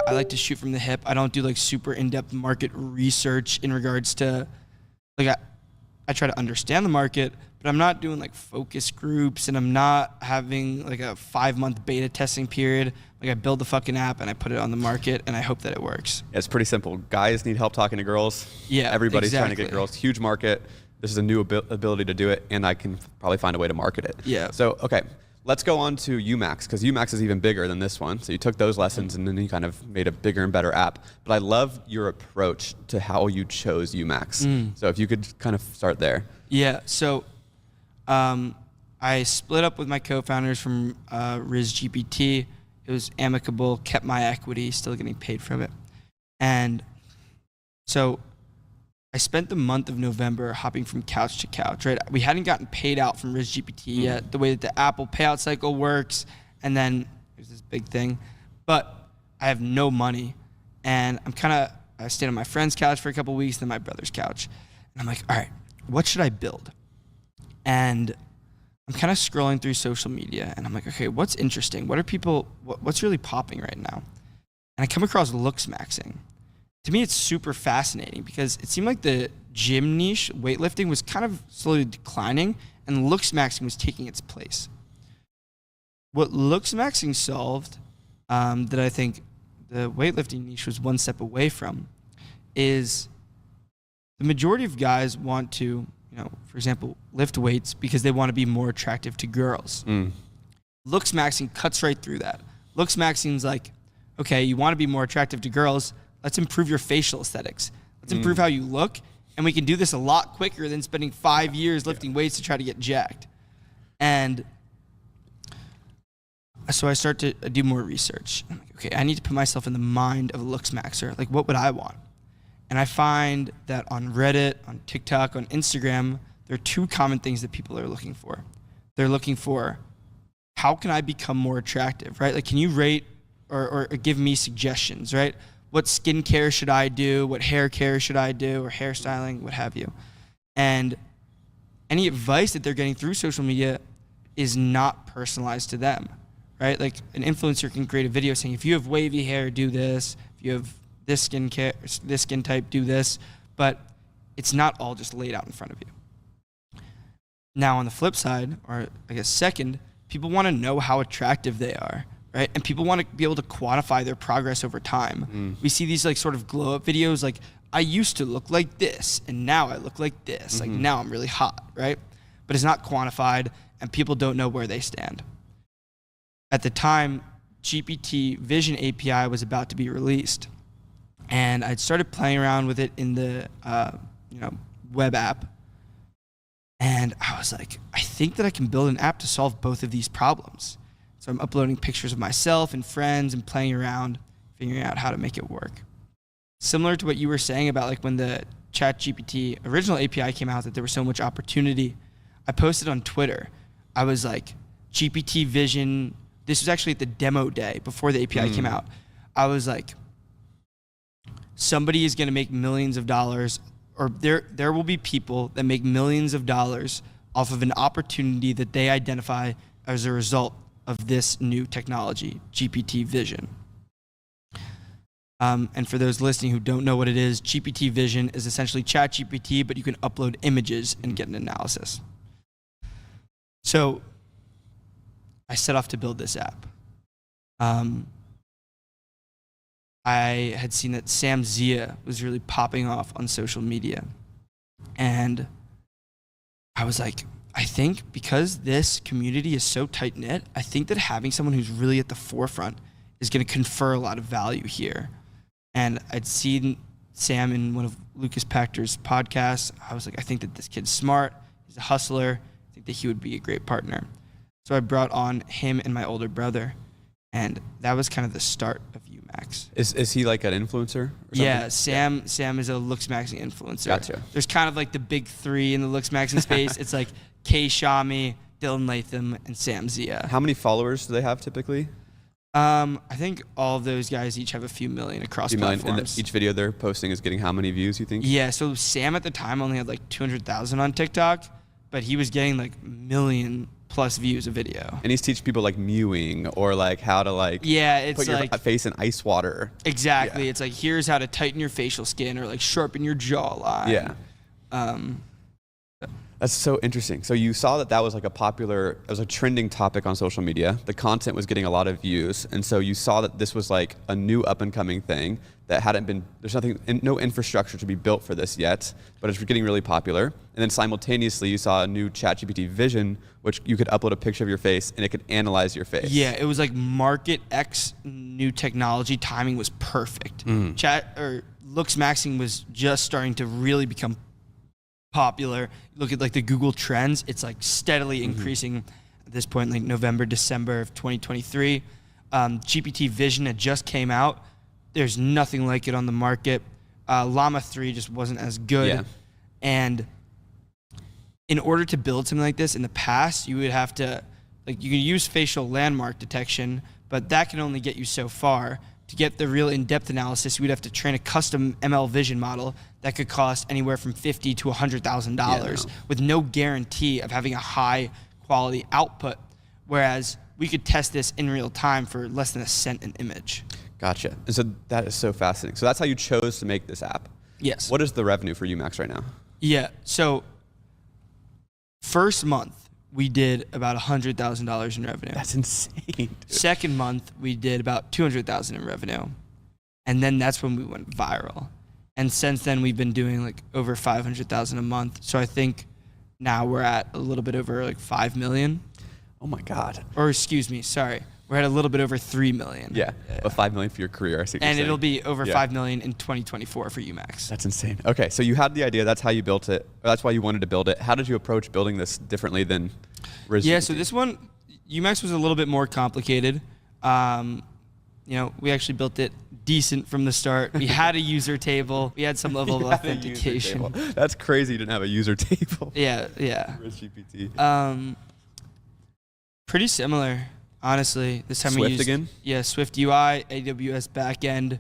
I like to shoot from the hip. I don't do like super in-depth market research in regards to like I try to understand the market, but I'm not doing like focus groups and I'm not having like a 5-month beta testing period. Like I build the fucking app and I put it on the market and I hope that it works. Yeah, it's pretty simple. Guys need help talking to girls. Yeah, everybody's exactly. trying to get girls. Huge market. This is a new ability to do it, and I can probably find a way to market it. Yeah. So, okay, let's go on to UMax, because UMax is even bigger than this one. So you took those lessons, and then you kind of made a bigger and better app. But I love your approach to how you chose UMax. So if you could kind of start there. Yeah, so I split up with my co-founders from RizGPT. It was amicable, kept my equity, still getting paid from it. And so I spent the month of November hopping from couch to couch, right? We hadn't gotten paid out from RizGPT yet, the way that the Apple payout cycle works. And then there's this big thing. But I have no money. And I stayed on my friend's couch for a couple of weeks, then my brother's couch. And I'm like, all right, what should I build? And I'm kind of scrolling through social media and I'm like, okay, what's interesting? What's really popping right now? And I come across looks maxing. To me, it's super fascinating because it seemed like the gym niche, weightlifting, was kind of slowly declining and looks maxing was taking its place. What looks maxing solved that I think the weightlifting niche was one step away from is the majority of guys want to, for example, lift weights because they want to be more attractive to girls. Looks maxing cuts right through that. Looks maxing is like, okay, you want to be more attractive to girls, let's improve your facial aesthetics. Let's improve how you look, and we can do this a lot quicker than spending 5 years lifting weights to try to get jacked. And so I start to do more research. I'm like, okay, I need to put myself in the mind of a looks maxer. Like, what would I want? And I find that on Reddit, on TikTok, on Instagram, there are two common things that people are looking for. They're looking for, how can I become more attractive, right? Like, can you rate or give me suggestions, right? What skincare should I do? What hair care should I do? Or hairstyling, what have you. And any advice that they're getting through social media is not personalized to them, right? Like an influencer can create a video saying, if you have wavy hair, do this. If you have this skin type, do this. But it's not all just laid out in front of you. Now on the flip side, or I guess second, people want to know how attractive they are. Right? And people want to be able to quantify their progress over time. We see these like sort of glow up videos like, I used to look like this and now I look like this. Like now I'm really hot, right? But it's not quantified and people don't know where they stand. At the time, GPT Vision API was about to be released. And I'd started playing around with it in the web app. And I was like, I think that I can build an app to solve both of these problems. So I'm uploading pictures of myself and friends and playing around, figuring out how to make it work. Similar to what you were saying about like when the ChatGPT original API came out, that there was so much opportunity. I posted on Twitter. I was like, GPT Vision, this was actually at the demo day before the API came out. I was like, somebody is gonna make millions of dollars, or there will be people that make millions of dollars off of an opportunity that they identify as a result of this new technology, GPT Vision. And for those listening who don't know what it is, GPT Vision is essentially ChatGPT, but you can upload images and get an analysis. So I set off to build this app. I had seen that Sam Zia was really popping off on social media. And I was like, I think because this community is so tight-knit, I think that having someone who's really at the forefront is going to confer a lot of value here. And I'd seen Sam in one of Lucas Pachter's podcasts. I was like, I think that this kid's smart. He's a hustler. I think that he would be a great partner. So I brought on him and my older brother. And that was kind of the start of UMax. Is he like an influencer or something? Yeah, Sam is a looks maxing influencer. Gotcha. There's kind of like the big three in the looks maxing space. It's like Kay Shami, Dylan Latham, and Sam Zia. How many followers do they have typically? I think all of those guys each have a few million across platforms. And each video they're posting is getting how many views, you think? Yeah, so Sam at the time only had like 200,000 on TikTok, but he was getting like million plus views a video. And he's teaching people like mewing or like how to like It's put your like face in ice water. exactly. Yeah. It's like, here's how to tighten your facial skin or like sharpen your jawline. Yeah. That's so interesting. So you saw that was like it was a trending topic on social media. The content was getting a lot of views. And so you saw that this was like a new up and coming thing that there's no infrastructure to be built for this yet, but it's getting really popular. And then simultaneously you saw a new ChatGPT Vision, which you could upload a picture of your face and it could analyze your face. Yeah, it was like market X new technology. Timing was perfect. Looks maxing was just starting to really become popular. Look at like the Google Trends, it's like steadily increasing at this point, like November, December of 2023. GPT Vision had just came out. There's nothing like it on the market. Llama 3 just wasn't as good. Yeah. And in order to build something like this in the past, you would have to, like, you can use facial landmark detection, but that can only get you so far. To get the real in-depth analysis, you would have to train a custom ML vision model that could cost anywhere from $50,000 to $100,000 with no guarantee of having a high quality output. Whereas we could test this in real time for less than $0.01 an image. Gotcha. And so that is so fascinating. So that's how you chose to make this app. Yes. What is the revenue for UMax right now? Yeah. So first month, we did about $100,000 in revenue. That's insane, dude. Second month, we did about $200,000 in revenue. And then that's when we went viral. And since then, we've been doing like over $500,000 a month. So I think now we're at a little bit over like 5 million. Oh my God. Or excuse me, sorry. We're at a little bit over 3 million. Yeah. But 5 million for your career, I see what you're And saying. it'll be over 5 million in 2024 for UMax. That's insane. Okay, so you had the idea. That's how you built it. That's why you wanted to build it. How did you approach building this differently than Yeah, so this one, UMax was a little bit more complicated. We actually built it decent from the start. We had a user table. We had some level of authentication. That's crazy you didn't have a user table. Yeah. Risk GPT. Pretty similar, honestly. This time we Swift used again? Yeah, Swift UI, AWS backend.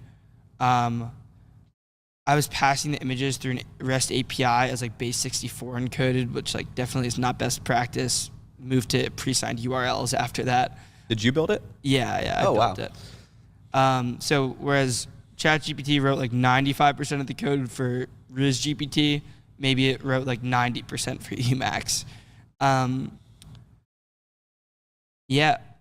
I was passing the images through an REST API as like base 64 encoded, which like definitely is not best practice. Moved to pre-signed URLs after that. Did you build it? Yeah, I built it. So whereas ChatGPT wrote like 95% of the code for RIS-GPT, maybe it wrote like 90% for UMax.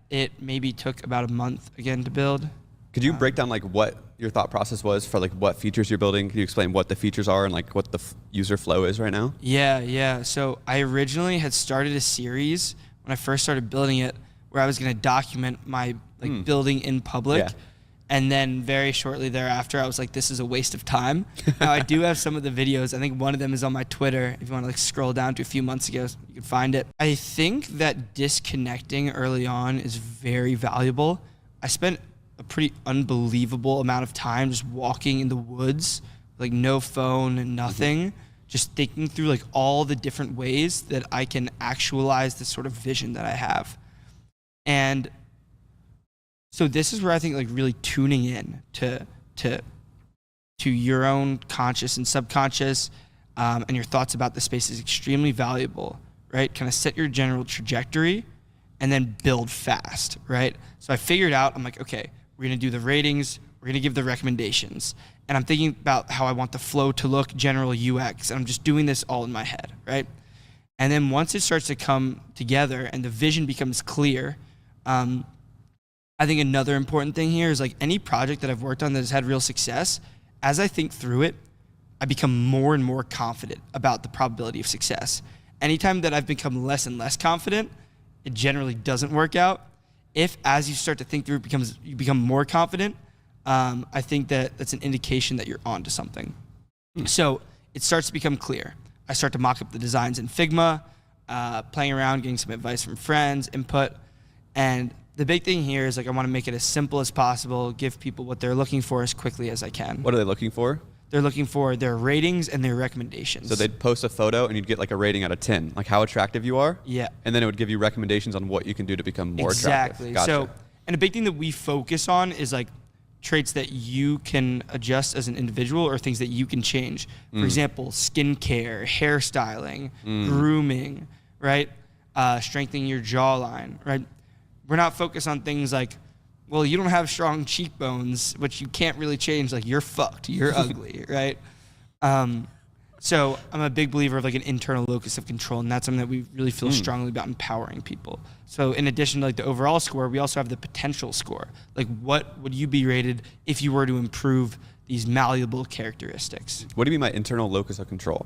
It maybe took about a month again to build. Could you break down like what your thought process was for like what features you're building? Can you explain what the features are and like what the user flow is right now? Yeah. So I originally had started a series when I first started building it where I was going to document my building in public. Yeah. And then very shortly thereafter, I was like, this is a waste of time. Now, I do have some of the videos. I think one of them is on my Twitter. If you want to like scroll down to a few months ago, you can find it. I think that disconnecting early on is very valuable. I spent a pretty unbelievable amount of time just walking in the woods, like no phone and nothing, just thinking through like all the different ways that I can actualize this sort of vision that I have. And so this is where I think like really tuning in to your own conscious and subconscious and your thoughts about the space is extremely valuable, right? Kind of set your general trajectory and then build fast, right? So I figured out, I'm like, okay, we're gonna do the ratings, we're gonna give the recommendations. And I'm thinking about how I want the flow to look, general UX, and I'm just doing this all in my head, right? And then once it starts to come together and the vision becomes clear, I think another important thing here is like any project that I've worked on that has had real success, as I think through it, I become more and more confident about the probability of success. Anytime that I've become less and less confident, it generally doesn't work out. If as you start to think through it, you become more confident, I think that that's an indication that you're onto something. So it starts to become clear. I start to mock up the designs in Figma, playing around, getting some advice from friends, input, and the big thing here is like I want to make it as simple as possible, give people what they're looking for as quickly as I can. What are they looking for? They're looking for their ratings and their recommendations. So they'd post a photo and you'd get like a rating out of 10, like how attractive you are. Yeah. And then it would give you recommendations on what you can do to become more exactly. attractive. Gotcha. So, and a big thing that we focus on is like traits that you can adjust as an individual or things that you can change. For example, skincare, hairstyling, grooming, right? strengthening your jawline, right? We're not focused on things like, well, you don't have strong cheekbones, which you can't really change. Like, you're fucked. You're ugly, right? So I'm a big believer of like an internal locus of control, and that's something that we really feel strongly about empowering people. So in addition to like the overall score, we also have the potential score. Like, what would you be rated if you were to improve these malleable characteristics? What do you mean by internal locus of control?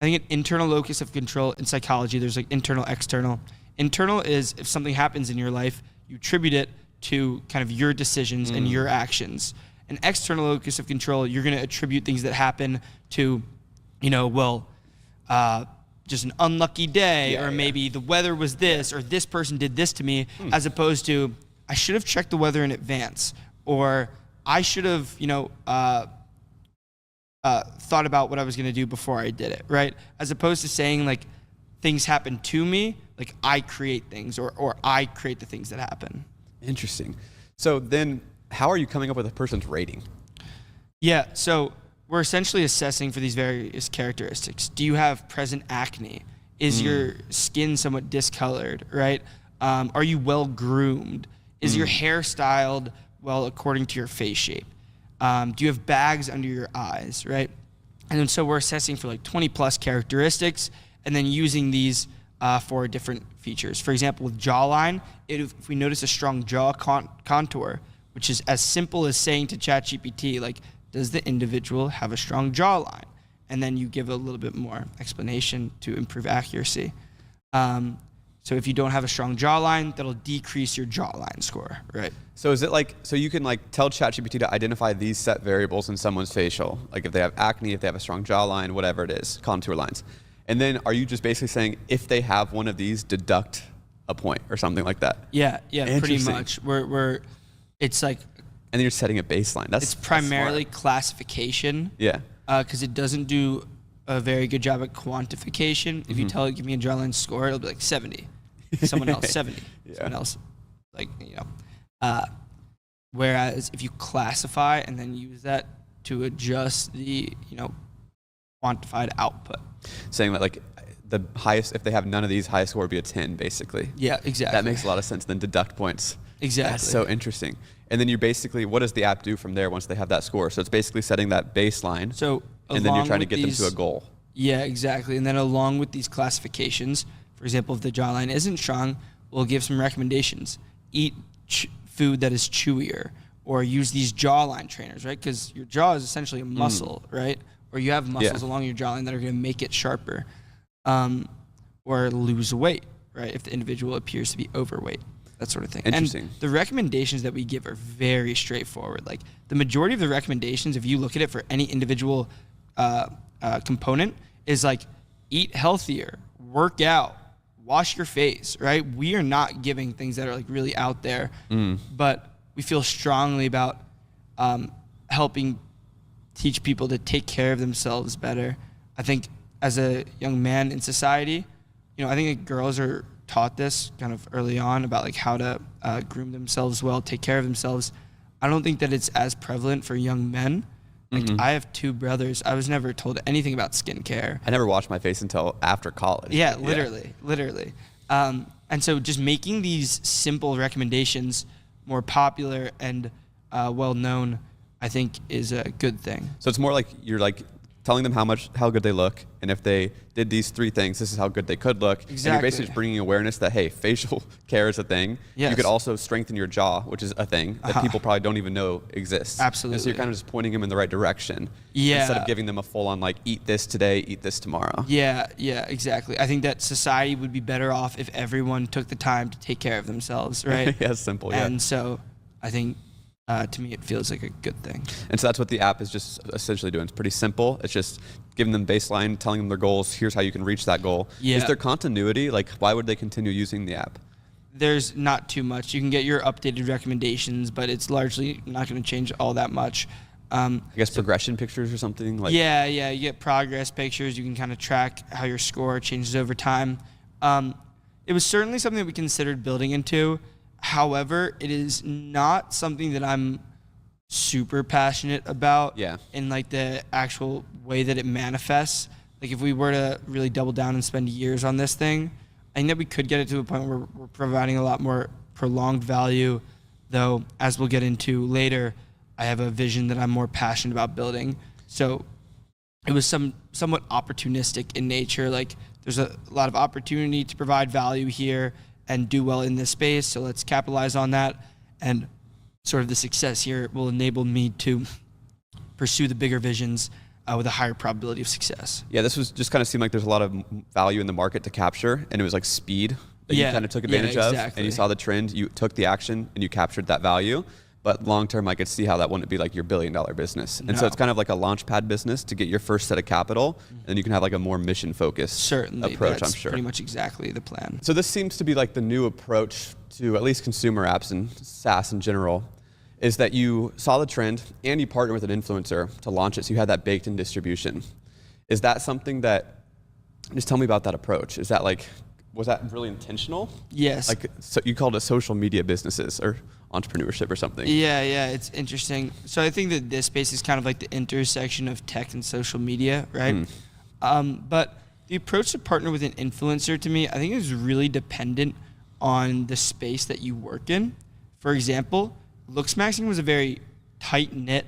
I think an internal locus of control in psychology, there's like internal, external. Internal is if something happens in your life, you attribute it to kind of your decisions and your actions. An external locus of control, you're going to attribute things that happen to, just an unlucky day, or maybe the weather was this, or this person did this to me, as opposed to, I should have checked the weather in advance, or I should have, thought about what I was going to do before I did it, right? As opposed to saying like things happen to me, like I create things, or I create the things that happen. Interesting. So then how are you coming up with a person's rating? Yeah, so we're essentially assessing for these various characteristics. Do you have present acne? Is your skin somewhat discolored, right? Are you well groomed? Is your hair styled well according to your face shape? Do you have bags under your eyes, right? And then so we're assessing for like 20 plus characteristics and then using these for different features. For example, with jawline, if we notice a strong jaw contour, which is as simple as saying to ChatGPT, like, does the individual have a strong jawline? And then you give a little bit more explanation to improve accuracy. So if you don't have a strong jawline, that'll decrease your jawline score, right? So is it like, so you can like tell ChatGPT to identify these set variables in someone's facial, like if they have acne, if they have a strong jawline, whatever it is, contour lines. And then are you just basically saying if they have one of these, deduct a point or something like that? Yeah, pretty much. It's like, and then you're setting a baseline. It's primarily classification. Yeah. Because it doesn't do a very good job at quantification. If you tell it, give me a jawline score, it'll be like 70. Someone else 70. Yeah. Someone else, whereas if you classify and then use that to adjust the, quantified output. Saying that like the highest, if they have none of these, highest score would be a 10 basically. Yeah, exactly. That makes a lot of sense. Then deduct points. Exactly. That's so interesting. And then you basically, what does the app do from there once they have that score? So it's basically setting that baseline. So and then you're trying to get them to a goal. Yeah, exactly. And then along with these classifications, for example, if the jawline isn't strong, we'll give some recommendations. Eat food that is chewier, or use these jawline trainers, right? Because your jaw is essentially a muscle, right? Or you have muscles along your jawline that are going to make it sharper. Or lose weight, right? If the individual appears to be overweight, that sort of thing. Interesting. And the recommendations that we give are very straightforward. Like the majority of the recommendations, if you look at it for any individual component, is like eat healthier, work out, wash your face, right? We are not giving things that are like really out there, but we feel strongly about helping teach people to take care of themselves better. I think as a young man in society, I think that girls are taught this kind of early on about like how to groom themselves well, take care of themselves. I don't think that it's as prevalent for young men. Like I have two brothers. I was never told anything about skincare. I never washed my face until after college. Yeah, literally. And so just making these simple recommendations more popular and well-known, I think is a good thing. So it's more like you're like telling them how good they look, and if they did these 3 things, this is how good they could look. Exactly. And you're basically just bringing awareness that, hey, facial care is a thing. Yes. You could also strengthen your jaw, which is a thing that people probably don't even know exists. Absolutely. And so you're kind of just pointing them in the right direction. Yeah. Instead of giving them a full-on, like, eat this today, eat this tomorrow. Yeah, exactly. I think that society would be better off if everyone took the time to take care of themselves, right? Yeah, simple, yeah. And so I think to me, it feels like a good thing. And so that's what the app is just essentially doing. It's pretty simple. It's just giving them baseline, telling them their goals. Here's how you can reach that goal. Yeah. Is there continuity? Like, why would they continue using the app? There's not too much. You can get your updated recommendations, but it's largely not going to change all that much. I guess progression pictures or something? Like. Yeah. You get progress pictures. You can kind of track how your score changes over time. It was certainly something that we considered building into. However, it is not something that I'm super passionate about in like the actual way that it manifests. Like if we were to really double down and spend years on this thing, I think that we could get it to a point where we're providing a lot more prolonged value, though, as we'll get into later, I have a vision that I'm more passionate about building. So it was somewhat opportunistic in nature. Like, there's a lot of opportunity to provide value here and do well in this space, so let's capitalize on that. And sort of the success here will enable me to pursue the bigger visions with a higher probability of success. Yeah, this was just kind of seemed like there's a lot of value in the market to capture, and it was like speed that you kind of took advantage of, and you saw the trend, you took the action, and you captured that value. But long term, I could see how that wouldn't be like your $1 billion business. And so it's kind of like a launch pad business to get your first set of capital, and then you can have like a more mission focused approach, I'm sure. Pretty much exactly the plan. So this seems to be like the new approach to at least consumer apps and SaaS in general, is that you saw the trend and you partnered with an influencer to launch it, so you had that baked in distribution. Is that something that, just tell me about that approach. Is that like, was that really intentional? Yes. Like, so you called it social media businesses or entrepreneurship or something. Yeah, it's interesting. So I think that this space is kind of like the intersection of tech and social media, right? But the approach to partner with an influencer, to me, I think is really dependent on the space that you work in. For example, Looks Maxing was a very tight-knit,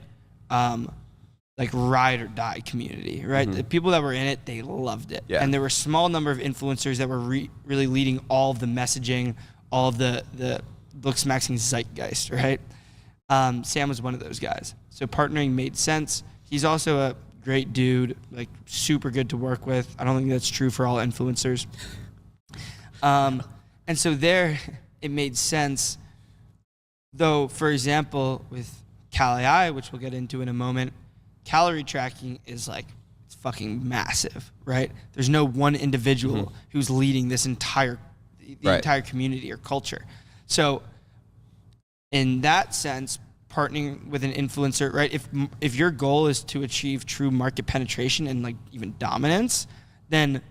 like ride or die community, right? The people that were in it, they loved it. Yeah. And there were a small number of influencers that were really leading all of the messaging, all of the Looks Maxing zeitgeist, right? Sam was one of those guys. So partnering made sense. He's also a great dude, like super good to work with. I don't think that's true for all influencers. And so there, it made sense. Though, for example, with Cal.ai, which we'll get into in a moment, calorie tracking is like, it's fucking massive, right? There's no one individual who's leading this entire community or culture. So in that sense, partnering with an influencer, right? If your goal is to achieve true market penetration and like even dominance, then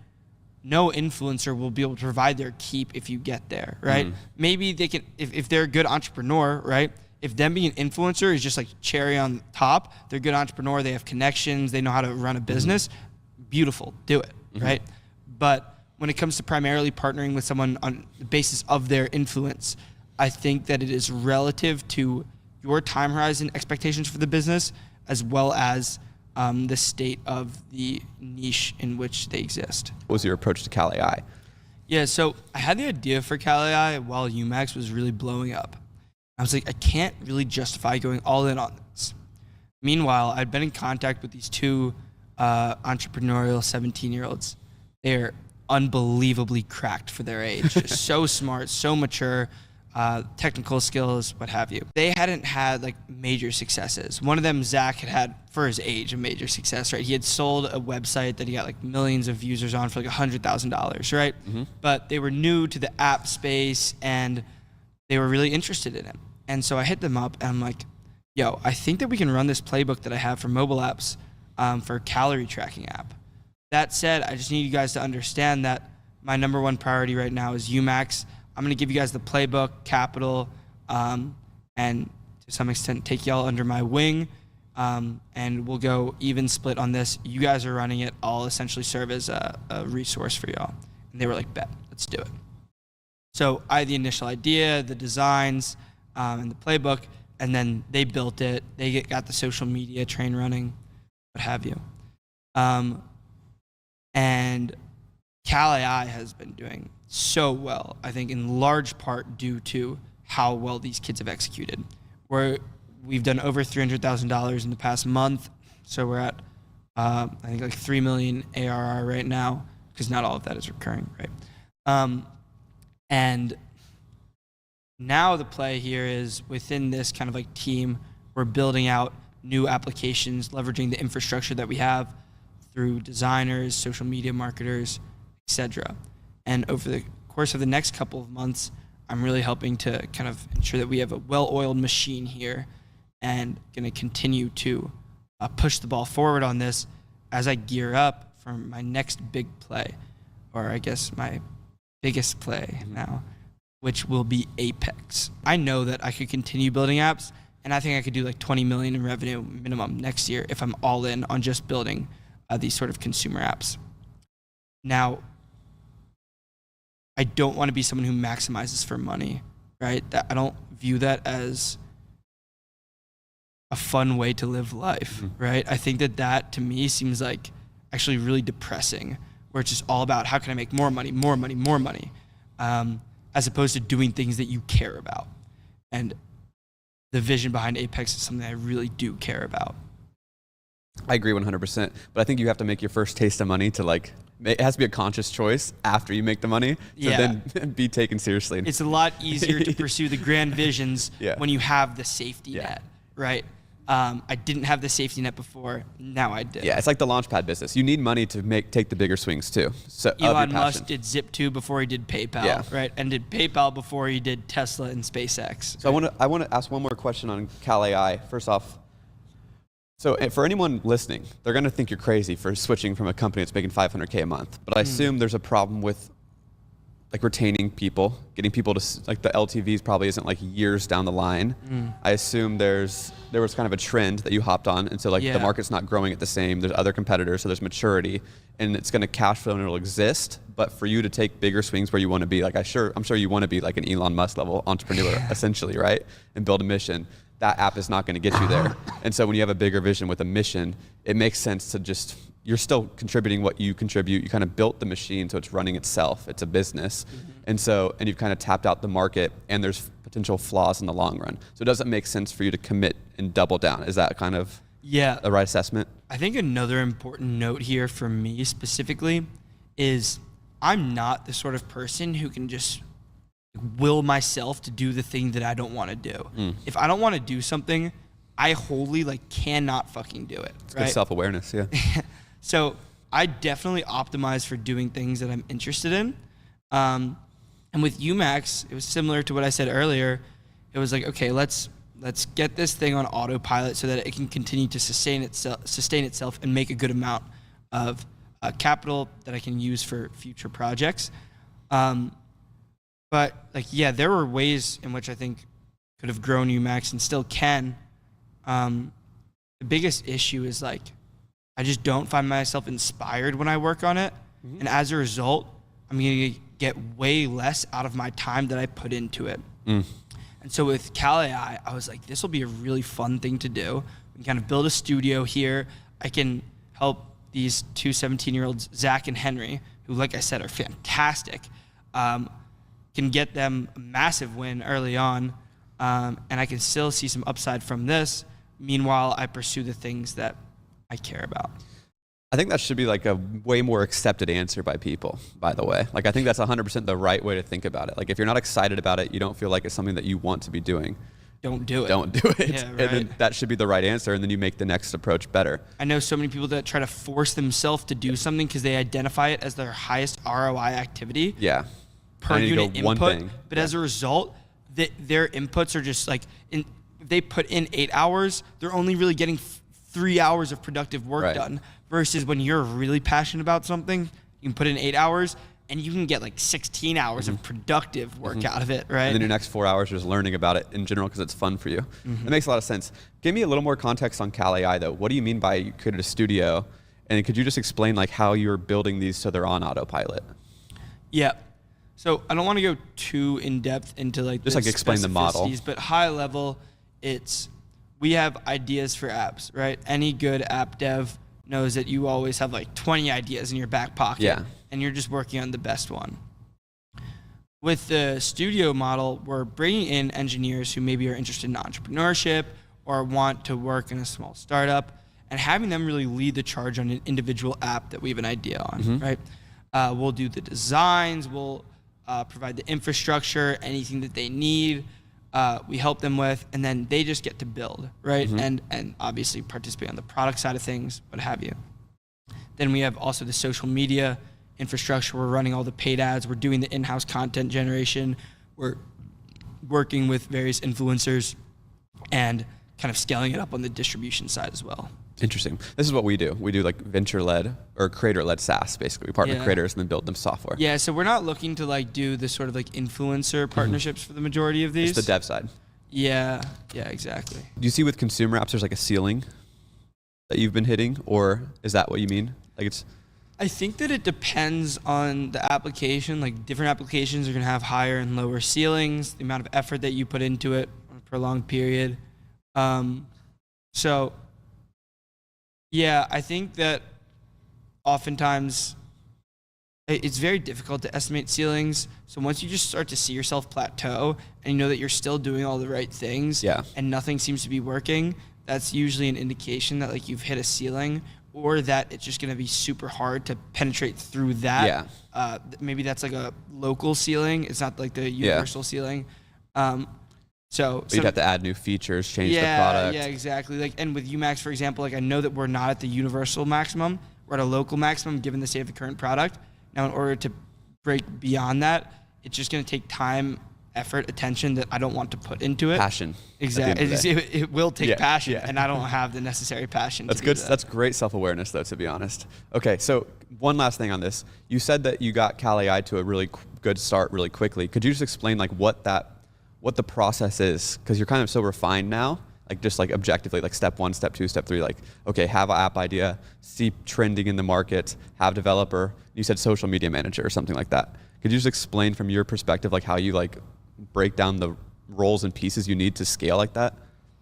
no influencer will be able to provide their keep if you get there, right? Maybe they can, if they're a good entrepreneur, right? If them being an influencer is just like cherry on top, they're a good entrepreneur, they have connections, they know how to run a business, beautiful, do it, right? But when it comes to primarily partnering with someone on the basis of their influence, I think that it is relative to your time horizon expectations for the business, as well as the state of the niche in which they exist. What was your approach to Cal.ai? Yeah, so I had the idea for Cal.ai while UMax was really blowing up. I was like, I can't really justify going all in on this. Meanwhile, I'd been in contact with these two entrepreneurial 17-year-olds. They're unbelievably cracked for their age. Just so smart, so mature, technical skills, what have you. They hadn't had like major successes. One of them, Zach, had for his age, a major success, right? He had sold a website that he got like millions of users on for like $100,000, right? But they were new to the app space and they were really interested in it. And so I hit them up and I'm like, yo, I think that we can run this playbook that I have for mobile apps for a calorie tracking app. That said, I just need you guys to understand that my number one priority right now is UMax. I'm going to give you guys the playbook, capital, and to some extent take y'all under my wing, and we'll go even split on this. You guys are running it. I'll essentially serve as a resource for y'all. And they were like, bet, let's do it. So I had the initial idea, the designs, and the playbook, and then they built it. They got the social media train running, what have you. And Cal.ai has been doing so well, I think in large part due to how well these kids have executed. We've done over $300,000 in the past month, so we're at I think like 3 million ARR right now, because not all of that is recurring, right? And now the play here is within this kind of like team, we're building out new applications, leveraging the infrastructure that we have through designers, social media marketers, etc. And over the course of the next couple of months, I'm really helping to kind of ensure that we have a well-oiled machine here and going to continue to push the ball forward on this as I gear up for my next big play, or I guess my biggest play now, which will be Apex. I know that I could continue building apps, and I think I could do like 20 million in revenue minimum next year if I'm all in on just building these sort of consumer apps. Now, I don't want to be someone who maximizes for money, right? That I don't view that as a fun way to live life, right? I think that to me seems like actually really depressing, where it's just all about how can I make more money, as opposed to doing things that you care about. And the vision behind Apex is something I really do care about. I agree 100%, but I think you have to make your first taste of money to like, it has to be a conscious choice after you make the money to then be taken seriously. It's a lot easier to pursue the grand visions when you have the safety net, right? I didn't have the safety net before, now I do. Yeah, it's like the Launchpad business. You need money to take the bigger swings too. So Elon Musk did Zip2 before he did PayPal, right? And did PayPal before he did Tesla and SpaceX. So I want to ask one more question on Cal AI. First off, so for anyone listening, they're going to think you're crazy for switching from a company that's making $500K a month. But I assume there's a problem with like retaining people, getting people to, like the LTVs probably isn't like years down the line. I assume there was kind of a trend that you hopped on, and so like the market's not growing at the same. There's other competitors, so there's maturity, and it's going to cash flow and it'll exist. But for you to take bigger swings where you want to be, like I'm sure you want to be like an Elon Musk level entrepreneur, essentially, right? And build a mission. That app is not going to get you there. And so when you have a bigger vision with a mission, it makes sense to just, you're still contributing what you contribute. You kind of built the machine so it's running itself. It's a business. And you've kind of tapped out the market, and there's potential flaws in the long run. So it doesn't make sense for you to commit and double down. Is that kind of the right assessment? I think another important note here for me specifically is I'm not the sort of person who can just will myself to do the thing that I don't want to do. If I don't want to do something, I wholly cannot fucking do it. It's good self-awareness, yeah. So I definitely optimize for doing things that I'm interested in. And with UMax, it was similar to what I said earlier. It was like, okay, let's get this thing on autopilot so that it can continue to sustain itself and make a good amount of capital that I can use for future projects. But there were ways in which I think could have grown UMax and still can. The biggest issue is I just don't find myself inspired when I work on it. And as a result, I'm going to get way less out of my time that I put into it. And so with Cal AI, I was like, this will be a really fun thing to do. We can kind of build a studio here. I can help these two 17-year-olds, Zach and Henry, who, like I said, are fantastic. Can get them a massive win early on, and I can still see some upside from this. Meanwhile, I pursue the things that I care about. I think that should be like a way more accepted answer by people, by the way. I think that's 100% the right way to think about it. If you're not excited about it, you don't feel like it's something that you want to be doing. Don't do it. Don't do it. Yeah, right. And then that should be the right answer, and then you make the next approach better. I know so many people that try to force themselves to do something because they identify it as their highest ROI activity. Yeah. Per unit input, but as a result, their inputs are just if they put in 8 hours, they're only really getting 3 hours of productive work done. Versus when you're really passionate about something, you can put in 8 hours and you can get 16 hours of productive work out of it, right? And then your next 4 hours are just learning about it in general because it's fun for you. It makes a lot of sense. Give me a little more context on Cal AI though. What do you mean by you created a studio? And could you just explain how you're building these so they're on autopilot? Yeah. So I don't want to go too in depth into just explain the model, but high level, we have ideas for apps, right? Any good app dev knows that you always have 20 ideas in your back pocket, and you're just working on the best one. With the studio model, we're bringing in engineers who maybe are interested in entrepreneurship or want to work in a small startup, and having them really lead the charge on an individual app that we have an idea on, right? We'll do the designs, we'll provide the infrastructure, anything that they need, we help them with, and then they just get to build, right? And obviously participate on the product side of things, what have you. Then we have also the social media infrastructure. We're running all the paid ads. We're doing the in-house content generation. We're working with various influencers and kind of scaling it up on the distribution side as well. Interesting. This is what we do. We do venture-led or creator-led SaaS, basically. We partner with creators and then build them software. Yeah, so we're not looking to do the sort of influencer partnerships for the majority of these. It's the dev side. Yeah, exactly. Do you see with consumer apps there's a ceiling that you've been hitting, or is that what you mean? I think that it depends on the application. Like different applications are going to have higher and lower ceilings, the amount of effort that you put into it on a prolonged period. So yeah, I think that oftentimes it's very difficult to estimate ceilings. So once you just start to see yourself plateau and you know that you're still doing all the right things and nothing seems to be working, that's usually an indication that like you've hit a ceiling, or that it's just going to be super hard to penetrate through that. Maybe that's like a local ceiling. It's not like the universal ceiling. So you'd have to add new features, change the product. Yeah, exactly. Like, and with UMax, for example, like I know that we're not at the universal maximum. We're at a local maximum given the state of the current product. Now, in order to break beyond that, it's just going to take time, effort, attention that I don't want to put into it. Passion. Exactly. It will take passion, and I don't have the necessary passion. That's good. That's great self-awareness, though, to be honest. Okay, so one last thing on this. You said that you got CaliAI to a really good start really quickly. Could you just explain like what the process is? Because you're kind of so refined now, like just like objectively, like step 1, step 2, step 3, like, okay, have an app idea, see trending in the market, have developer. You said social media manager or something like that. Could you just explain from your perspective, like how you like break down the roles and pieces you need to scale like that?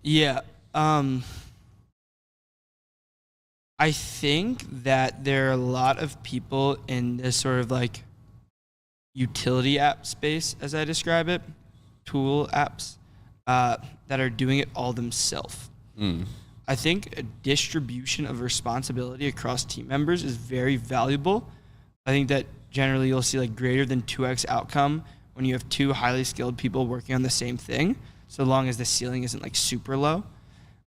Yeah. I think that there are a lot of people in this sort of like utility app space, as I describe it, tool apps, that are doing it all themselves. I think a distribution of responsibility across team members is very valuable. I think that generally you'll see like greater than 2x outcome when you have 2 highly skilled people working on the same thing, so long as the ceiling isn't like super low.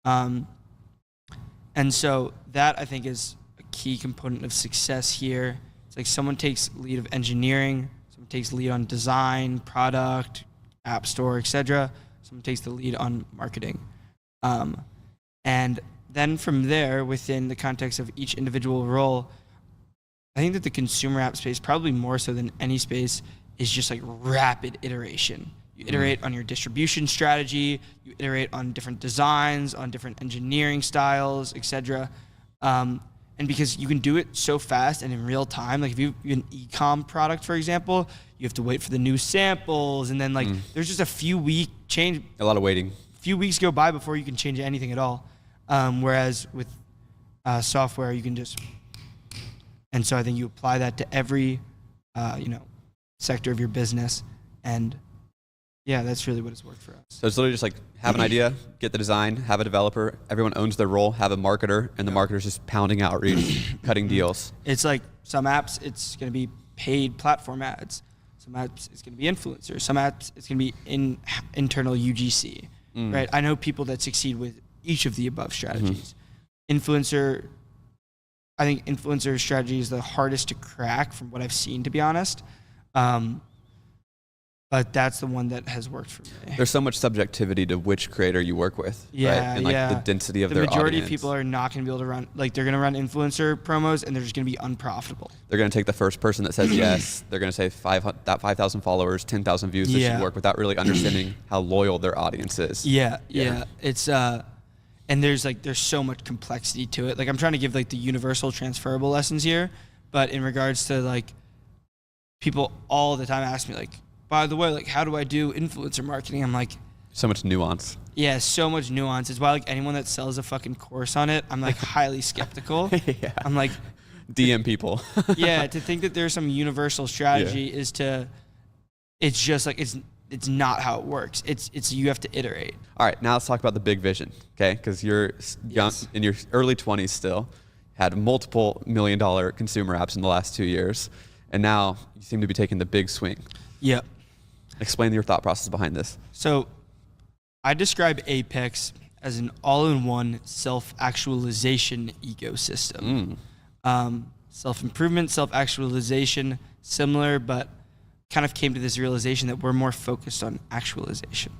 And so that I think is a key component of success here. It's like someone takes lead of engineering, someone takes lead on design, product, app store, etc. Someone takes the lead on marketing. And then from there, within the context of each individual role, I think that the consumer app space, probably more so than any space, is just like rapid iteration. You iterate on your distribution strategy, you iterate on different designs, on different engineering styles, etc. And because you can do it so fast and in real time, like if you have an e-com product, for example, you have to wait for the new samples, and then like there's just a few lot of waiting. Few weeks go by before you can change anything at all. Whereas with software, you can just, and so I think you apply that to every sector of your business, and yeah, that's really what has worked for us. So it's literally just like have an idea, get the design, have a developer, everyone owns their role, have a marketer, and the marketer's just pounding outreach, cutting deals. It's like some apps, it's going to be paid platform ads. Some apps, it's going to be influencers. Some apps, it's going to be internal UGC, right? I know people that succeed with each of the above strategies. I think influencer strategy is the hardest to crack from what I've seen, to be honest. But that's the one that has worked for me. There's so much subjectivity to which creator you work with, right? And like the density of their audience. The majority of people are not going to be able to run, like they're going to run influencer promos and they're just going to be unprofitable. They're going to take the first person that says yes. They're going to say 5,000 followers, 10,000 views, this should work, without really understanding how loyal their audience is. Yeah. It's, and there's so much complexity to it. Like I'm trying to give like the universal transferable lessons here, but in regards to like people all the time ask me like, by the way, like, how do I do influencer marketing? I'm like, so much nuance. Yeah, so much nuance. It's why like anyone that sells a fucking course on it, I'm like highly skeptical. I'm like, DM people. To think that there's some universal strategy it's just like it's not how it works. It's you have to iterate. All right, now let's talk about the big vision, okay? Because you're young, in your early 20s still, had multiple $1 million consumer apps in the last 2 years, and now you seem to be taking the big swing. Yep. Explain your thought process behind this. So I describe Apex as an all-in-one self-actualization ecosystem. Self-improvement, self-actualization, similar, but kind of came to this realization that we're more focused on actualization.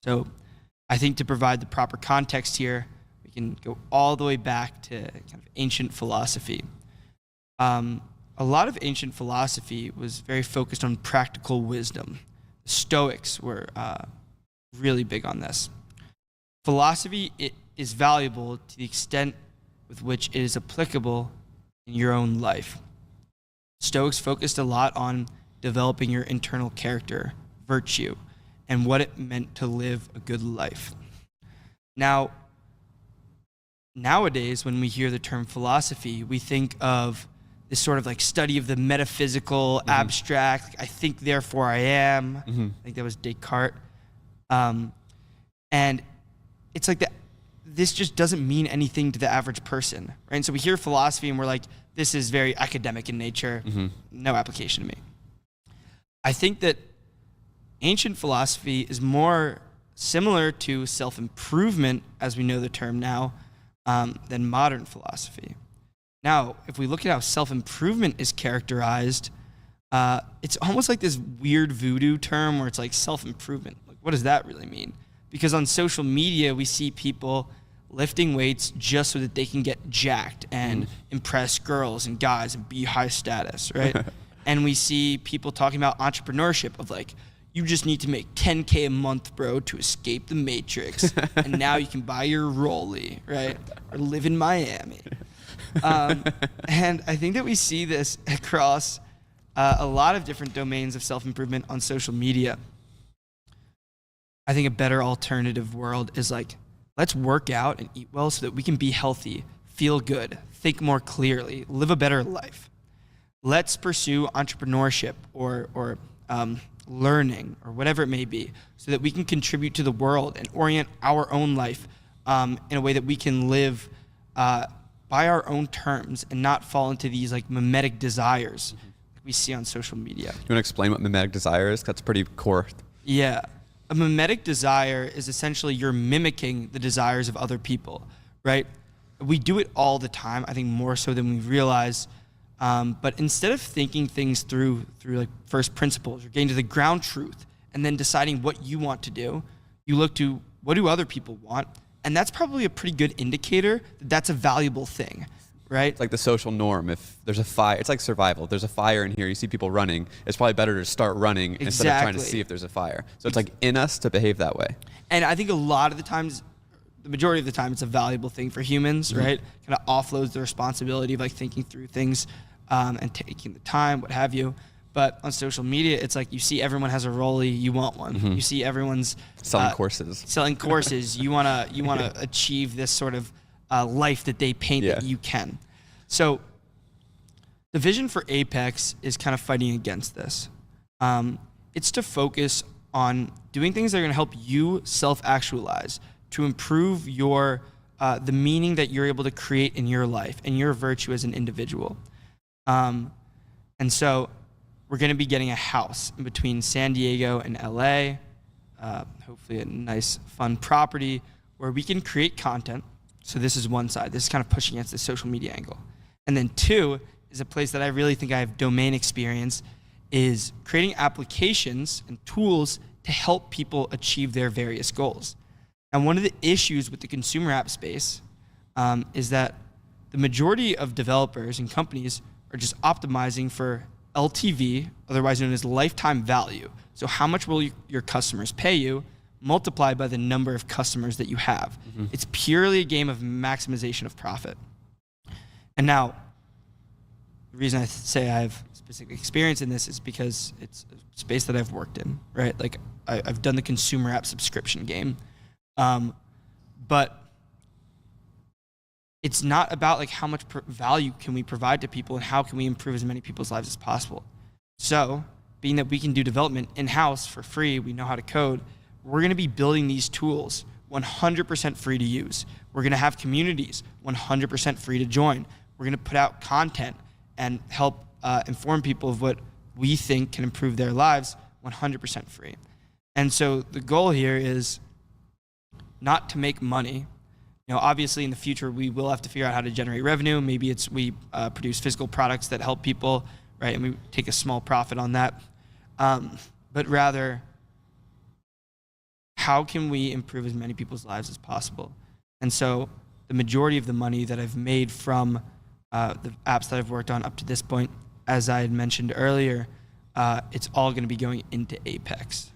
So I think to provide the proper context here, we can go all the way back to kind of ancient philosophy. A lot of ancient philosophy was very focused on practical wisdom. The Stoics were really big on this. Philosophy is valuable to the extent with which it is applicable in your own life. Stoics focused a lot on developing your internal character, virtue, and what it meant to live a good life. Now, nowadays, when we hear the term philosophy, we think of this sort of like study of the metaphysical, abstract, like, I think, therefore I am. I think that was Descartes. And it's like this just doesn't mean anything to the average person, right? And so we hear philosophy and we're like, this is very academic in nature, no application to me. I think that ancient philosophy is more similar to self-improvement, as we know the term now, than modern philosophy. Now, if we look at how self-improvement is characterized, it's almost like this weird voodoo term where it's like self-improvement. Like, what does that really mean? Because on social media, we see people lifting weights just so that they can get jacked and impress girls and guys and be high status, right? And we see people talking about entrepreneurship of like, you just need to make 10K a month, bro, to escape the matrix. And now you can buy your Rollie, right? Or live in Miami. And I think that we see this across a lot of different domains of self-improvement on social media. I think a better alternative world is like, let's work out and eat well so that we can be healthy, feel good, think more clearly, live a better life. Let's pursue entrepreneurship or learning or whatever it may be so that we can contribute to the world and orient our own life in a way that we can live by our own terms and not fall into these like mimetic desires that we see on social media. You want to explain what mimetic desire is? That's pretty core. Yeah. A mimetic desire is essentially you're mimicking the desires of other people, right? We do it all the time, I think more so than we realize. But instead of thinking things through like first principles or getting to the ground truth and then deciding what you want to do, you look to what do other people want? And that's probably a pretty good indicator that that's a valuable thing, right? It's like the social norm. If there's a fire, it's like survival. If there's a fire in here, you see people running, it's probably better to start running instead of trying to see if there's a fire. So it's like in us to behave that way. And I think a lot of the times, the majority of the time, it's a valuable thing for humans, right? Kind of offloads the responsibility of like thinking through things and taking the time, what have you. But on social media, it's like you see everyone has a Rollie, you want one. You see everyone's selling courses. You wanna achieve this sort of life that they paint that you can. So the vision for Apex is kind of fighting against this. It's to focus on doing things that are going to help you self-actualize, to improve your the meaning that you're able to create in your life and your virtue as an individual. And so we're going to be getting a house in between San Diego and LA, hopefully a nice, fun property where we can create content. So this is one side. This is kind of pushing against the social media angle. And then two is a place that I really think I have domain experience, is creating applications and tools to help people achieve their various goals. And one of the issues with the consumer app space is that the majority of developers and companies are just optimizing for LTV, otherwise known as lifetime value. So how much will your customers pay you, multiplied by the number of customers that you have. It's purely a game of maximization of profit. And now, the reason I say I have specific experience in this is because it's a space that I've worked in, right? Like I've done the consumer app subscription game. But it's not about like how much value can we provide to people and how can we improve as many people's lives as possible. So being that we can do development in-house for free, we know how to code, we're going to be building these tools 100% free to use. We're going to have communities 100% free to join. We're going to put out content and help inform people of what we think can improve their lives 100% free. And so the goal here is not to make money. You know, obviously in the future, we will have to figure out how to generate revenue. Maybe it's we produce physical products that help people, right? And we take a small profit on that. But rather, how can we improve as many people's lives as possible? And so the majority of the money that I've made from the apps that I've worked on up to this point, as I had mentioned earlier, it's all going to be going into Apex.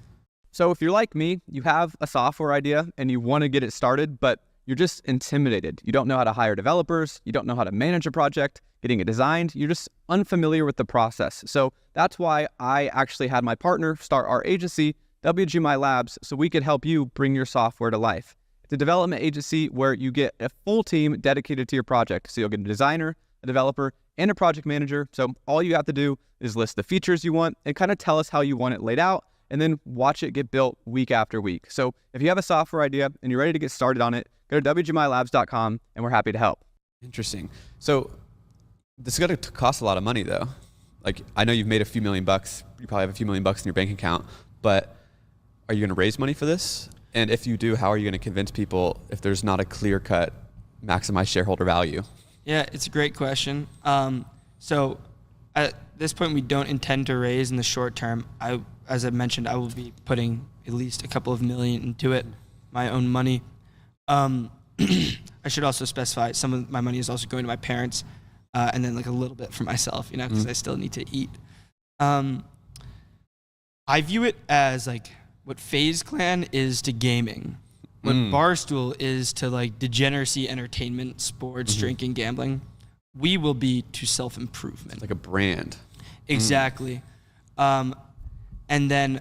So if you're like me, you have a software idea and you want to get it started, but you're just intimidated. You don't know how to hire developers. You don't know how to manage a project, getting it designed. You're just unfamiliar with the process. So that's why I actually had my partner start our agency, WGMI Labs, so we could help you bring your software to life. It's a development agency where you get a full team dedicated to your project. So you'll get a designer, a developer, and a project manager. So all you have to do is list the features you want and kind of tell us how you want it laid out, and then watch it get built week after week. So if you have a software idea and you're ready to get started on it, go to wgmilabs.com and we're happy to help. Interesting. So this is going to cost a lot of money though. Like, I know you've made a few $1 million. You probably have a few $1 million in your bank account, but are you going to raise money for this? And if you do, how are you going to convince people if there's not a clear-cut maximize shareholder value? Yeah, it's a great question. So at this point, we don't intend to raise in the short term. As I mentioned, I will be putting at least a couple of million into it, my own money. I should also specify some of my money is also going to my parents, and then like a little bit for myself, because I still need to eat. I view it as like what FaZe Clan is to gaming, what Barstool is to like degeneracy, entertainment, sports, drinking, gambling. We will be to self-improvement. Like a brand. Exactly. And then,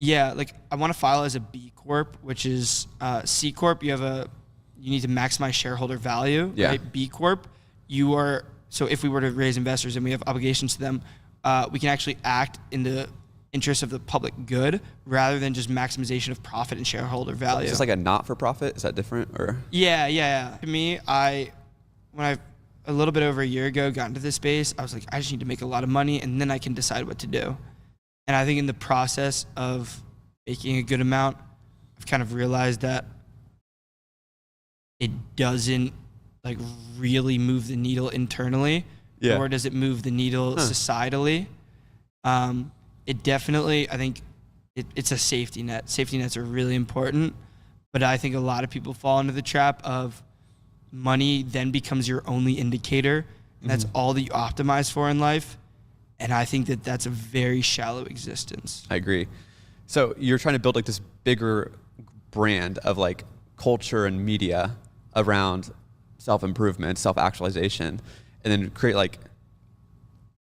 like I want to file as a B Corp, which is C Corp. You need to maximize shareholder value. Yeah. Right? B Corp, so if we were to raise investors and we have obligations to them, we can actually act in the interest of the public good rather than just maximization of profit and shareholder value. Is this like a not-for-profit? Is that different? Or Yeah. To me, when I a little bit over a year ago got into this space, I was like, I just need to make a lot of money and then I can decide what to do. And I think in the process of making a good amount, I've kind of realized that it doesn't like really move the needle internally, nor does it move the needle societally. It definitely, I think it's a safety net. Safety nets are really important, but I think a lot of people fall into the trap of money then becomes your only indicator. And that's all that you optimize for in life. And I think that that's a very shallow existence. I agree. So you're trying to build like this bigger brand of like culture and media around self-improvement, self-actualization, and then create like,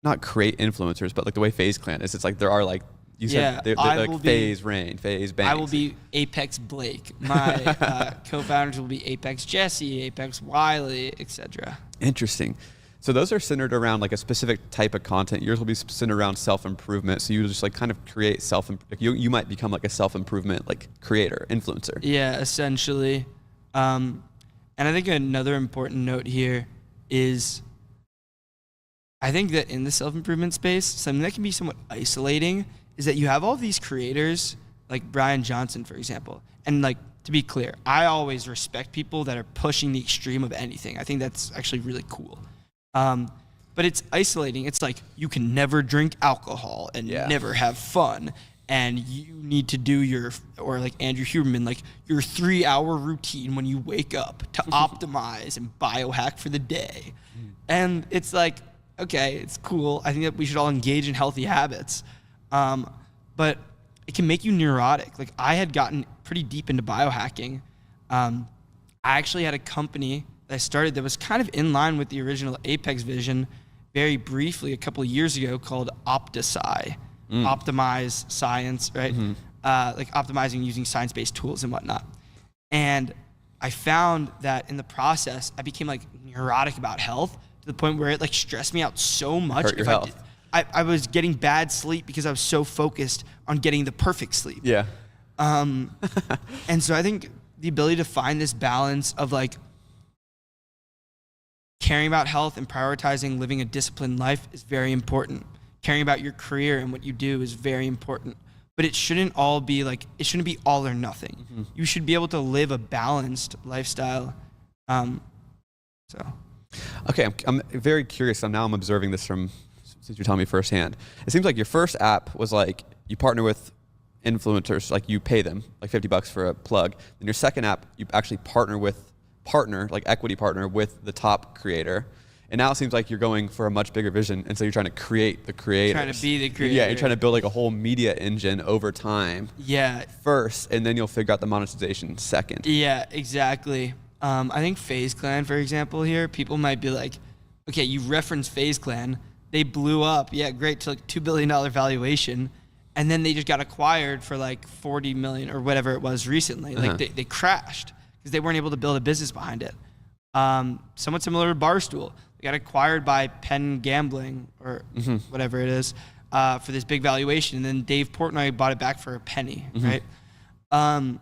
not create influencers, but like the way FaZe Clan is. It's like there are like, you said, they're like FaZe Rain, FaZe Banks. I will be Apex Blake. My co-founders will be Apex Jesse, Apex Wiley, etc. Interesting. So those are centered around like a specific type of content. Yours will be centered around self-improvement. So you just like kind of create you might become like a self-improvement like creator, influencer. Yeah, essentially. And I think another important note here is I think that in the self-improvement space, something that can be somewhat isolating is that you have all these creators like Brian Johnson, for example. And like, to be clear, I always respect people that are pushing the extreme of anything. I think that's actually really cool. But it's isolating. It's like you can never drink alcohol and never have fun. And you need to do or like Andrew Huberman, like your 3-hour routine when you wake up to optimize and biohack for the day. And it's like, okay, it's cool. I think that we should all engage in healthy habits. But it can make you neurotic. Like I had gotten pretty deep into biohacking. I actually had a company that I started that was kind of in line with the original Apex vision very briefly a couple of years ago called OptiSci. Optimize science, right? Like optimizing using science-based tools and whatnot. And I found that in the process, I became like neurotic about health to the point where it like stressed me out so much. Hurt your health. I was getting bad sleep because I was so focused on getting the perfect sleep. Yeah. And so I think the ability to find this balance of like caring about health and prioritizing living a disciplined life is very important. Caring about your career and what you do is very important. But it shouldn't be all or nothing. You should be able to live a balanced lifestyle. Okay, I'm very curious. Now I'm observing this since you're telling me firsthand. It seems like your first app was like you partner with influencers, like you pay them like $50 for a plug. Then your second app, you actually equity partner with the top creator. And now it seems like you're going for a much bigger vision, and so you're trying to create the creators. Trying to be the creator. Yeah, you're trying to build like a whole media engine over time. Yeah. First, and then you'll figure out the monetization second. Yeah, exactly. I think FaZe Clan, for example, here, people might be like, okay, you referenced FaZe Clan. They blew up. Yeah, great, to like $2 billion valuation. And then they just got acquired for like 40 million or whatever it was recently. Like they crashed because they weren't able to build a business behind it. Somewhat similar to Barstool. They got acquired by Penn Gambling or whatever it is for this big valuation. And then Dave Portnoy bought it back for a penny, right? And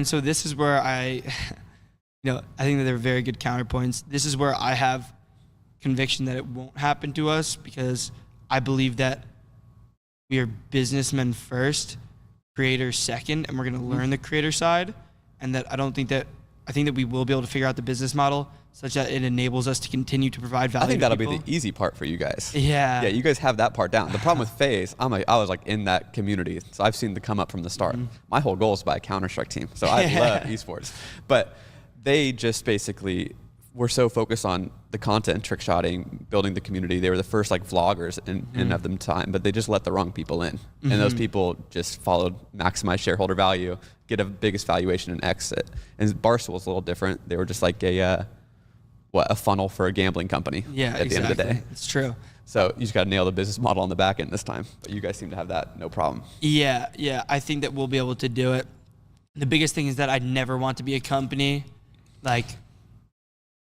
so this is where I think that they're very good counterpoints. This is where I have conviction that it won't happen to us because I believe that we are businessmen first, creators second, and we're going to learn the creator side. And that I think that we will be able to figure out the business model such that it enables us to continue to provide value. I think to that'll people. be the easy part for you guys. Yeah. Yeah, you guys have that part down. The problem with FaZe, I was like in that community, so I've seen the come up from the start. My whole goal is to buy a Counter-Strike team, so I love esports. But they just basically were so focused on the content, trick shotting, building the community. They were the first like vloggers in of them time, but they just let the wrong people in. And those people just followed maximize shareholder value, get a biggest valuation and exit. And Barstool was a little different. They were just like a funnel for a gambling company at the end of the day. It's true. So you just got to nail the business model on the back end this time. But you guys seem to have that no problem. Yeah. I think that we'll be able to do it. The biggest thing is that I never want to be a company. Like,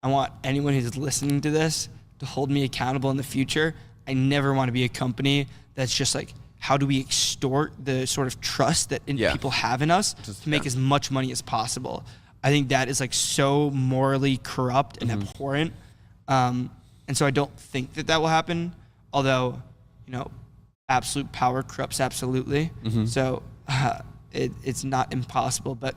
I want anyone who's listening to this to hold me accountable in the future. I never want to be a company that's just like, how do we extort the sort of trust that people have in us to make as much money as possible? I think that is like so morally corrupt and abhorrent. And so I don't think that will happen. Although, absolute power corrupts absolutely. So it's not impossible. But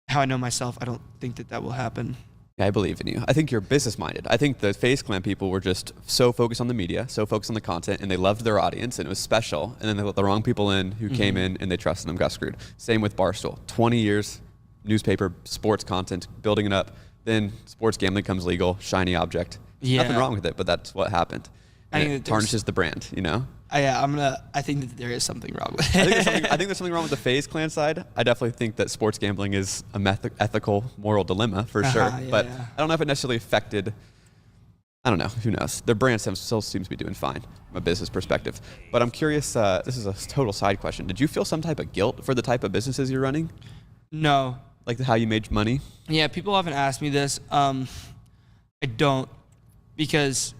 how I know myself, I don't think that will happen. I believe in you. I think you're business minded. I think the FaZe Clan people were just so focused on the media, so focused on the content, and they loved their audience, and it was special. And then they let the wrong people in who came in and they trusted them, got screwed. Same with Barstool. 20 years, newspaper, sports content, building it up. Then sports gambling comes legal, shiny object. Nothing wrong with it, but that's what happened. And it tarnishes the brand, I think that there is something wrong with it. I think there's something wrong with the FaZe Clan side. I definitely think that sports gambling is a ethical, moral dilemma for sure. But I don't know if it necessarily affected. I don't know. Who knows? Their brand still seems to be doing fine from a business perspective. But I'm curious. This is a total side question. Did you feel some type of guilt for the type of businesses you're running? No. Like how you made money? Yeah, people often ask me this. I don't, because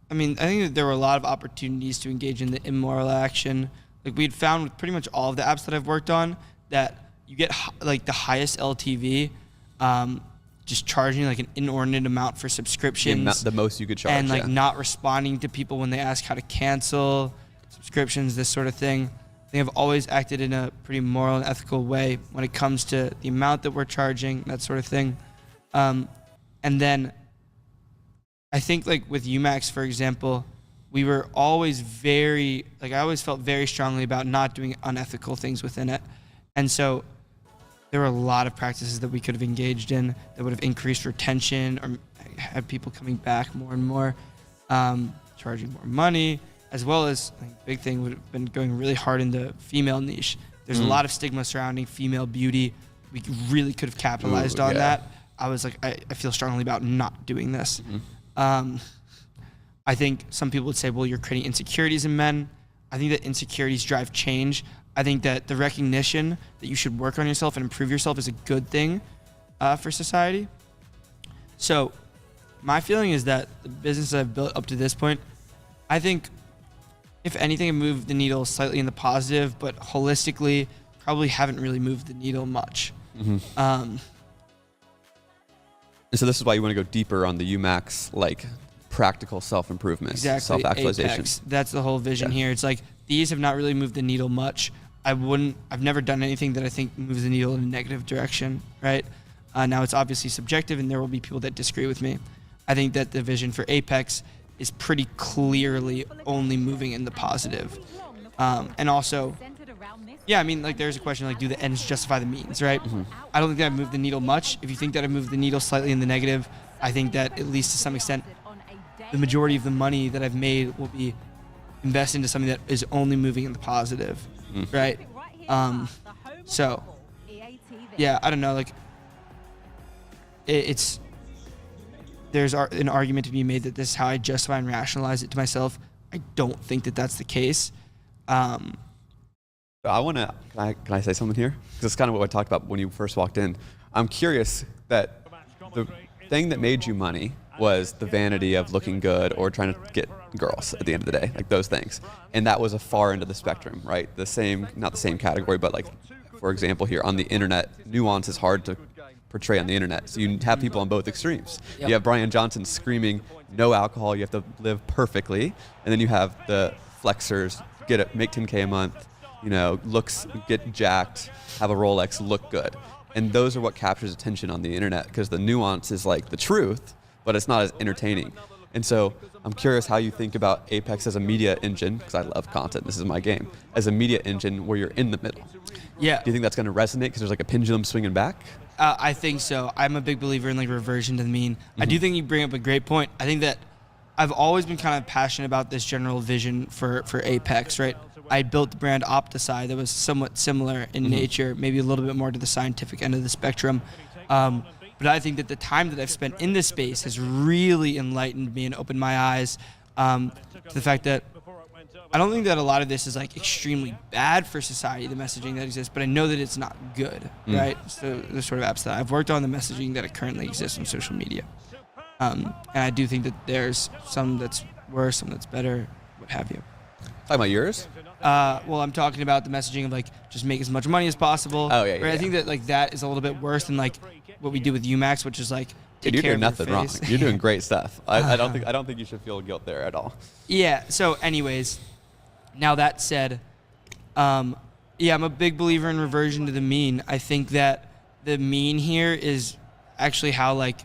I think that there were a lot of opportunities to engage in the immoral action. Like we'd found with pretty much all of the apps that I've worked on that you get like the highest LTV, just charging like an inordinate amount for subscriptions. The most you could charge. And like not responding to people when they ask how to cancel subscriptions, this sort of thing. I think I've always acted in a pretty moral and ethical way when it comes to the amount that we're charging, that sort of thing. And then I think like with UMax, for example, we were always I always felt very strongly about not doing unethical things within it. And so there were a lot of practices that we could have engaged in that would have increased retention or had people coming back more and more, charging more money, as well as I think a big thing would have been going really hard in the female niche. There's a lot of stigma surrounding female beauty. We really could have capitalized on that. I was like, I feel strongly about not doing this. I think some people would say, well, you're creating insecurities in men. I think that insecurities drive change. I think that the recognition that you should work on yourself and improve yourself is a good thing for society. So my feeling is that the business that I've built up to this point, I think if anything, I've moved the needle slightly in the positive, but holistically probably haven't really moved the needle much. And so this is why you want to go deeper on the UMax, like practical self-improvement, exactly. Self-actualization. Apex. That's the whole vision here. It's like these have not really moved the needle much. I've never done anything that I think moves the needle in a negative direction, right? Now it's obviously subjective and there will be people that disagree with me. I think that the vision for Apex is pretty clearly only moving in the positive. And also, yeah, there's a question like, do the ends justify the means, right? I don't think that I've moved the needle much. If you think that I've moved the needle slightly in the negative, I think that at least to some extent, the majority of the money that I've made will be invested into something that is only moving in the positive, right? So, yeah, I don't know, like, there's an argument to be made that this is how I justify and rationalize it to myself. I don't think that that's the case. I want to, can I say something here? Because it's kind of what I talked about when you first walked in. I'm curious that the thing that made you money was the vanity of looking good or trying to get girls at the end of the day, like those things. And that was a far end of the spectrum, right? Not the same category, but like, for example, here on the internet, nuance is hard to portray on the internet. So you have people on both extremes. Yep. You have Brian Johnson screaming, no alcohol, you have to live perfectly. And then you have the flexers, make 10K a month, looks, get jacked, have a Rolex, look good. And those are what captures attention on the internet, because the nuance is like the truth, but it's not as entertaining. And so I'm curious how you think about Apex as a media engine, because I love content, this is my game, as a media engine where you're in the middle. Yeah. Do you think that's going to resonate because there's like a pendulum swinging back? I think so. I'm a big believer in like reversion to the mean. I do think you bring up a great point. I think that I've always been kind of passionate about this general vision for Apex, right? I built the brand Opticide that was somewhat similar in nature, maybe a little bit more to the scientific end of the spectrum. But I think that the time that I've spent in this space has really enlightened me and opened my eyes to the fact that I don't think that a lot of this is like extremely bad for society, the messaging that exists, but I know that it's not good, right? So the sort of apps that I've worked on, the messaging that currently exists on social media. And I do think that there's some that's worse, some that's better, what have you. Talking about yours? Well, I'm talking about the messaging of like just make as much money as possible. Oh, yeah, right? yeah. I think that like that is a little bit worse than like what we do with UMax, which is like take Dude, you're care doing of your nothing wrong. face. You're doing great stuff. I don't think you should feel guilt there at all. Yeah. So, anyways, now that said, I'm a big believer in reversion to the mean. I think that the mean here is actually how like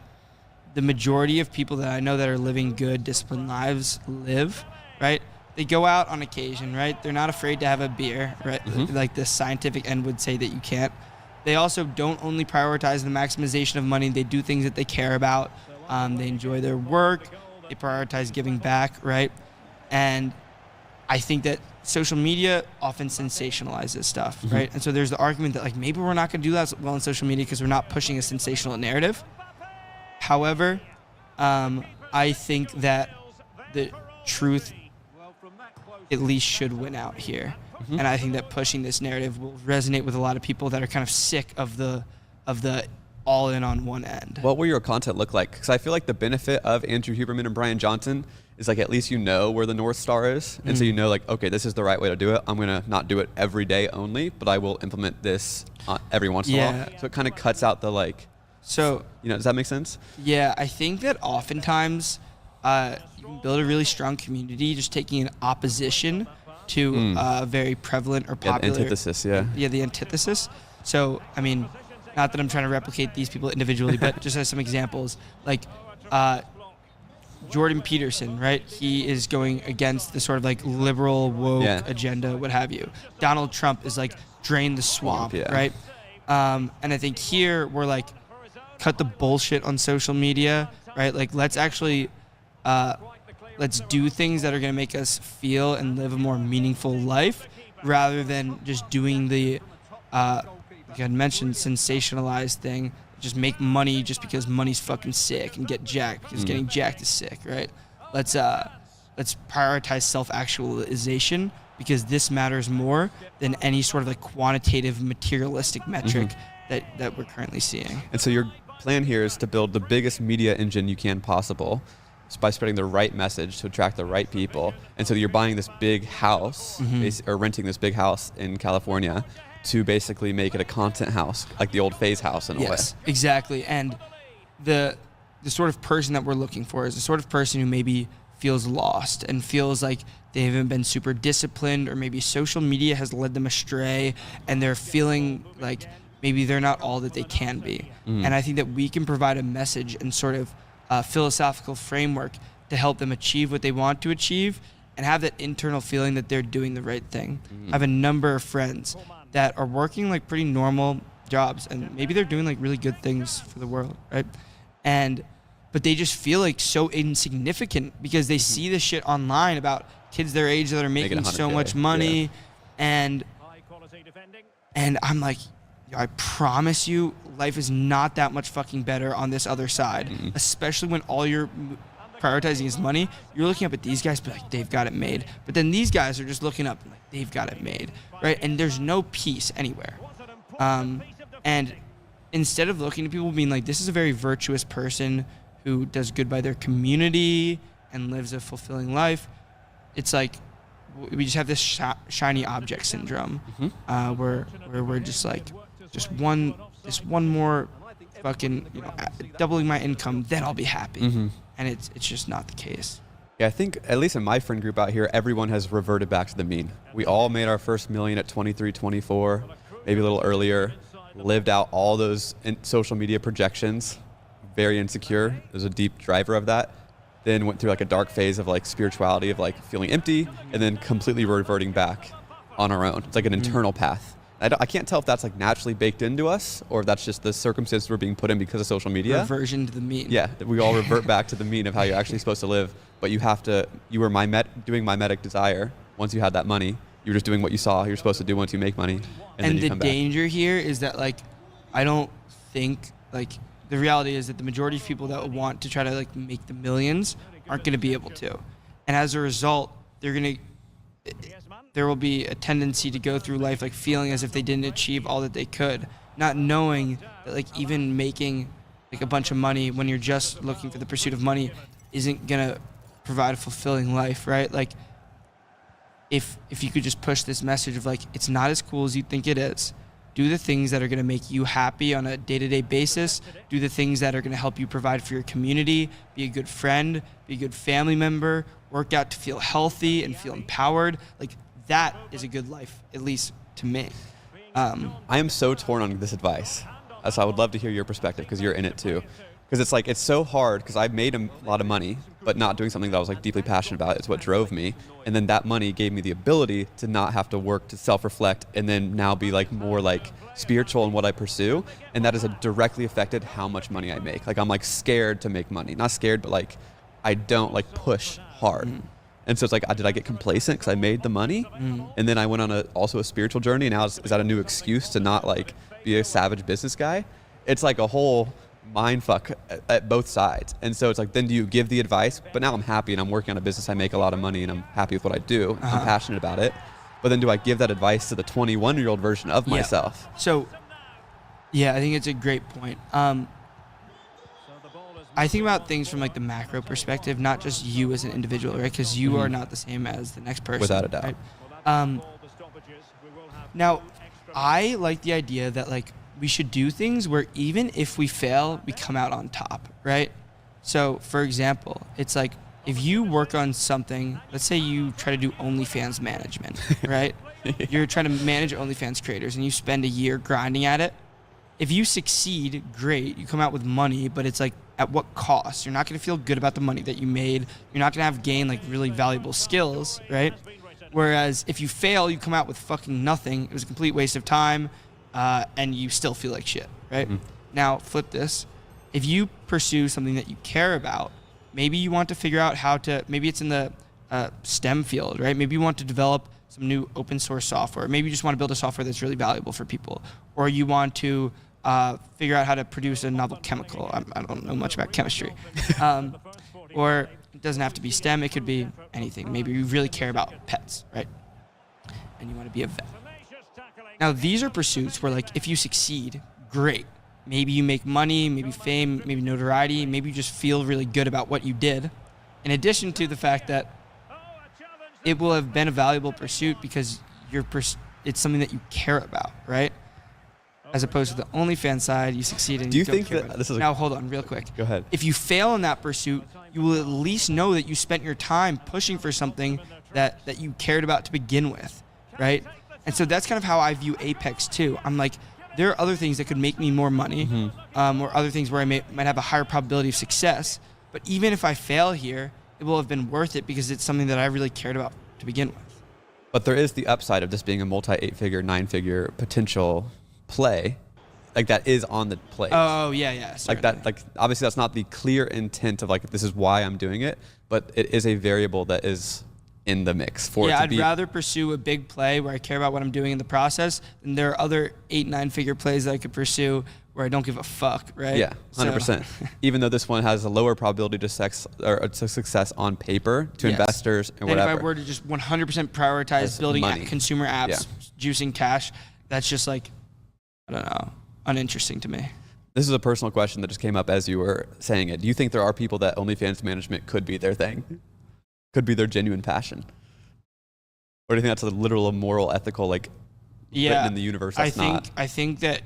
the majority of people that I know that are living good, disciplined lives live, right? They go out on occasion, right? They're not afraid to have a beer, right? Like the scientific end would say that you can't. They also don't only prioritize the maximization of money. They do things that they care about. They enjoy their work. They prioritize giving back, right? And I think that social media often sensationalizes stuff, right? And so there's the argument that like maybe we're not going to do that well on social media because we're not pushing a sensational narrative. However, I think that the truth at least should win out here. And I think that pushing this narrative will resonate with a lot of people that are kind of sick of the all in on one end. What will your content look like? Because I feel like the benefit of Andrew Huberman and Brian Johnson is like at least you know where the North Star is. And so you know like, okay, this is the right way to do it. I'm going to not do it every day only, but I will implement this every once in a while. So it kind of cuts out the like, so, does that make sense? Yeah, I think that oftentimes you can build a really strong community just taking an opposition to very prevalent or popular. Yeah, the antithesis, yeah. Yeah, the antithesis. So, I mean, not that I'm trying to replicate these people individually, but just as some examples, like Jordan Peterson, right? He is going against the sort of like liberal woke agenda, what have you. Donald Trump is like drain the swamp, right? And I think here we're like cut the bullshit on social media, right? Like let's actually let's do things that are going to make us feel and live a more meaningful life rather than just doing the like I mentioned, sensationalized thing. Just make money just because money's fucking sick and get jacked because getting jacked is sick, right? Let's prioritize self-actualization because this matters more than any sort of like quantitative materialistic metric that we're currently seeing. And so your plan here is to build the biggest media engine you can possible by spreading the right message to attract the right people. And so you're buying this big house or renting this big house in California to basically make it a content house, like the old Phase house in a way. Yes, exactly. And the sort of person that we're looking for is the sort of person who maybe feels lost and feels like they haven't been super disciplined, or maybe social media has led them astray and they're feeling like maybe they're not all that they can be. And I think that we can provide a message and sort of philosophical framework to help them achieve what they want to achieve and have that internal feeling that they're doing the right thing. I have a number of friends that are working like pretty normal jobs and maybe they're doing like really good things for the world, right? And but they just feel like so insignificant because they see this shit online about kids their age that are making so much money. And I'm like, I promise you, life is not that much fucking better on this other side, especially when all you're prioritizing is money. You're looking up at these guys, but like, they've got it made. But then these guys are just looking up and like, they've got it made, right? And there's no peace anywhere. And instead of looking at people being like, this is a very virtuous person who does good by their community and lives a fulfilling life, it's like we just have this shiny object syndrome, where we're just like, just one more fucking, doubling my income, then I'll be happy. And it's just not the case. Yeah, I think at least in my friend group out here, everyone has reverted back to the mean. We all made our first million at 23, 24, maybe a little earlier, lived out all those social media projections, very insecure. There's a deep driver of that. Then went through like a dark phase of like spirituality, of like feeling empty, and then completely reverting back on our own. It's like an internal path. I can't tell if that's like naturally baked into us or if that's just the circumstances we're being put in because of social media. Reversion to the mean. Yeah, we all revert back to the mean of how you're actually supposed to live. But you were doing mimetic desire. Once you had that money, you were just doing what you saw you're supposed to do once you make money. And then you come back. The danger here is that like, I don't think like, the reality is that the majority of people that want to try to like make the millions aren't going to be able to. And as a result, there will be a tendency to go through life like feeling as if they didn't achieve all that they could, not knowing that like even making like a bunch of money when you're just looking for the pursuit of money isn't gonna provide a fulfilling life, right? Like if you could just push this message of like, it's not as cool as you think it is. Do the things that are gonna make you happy on a day-to-day basis. Do the things that are gonna help you provide for your community, be a good friend, be a good family member, work out to feel healthy and feel empowered. Like, that is a good life, at least to me. I am so torn on this advice. So I would love to hear your perspective because you're in it too. Because it's like, it's so hard because I made a lot of money, but not doing something that I was like deeply passionate about. It's what drove me. And then that money gave me the ability to not have to work, to self-reflect, and then now be like more like spiritual in what I pursue. And that has directly affected how much money I make. Like I'm like scared to make money. Not scared, but like I don't like push hard. And so it's like, did I get complacent because I made the money? And then I went on also a spiritual journey. And now is that a new excuse to not like be a savage business guy? It's like a whole mind fuck at both sides. And so it's like, then do you give the advice? But now I'm happy and I'm working on a business. I make a lot of money and I'm happy with what I do. I'm passionate about it. But then do I give that advice to the 21-year-old version of myself? So, yeah, I think it's a great point. I think about things from like the macro perspective, not just you as an individual, right? Because you are not the same as the next person. Without a doubt. Right? Now, I like the idea that like we should do things where even if we fail, we come out on top, right? So, for example, it's like if you work on something, let's say you try to do OnlyFans management, right? You're trying to manage OnlyFans creators and you spend a year grinding at it. If you succeed, great, you come out with money, but it's like, at what cost? You're not going to feel good about the money that you made. You're not going to have gained like really valuable skills, right? Whereas if you fail, you come out with fucking nothing. It was a complete waste of time, and you still feel like shit, right? Now, flip this. If you pursue something that you care about, maybe you want to figure out how to, maybe it's in the STEM field, right? Maybe you want to develop some new open source software. Maybe you just want to build a software that's really valuable for people. Or you want to figure out how to produce a novel chemical. I don't know much about chemistry. Or it doesn't have to be STEM. It could be anything. Maybe you really care about pets, right? And you want to be a vet. Now, these are pursuits where, like, if you succeed, great. Maybe you make money, maybe fame, maybe notoriety. Maybe you just feel really good about what you did. In addition to the fact that it will have been a valuable pursuit because it's something that you care about, right? As opposed to the OnlyFans side, you succeed and do you don't think care that about it. this is Now, hold on real quick. Go ahead. If you fail in that pursuit, you will at least know that you spent your time pushing for something that you cared about to begin with, right? And so that's kind of how I view Apex too. I'm like, there are other things that could make me more money, or other things where I might have a higher probability of success. But even if I fail here, it will have been worth it because it's something that I really cared about to begin with. But there is the upside of this being a multi-8-figure, 9-figure potential play. like that is on the plate. Oh yeah. Like that, like obviously that's not the clear intent of like this is why I'm doing it, but it is a variable that is in the mix for it to be. I'd rather pursue a big play where I care about what I'm doing in the process than there are other 8-9 figure plays that I could pursue where I don't give a fuck, right? Yeah, 100%. Even though this one has a lower probability to success on paper to investors and whatever. And if I were to just 100% prioritize building consumer apps, juicing cash, that's just like, I don't know, uninteresting to me. This is a personal question that just came up as you were saying it. Do you think there are people that OnlyFans management could be their thing? Could be their genuine passion? Or do you think that's a literal, moral, ethical, like written in the universe that's not? I think that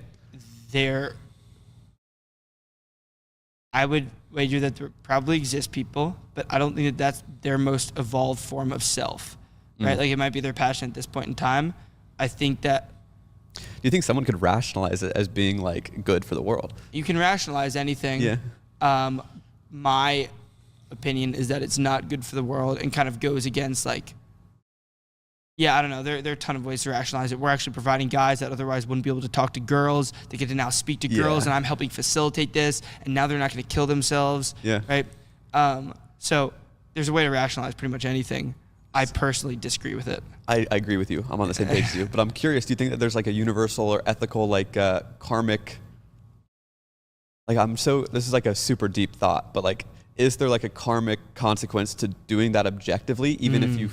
I would wager that there probably exist people, but I don't think that that's their most evolved form of self, right? Like it might be their passion at this point in time. I think that. Do you think someone could rationalize it as being like good for the world? You can rationalize anything. Yeah. My opinion is that it's not good for the world and kind of goes against like, I don't know. There are a ton of ways to rationalize it. We're actually providing guys that otherwise wouldn't be able to talk to girls. They get to now speak to girls, and I'm helping facilitate this. And now they're not going to kill themselves. Yeah. Right. So there's a way to rationalize pretty much anything. I personally disagree with it. I agree with you. I'm on the same page as you. But I'm curious. Do you think that there's like a universal or ethical, like karmic? Like this is like a super deep thought, but like, is there like a karmic consequence to doing that objectively, even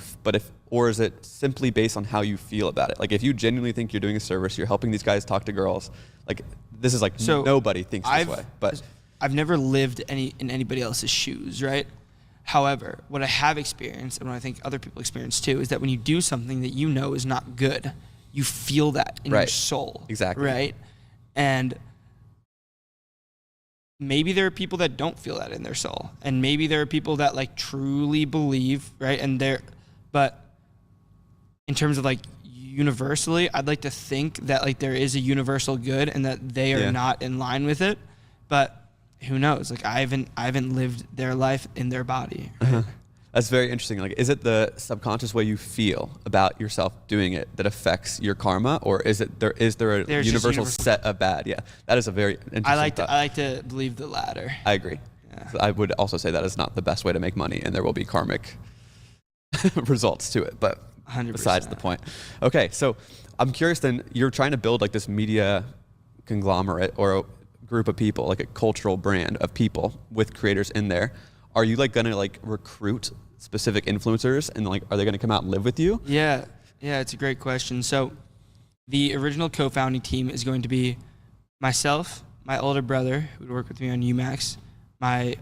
or is it simply based on how you feel about it? Like if you genuinely think you're doing a service, you're helping these guys talk to girls, like this is like nobody thinks this way. But I've never lived in anybody else's shoes, right? However, what I have experienced, and what I think other people experience too, is that when you do something that you know is not good, you feel that in your soul. Exactly. Right? And maybe there are people that don't feel that in their soul, and maybe there are people that like truly believe, right? But in terms of like universally, I'd like to think that like there is a universal good and that they are not in line with it, but who knows? Like I haven't lived their life in their body. Right? That's very interesting. Like, is it the subconscious way you feel about yourself doing it that affects your karma, or is there a universal set of bad? Yeah, that is a very interesting thought. I like to believe the latter. I agree. Yeah. So I would also say that is not the best way to make money, and there will be karmic results to it. But 100%. Besides the point. Okay, so I'm curious. Then you're trying to build like this media conglomerate or a group of people, like a cultural brand of people with creators in there. Are you like gonna like recruit specific influencers, and like are they gonna come out and live with you? Yeah, it's a great question. So the original co-founding team is going to be myself, my older brother who would work with me on UMax, my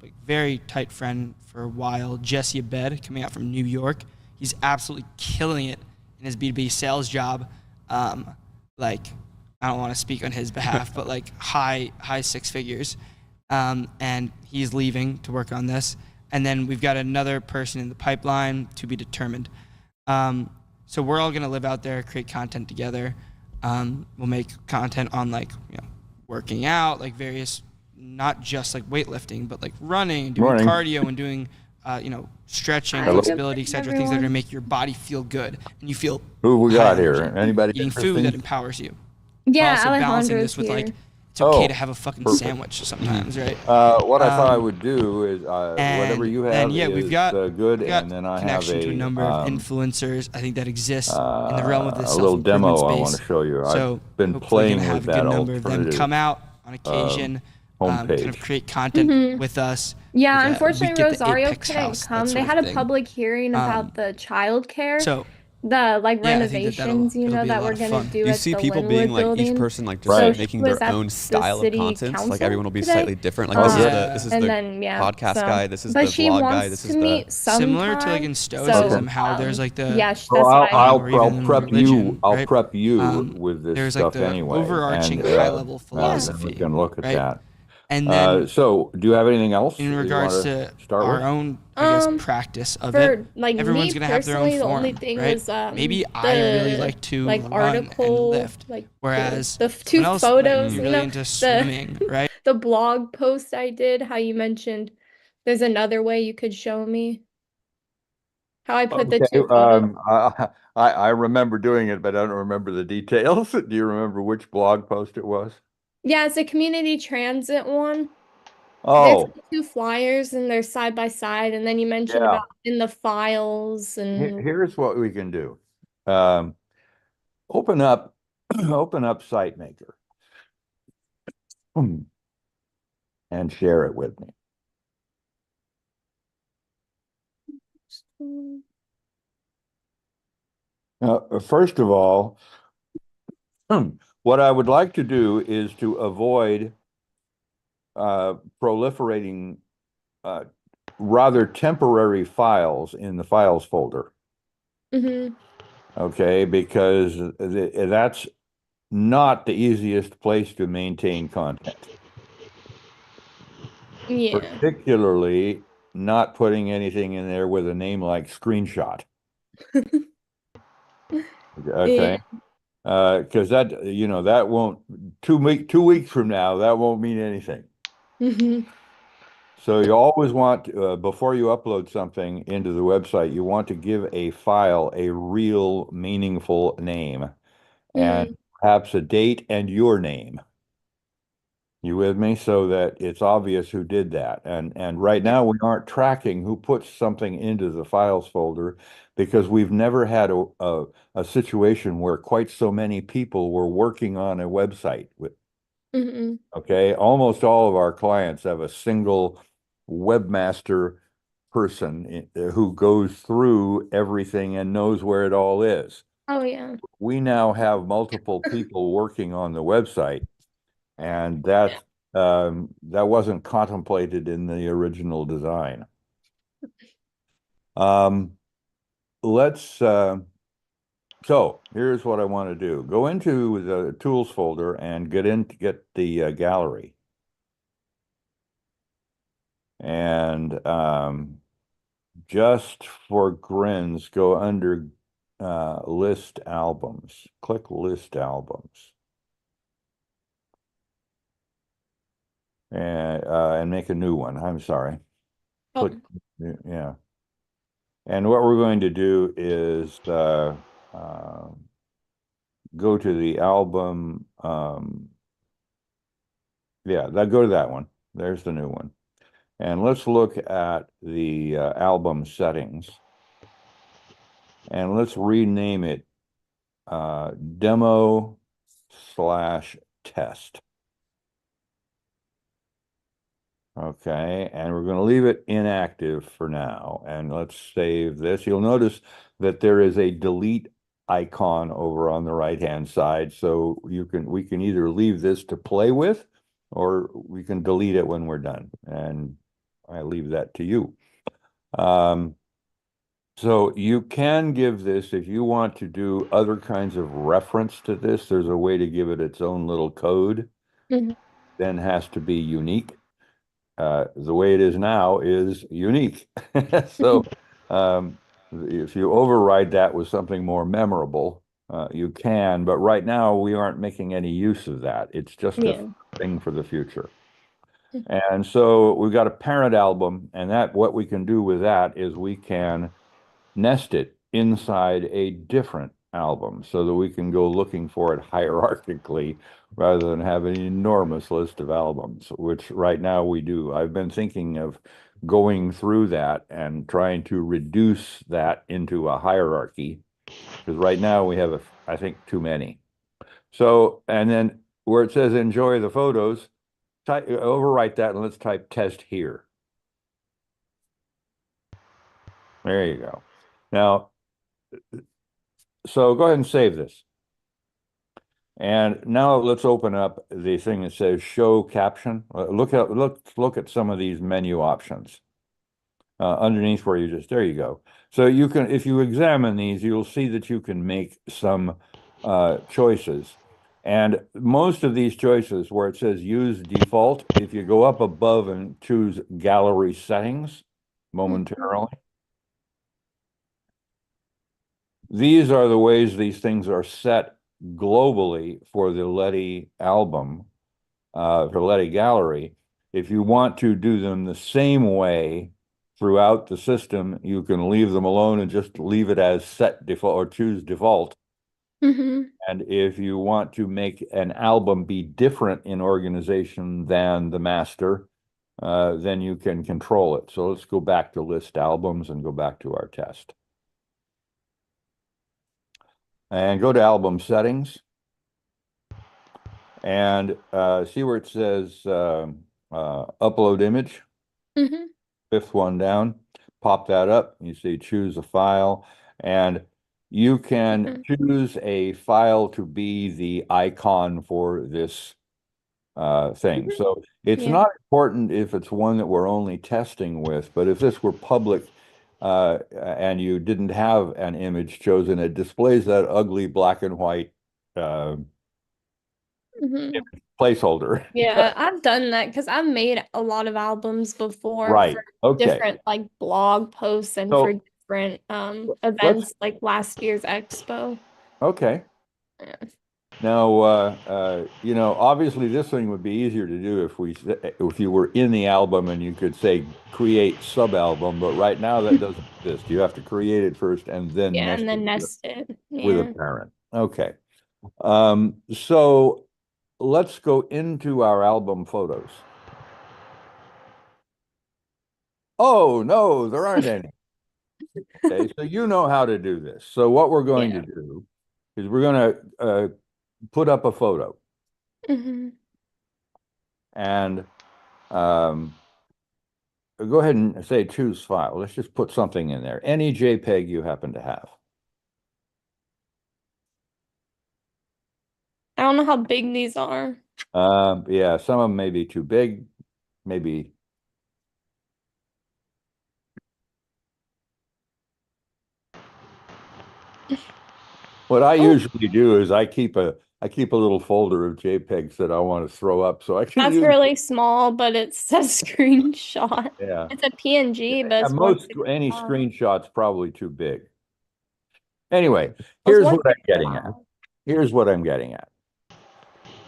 like very tight friend for a while, Jesse Abed, coming out from New York. He's absolutely killing it in his B2B sales job. Like I don't want to speak on his behalf, but like high six figures. And he's leaving to work on this. And then we've got another person in the pipeline to be determined. So we're all going to live out there, create content together. We'll make content on like, working out, like various, not just like weightlifting, but like running and doing cardio and doing, stretching, flexibility, etc. Things that are going to make your body feel good. And you feel who we got here? Anybody eating food that empowers you. Yeah, also balancing Alejandro's this with here. like, it's okay to have a fucking sandwich sometimes, right? What I thought I would do is whatever you have we've got good, and then I have connection to a number of influencers I think that exist in the realm of this a little demo space. I want to show you. So I've been playing with that a good number of them come out on occasion, kind of create content with us. Yeah, We unfortunately, get the Rosario Apex couldn't house, come. that They sort had of a thing. public hearing about the childcare. So the like yeah, I think that renovations, it'll be a that lot we're of gonna fun. do You at see the people Linwood being like building. each person like just Right. making Was their at own the style of city content. Like council everyone will be today. slightly different. Like this is And the then, podcast so- guy. This is but the she vlog wants guy. This is to meet the Similar to like in sometime, Stoicism, so, how there's like the that's So why I'll or even prep religion, you. I'll right? prep you with this there's like stuff the anyway. overarching and, high-level We philosophy, can look at right? that. And then So, do you have anything else in you regards wanna to start our with? own, I guess, practice of for it, like everyone's me gonna have their own personally, the form, only thing right? was Maybe I really like to like run article, and lift, like whereas the two someone else might photos, be you really know, into swimming, right? the blog post I did, how you mentioned there's another way you could show me. How I put the Okay, two photos. I remember doing it, but I don't remember the details. Do you remember which blog post it was? Yeah, it's a community transit one. There's Oh, two flyers and they're side by side, and then you mentioned yeah. about in the files and Here's what we can do. Um, open up, open up SiteMaker and share it with me. First of all, what I would like to do is to avoid proliferating uh, rather temporary files in the files folder. Mhm. Okay, because that's not the easiest place to maintain content, Yeah. particularly not putting anything in there with a name like screenshot. Yeah. Okay. Because that, that won't 2 weeks from now, that won't mean anything. Mhm. So you always want, before you upload something into the website, you want to give a file a real meaningful name and Mhm. perhaps a date and your name. You with me? So that it's obvious who did that. And right Yeah. now we aren't tracking who puts something into the files folder because we've never had a situation where quite so many people were working on a website with, Mhm. okay? Almost all of our clients have a single webmaster person who goes through everything and knows where it all is. Oh yeah. We now have multiple people working on the website, and that wasn't contemplated in the original design. Um, let's so here's what I want to do. Go into the tools folder and get the gallery. And just for grins, go under list albums. Click list albums. And make a new one. I'm sorry. Click, Oh. yeah. And what we're going to do is go to the album. Yeah, go to that one. There's the new one. And let's look at the album settings. And let's rename it demo/test. Okay, and we're going to leave it inactive for now. And let's save this. You'll notice that there is a delete icon over on the right-hand side. So we can either leave this to play with, or we can delete it when we're done. And I leave that to you. So you can give this, if you want to do other kinds of reference to this, there's a way to give it its own little code, Mhm. then has to be unique. The way it is now is unique. So if you override that with something more memorable, you can, but right now we aren't making any use of that. It's just a Yeah. thing for the future. And so we've got a parent album, and that what we can do with that is we can nest it inside a different album so that we can go looking for it hierarchically rather than have an enormous list of albums, which right now we do. I've been thinking of going through that and trying to reduce that into a hierarchy because right now we have, I think, too many. So, and then where it says enjoy the photos, overwrite that and let's type test here. There you go. Now, so go ahead and save this. And now let's open up the thing that says show caption. Look at some of these menu options underneath where there you go. So you can, if you examine these, you'll see that you can make some choices. And most of these choices where it says use default, if you go up above and choose gallery settings Mhm. momentarily, these are the ways these things are set globally for the Letty album, for Letty Gallery. If you want to do them the same way throughout the system, you can leave them alone and just leave it as set default or choose default. Mm-hmm. And if you want to make an album be different in organization than the master, then you can control it. So let's go back to list albums and go back to our test. And go to album settings and see where it says upload image, Mm-hmm. fifth one down, pop that up. You see choose a file, and you can choose a file to be the icon for this thing. Mhm. So it's Yeah. not important if it's one that we're only testing with, but if this were public and you didn't have an image chosen, it displays that ugly black and white uh, Mm-hmm. placeholder. Yeah, I've done that because I've made a lot of albums before Right. for Okay. different like blog posts and for So different let's, events like last year's expo. okay. Yeah. Now, obviously this thing would be easier to do if you were in the album and you could say create sub-album, but right now that doesn't exist. You have to create it first and then Yeah, nest and it then nest it. with a Yeah. parent. Okay. So let's go into our album photos. Oh, no, there aren't any. Okay, so you know how to do this. So what we're going to Yeah. do is we're going to put up a photo Mm-hmm. and go ahead and say choose file. Let's just put something in there. Any JPEG you happen to have. I don't know how big these are. Yeah, some of them may be too big, maybe. What I Oh, usually do is I keep a little folder of JPEGs that I want to throw up so I can that's use. really small, but it's a screenshot. Yeah. It's a PNG, but it's Any 165. screenshot's probably too big. Anyway, It's here's what I'm getting at. 165. Here's what I'm getting at.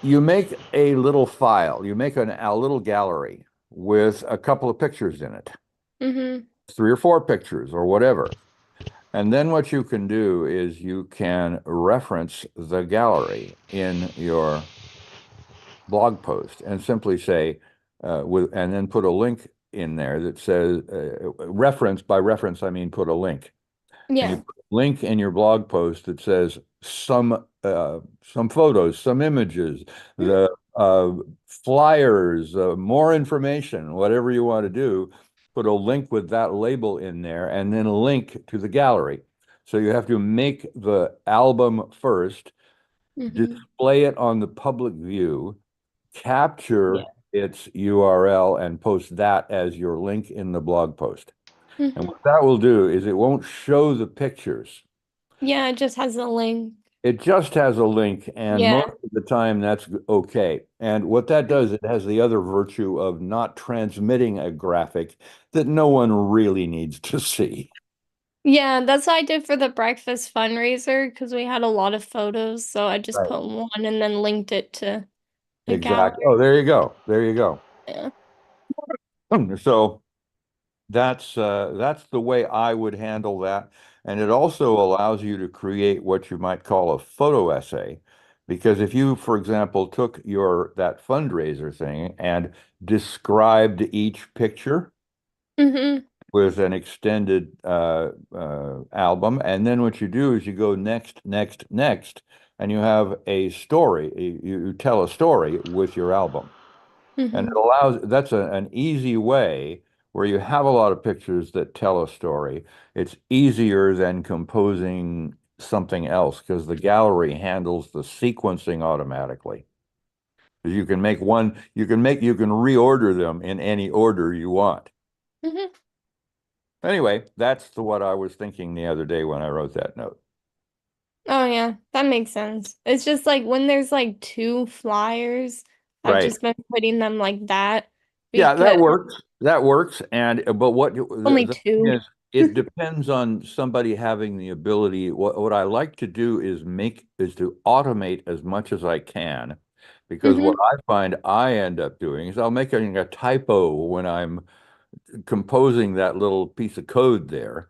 You make a little file, you make a little gallery with a couple of pictures in it, Mm-hmm. 3 or 4 pictures or whatever. And then what you can do is you can reference the gallery in your blog post and simply say, and then put a link in there that says, reference, by reference, I mean put a link. And you Yeah. put a link in your blog post that says some photos, some images, the flyers, more information, whatever you want to do. Put a link with that label in there, and then a link to the gallery. So you have to make the album first, Mm-hmm. display it on the public view, Yeah. capture its URL, and post that as your link in the blog post. And Mm-hmm. what that will do is it won't show the pictures. Yeah, it just has a link. It just has a link, and Yeah. most of the time that's okay. And what that does, it has the other virtue of not transmitting a graphic that no one really needs to see. Yeah, that's what I did for the breakfast fundraiser because we had a lot of photos. So I just Right. put one and then linked it to the Exactly. Oh, gallery. there you go. There you go. Yeah. So that's the way I would handle that. And it also allows you to create what you might call a photo essay. Because if you, for example, took that fundraiser thing and described each picture Mm-hmm. with an extended album, and then what you do is you go next, next, next, and you have a story. You tell a story with your album. And Mm-hmm. that's an easy way where you have a lot of pictures that tell a story. It's easier than composing something else because the gallery handles the sequencing automatically. You can make one, you can reorder them in any order you want. Mm-hmm. Anyway, that's what I was thinking the other day when I wrote that note. Oh yeah, that makes sense. It's just like when there's like two flyers, I've Right. just been putting them like that Yeah, that because works. That works. And but what only the thing two. is, it depends on somebody having the ability. What I like to do is to automate as much as I can, because Mm-hmm. what I find I end up doing is I'll make a typo when I'm composing that little piece of code there.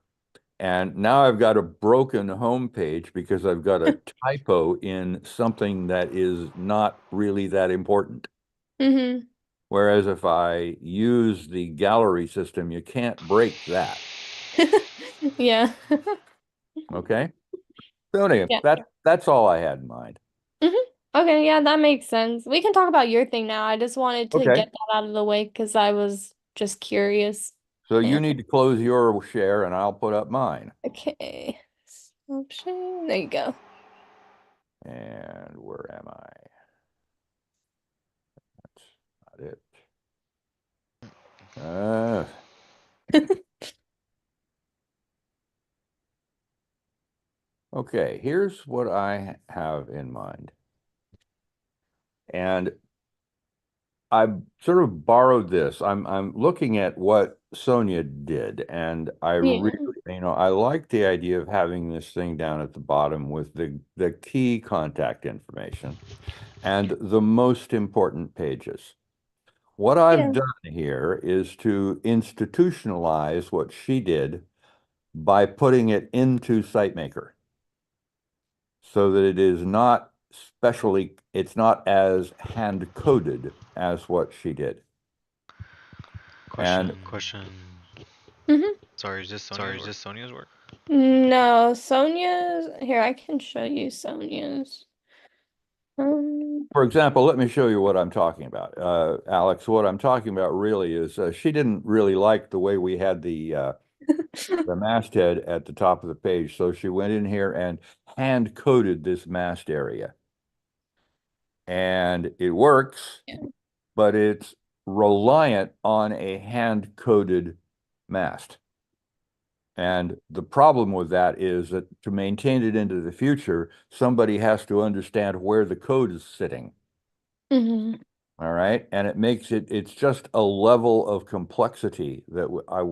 And now I've got a broken home page because I've got a typo in something that is not really that important. Mm-hmm. Whereas if I use the gallery system, you can't break that. Yeah. Okay. So anyway, Yeah. that's all I had in mind. Mm-hmm. Okay, yeah, that makes sense. We can talk about your thing now. I just wanted to Okay. get that out of the way because I was just curious. So you Yeah. need to close your share and I'll put up mine. Okay. Option. There you go. And where am I? That's not it. Okay, here's what I have in mind. And I sort of borrowed this. I'm looking at what Sonia did, and I Yeah. really, I like the idea of having this thing down at the bottom with the key contact information and the most important pages. What I've Yeah. done here is to institutionalize what she did by putting it into SiteMaker so that it is not it's not as hand coded as what she did. And Question. Mm-hmm. Sorry, is this Sonia's work? No, Sonia's here. I can show you Sonia's. for example, let me show you what I'm talking about. Alex, what I'm talking about really is she didn't really like the way we had the masthead at the top of the page. So she went in here and hand coded this mast area. And it works, Yeah. but it's reliant on a hand coded mast. And the problem with that is that to maintain it into the future, somebody has to understand where the code is sitting. Mm-hmm. All right. And it makes it's just a level of complexity that I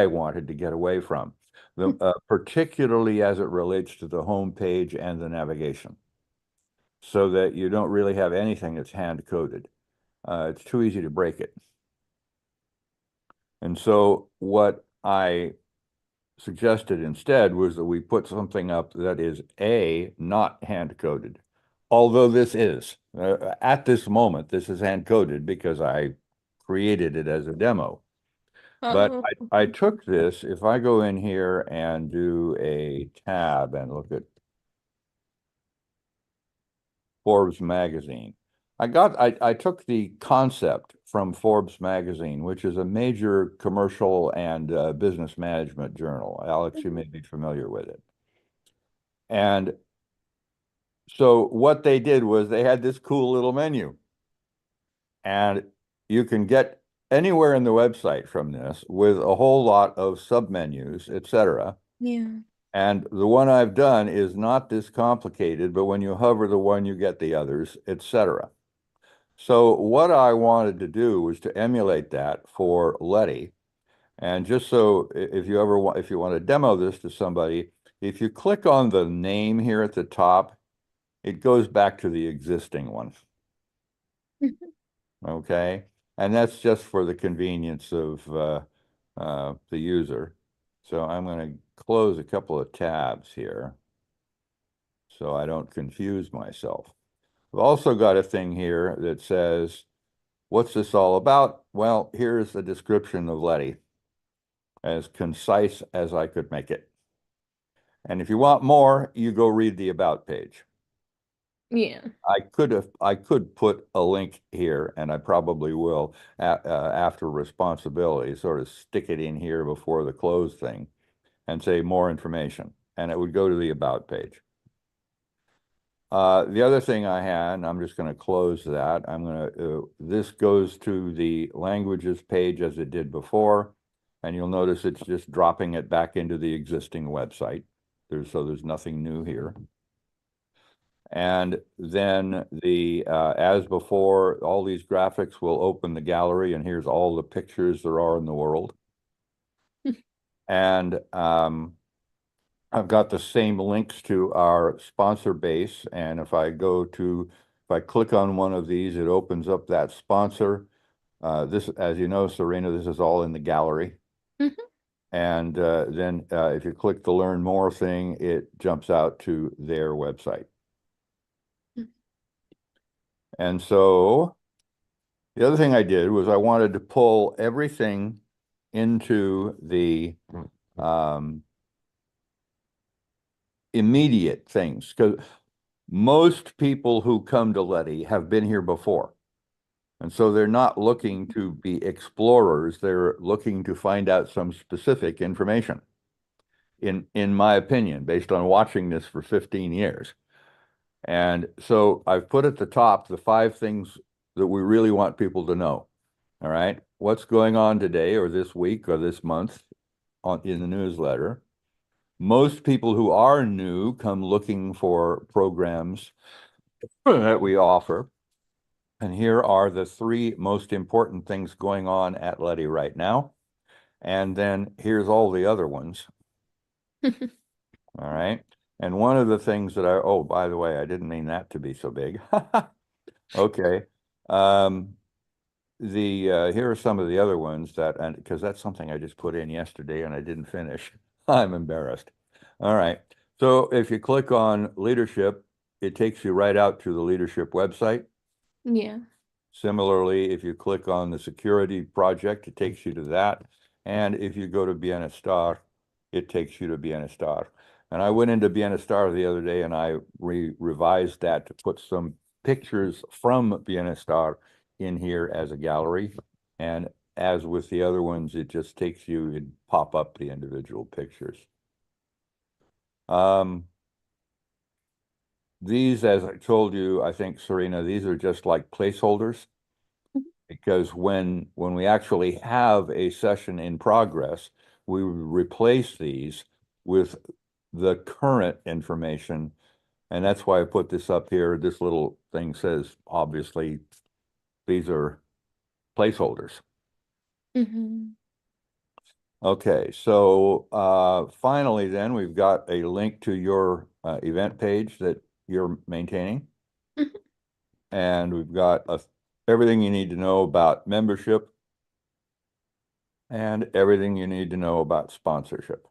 wanted to get away from, particularly as it relates to the home page and the navigation, so that you don't really have anything that's hand coded. It's too easy to break it. And so what I suggested instead was that we put something up that is not hand coded. Although this is, at this moment, this is hand coded because I created it as a demo. But Oh. I took this, if I go in here and do a tab and look at Forbes magazine, I took the concept from Forbes magazine, which is a major commercial and business management journal. Alex, you may be familiar with it. And so what they did was they had this cool little menu. And you can get anywhere in the website from this with a whole lot of submenus, etc. Yeah. And the one I've done is not this complicated, but when you hover the one, you get the others, etc. So what I wanted to do was to emulate that for Letty. And just so if you want to demo this to somebody, if you click on the name here at the top, it goes back to the existing one. Okay. And that's just for the convenience of the user. So I'm going to close a couple of tabs here so I don't confuse myself. We've also got a thing here that says, what's this all about? Well, here's a description of Letty, as concise as I could make it. And if you want more, you go read the about page. Yeah. I could put a link here, and I probably will after responsibility, sort of stick it in here before the close thing and say more information, and it would go to the about page. The other thing I had, and I'm just going to close that. This goes to the languages page as it did before, and you'll notice it's just dropping it back into the existing website. There's nothing new here. And then as before, all these graphics will open the gallery, and here's all the pictures there are in the world. And I've got the same links to our sponsor base. And if I click on one of these, it opens up that sponsor. This, as you know, Serena, this is all in the gallery. Mhm. And then if you click the Learn More thing, it jumps out to their website. Mhm. And so the other thing I did was I wanted to pull everything into the immediate things, because most people who come to Letty have been here before. And so they're not looking to be explorers, they're looking to find out some specific information, in my opinion, based on watching this for 15 years. And so I've put at the top the 5 things that we really want people to know. All right. What's going on today or this week or this month in the newsletter? Most people who are new come looking for programs that we offer. And here are the 3 most important things going on at Letty right now. And then here's all the other ones. All right. And one of the things that oh, by the way, I didn't mean that to be so big. Okay. Here are some of the other ones and because that's something I just put in yesterday and I didn't finish. I'm embarrassed. All right. So if you click on leadership, it takes you right out to the leadership website. Yeah. Similarly, if you click on the security project, it takes you to that. And if you go to Bienestar, it takes you to Bienestar. And I went into Bienestar the other day and I revised that to put some pictures from Bienestar in here as a gallery. And as with the other ones, it just takes you and pop up the individual pictures. These, as I told you, I think, Serena, these are just like placeholders. Because when we actually have a session in progress, we replace these with the current information. And that's why I put this up here. This little thing says, obviously, these are placeholders. Mm-hmm. Okay, so finally then we've got a link to your event page that you're maintaining. Mhm. And we've got everything you need to know about membership and everything you need to know about sponsorship.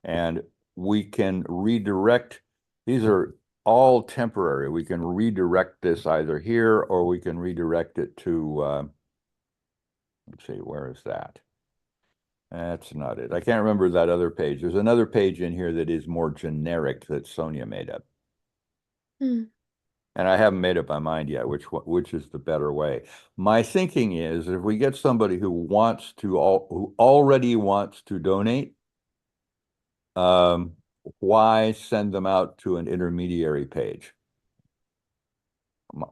And we can redirect, these are all temporary. We can redirect this either here or we can redirect it to, let's see, where is that? That's not it. I can't remember that other page. There's another page in here that is more generic that Sonia made up. Mm. And I haven't made up my mind yet, which is the better way. My thinking is if we get somebody who who already wants to donate, why send them out to an intermediary page?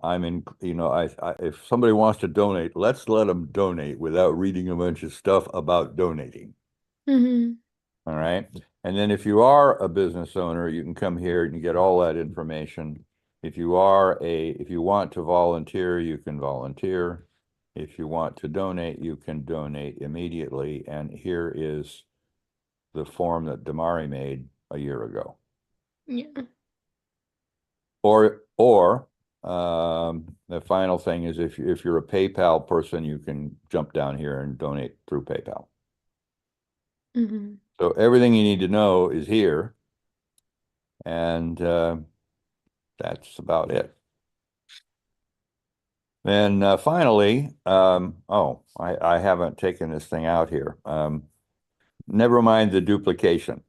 If somebody wants to donate, let's let them donate without reading a bunch of stuff about donating. Mm-hmm. All right. And then if you are a business owner, you can come here and get all that information. If you want to volunteer, you can volunteer. If you want to donate, you can donate immediately. And here is the form that Damari made a year ago. Yeah. Or the final thing is if you're a PayPal person, you can jump down here and donate through PayPal. Mm-hmm. So everything you need to know is here. And that's about it. Then finally, I haven't taken this thing out here. Never mind the duplication.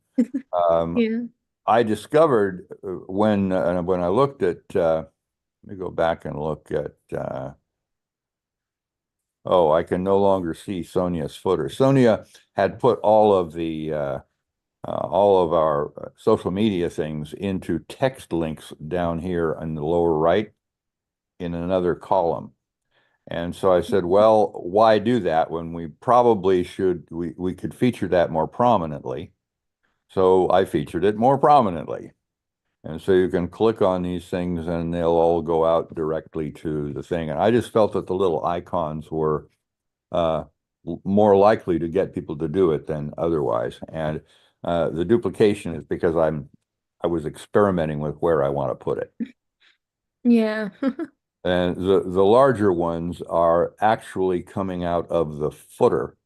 Yeah. I discovered when I looked at, let me go back and look at, I can no longer see Sonia's footer. Sonia had put all of our social media things into text links down here in the lower right in another column. And so I said, well, why do that when we probably we could feature that more prominently. So I featured it more prominently. And so you can click on these things and they'll all go out directly to the thing. And I just felt that the little icons were more likely to get people to do it than otherwise. And the duplication is because I was experimenting with where I want to put it. Yeah. And the larger ones are actually coming out of the footer.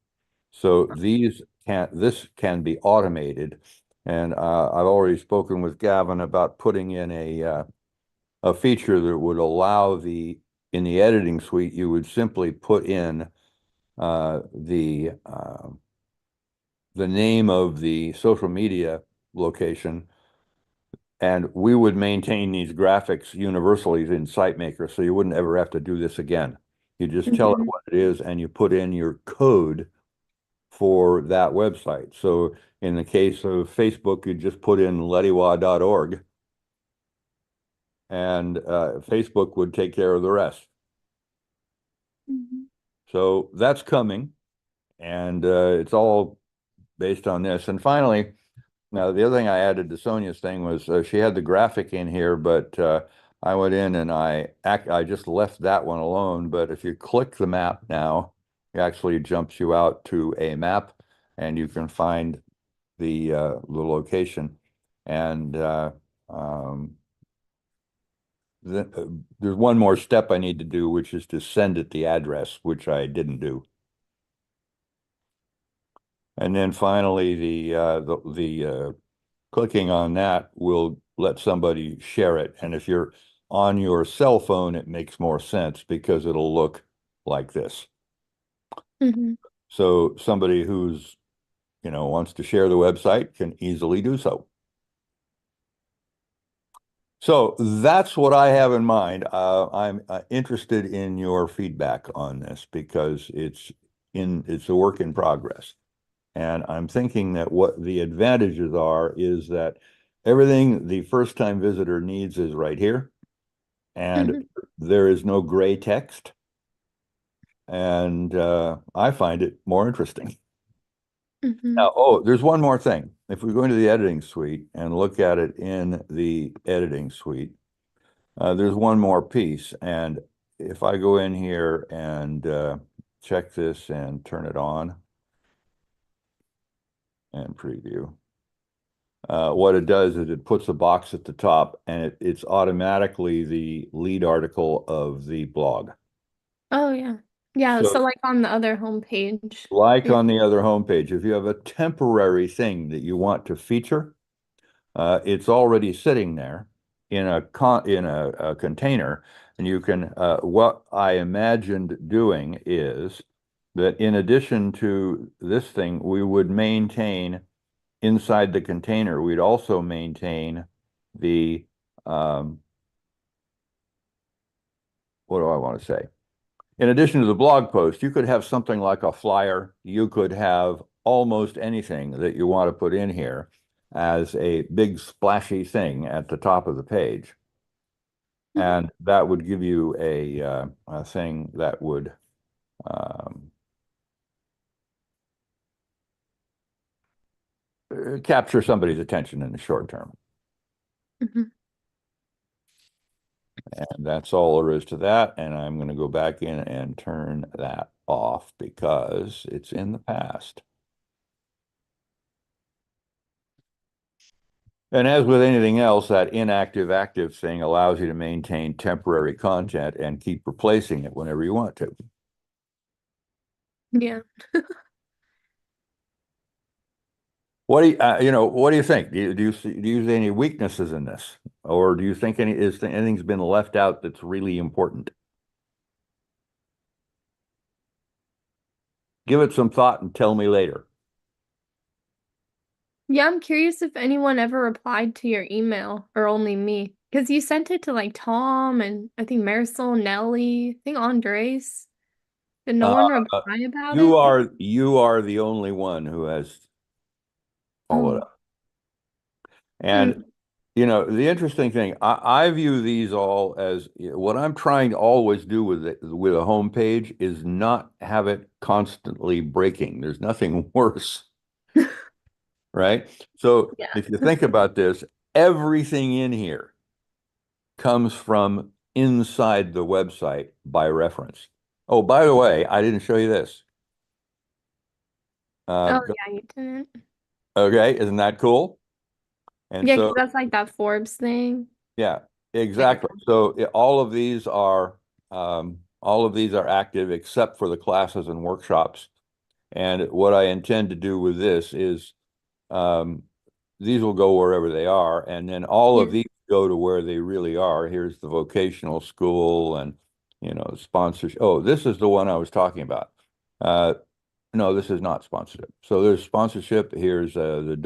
So this can be automated. And I've already spoken with Gavin about putting in a feature that would allow in the editing suite, you would simply put in the name of the social media location, and we would maintain these graphics universally in SiteMaker, so you wouldn't ever have to do this again. You just tell it what it is, and you put in your code for that website. So in the case of Facebook, you just put in lettiwa.org, and Facebook would take care of the rest. So that's coming, and it's all based on this. And finally, now the other thing I added to Sonia's thing was she had the graphic in here, but I went in and I just left that one alone. But if you click the map now, it actually jumps you out to a map, and you can find the location. And there's one more step I need to do, which is to send it the address, which I didn't do. And then finally, the clicking on that will let somebody share it. And if you're on your cell phone, it makes more sense because it'll look like this. So somebody who's, wants to share the website can easily do so. So that's what I have in mind. I'm interested in your feedback on this because it's a work in progress. And I'm thinking that what the advantages are is that everything the first-time visitor needs is right here. And there is no gray text. And I find it more interesting. Now, there's one more thing. If we go into the editing suite and look at it in the editing suite, there's one more piece. And if I go in here and check this and turn it on and preview, what it does is it puts a box at the top, and it's automatically the lead article of the blog. Oh, yeah. Yeah, so So like on the other homepage. like on the other homepage, if you have a temporary thing that you want to feature, it's already sitting there in a container, and you can. What I imagined doing is that in addition to this thing, we would maintain inside the container. We'd also maintain the what do I want to say? In addition to the blog post, you could have something like a flyer. You could have almost anything that you want to put in here as a big splashy thing at the top of the page. And that would give you a thing that would capture somebody's attention in the short term. And that's all there is to that. And I'm going to go back in and turn that off because it's in the past. And as with anything else, that inactive active thing allows you to maintain temporary content and keep replacing it whenever you want to. Yeah. What do what do you think? Do you see any weaknesses in this, or do you think anything's been left out that's really important? Give it some thought and tell me later. Yeah, I'm curious if anyone ever replied to your email or only me. Because you sent it to like Tom and I think Marisol, Nelly, I think Andres. Did no one reply about You it? are the only one who has followed up. And the interesting thing, I view these all as what I'm trying to always do with a home page is not have it constantly breaking. There's nothing worse. Right? So Yeah. if you think about this, everything in here comes from inside the website by reference. Oh, by the way, I didn't show you this. Oh, yeah, you didn't. Okay, isn't that cool? And Yeah, so, because that's like that Forbes thing. yeah, exactly. So all of these are All of these are active except for the classes and workshops. And what I intend to do with this is these will go wherever they are, and then all of Yeah. these go to where they really are. Here's the vocational school and, sponsorship. Oh, this is the one I was talking about. No, this is not sponsorship. So there's sponsorship. Here's the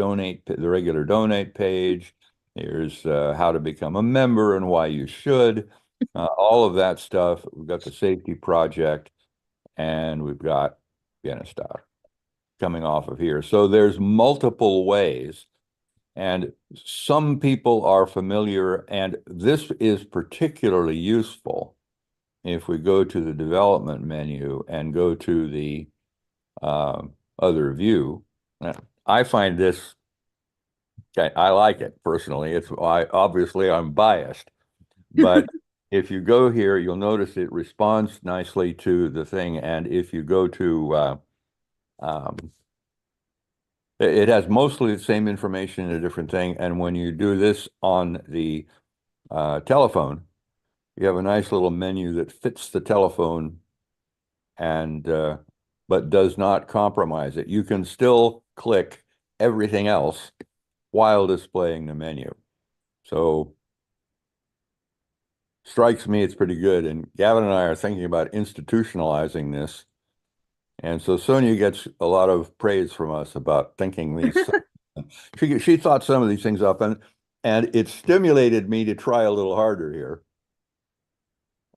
regular donate page. Here's how to become a member and why you should. All of that stuff. We've got the safety project, and we've got Bienestar coming off of here. So there's multiple ways, and some people are familiar, and this is particularly useful if we go to the development menu and go to the other view. I find this, I like it personally. Obviously I'm biased, but if you go here, you'll notice it responds nicely to the thing. And if you go to, it has mostly the same information in a different thing. And when you do this on the telephone, you have a nice little menu that fits the telephone and but does not compromise it. You can still click everything else while displaying the menu. So strikes me it's pretty good. And Gavin and I are thinking about institutionalizing this. And so Sonia gets a lot of praise from us about thinking these. She thought some of these things up, and it stimulated me to try a little harder here.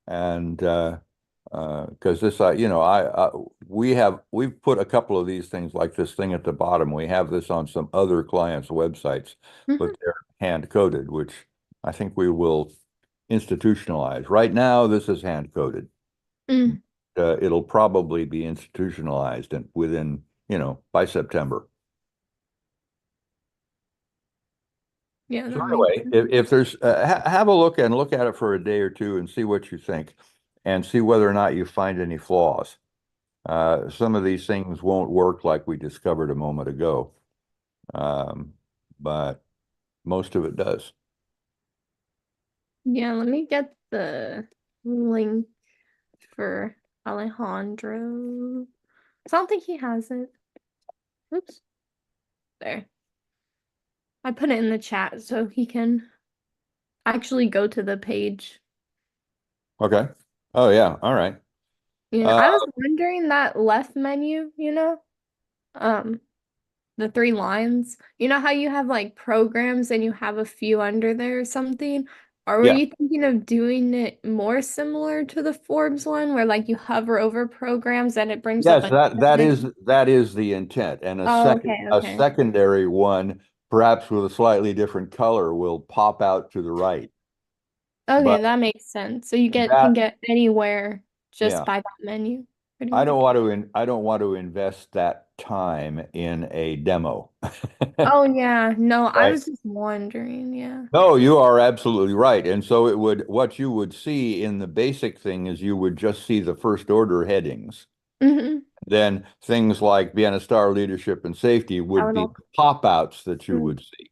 And because this, we've put a couple of these things like this thing at the bottom. We have this on some other clients' websites, but they're hand coded, which I think we will institutionalize. Right now, this is hand coded. Mm. It'll probably be institutionalized and within, by September. Yeah, So that makes anyway, sense. if there's have a look at it for a day or two and see what you think, and see whether or not you find any flaws. Some of these things won't work like we discovered a moment ago, but most of it does. Yeah, let me get the link for Alejandro. I don't think he has it. Oops. There. I put it in the chat so he can actually go to the page. Okay. Oh yeah. All right. Yeah, I was wondering that left menu, um, the three lines. You know how you have like programs and you have a few under there or something? Or were Yeah. you thinking of doing it more similar to the Forbes one where like you hover over programs and it brings up Yes, a that is the intent, and Oh, okay, a okay. secondary one, perhaps with a slightly different color, will pop out to the right. Okay, But that makes sense. So you can that, get anywhere just yeah, by that menu, pretty much. I don't want to invest that time in a demo. Oh yeah, no, I Right? was just wondering, yeah. No, you are absolutely right. And so what you would see in the basic thing is you would just see the first order headings. Mm-hmm. Then things like Bienestar, leadership, and safety That would would be all. pop-outs that you Mm. would see.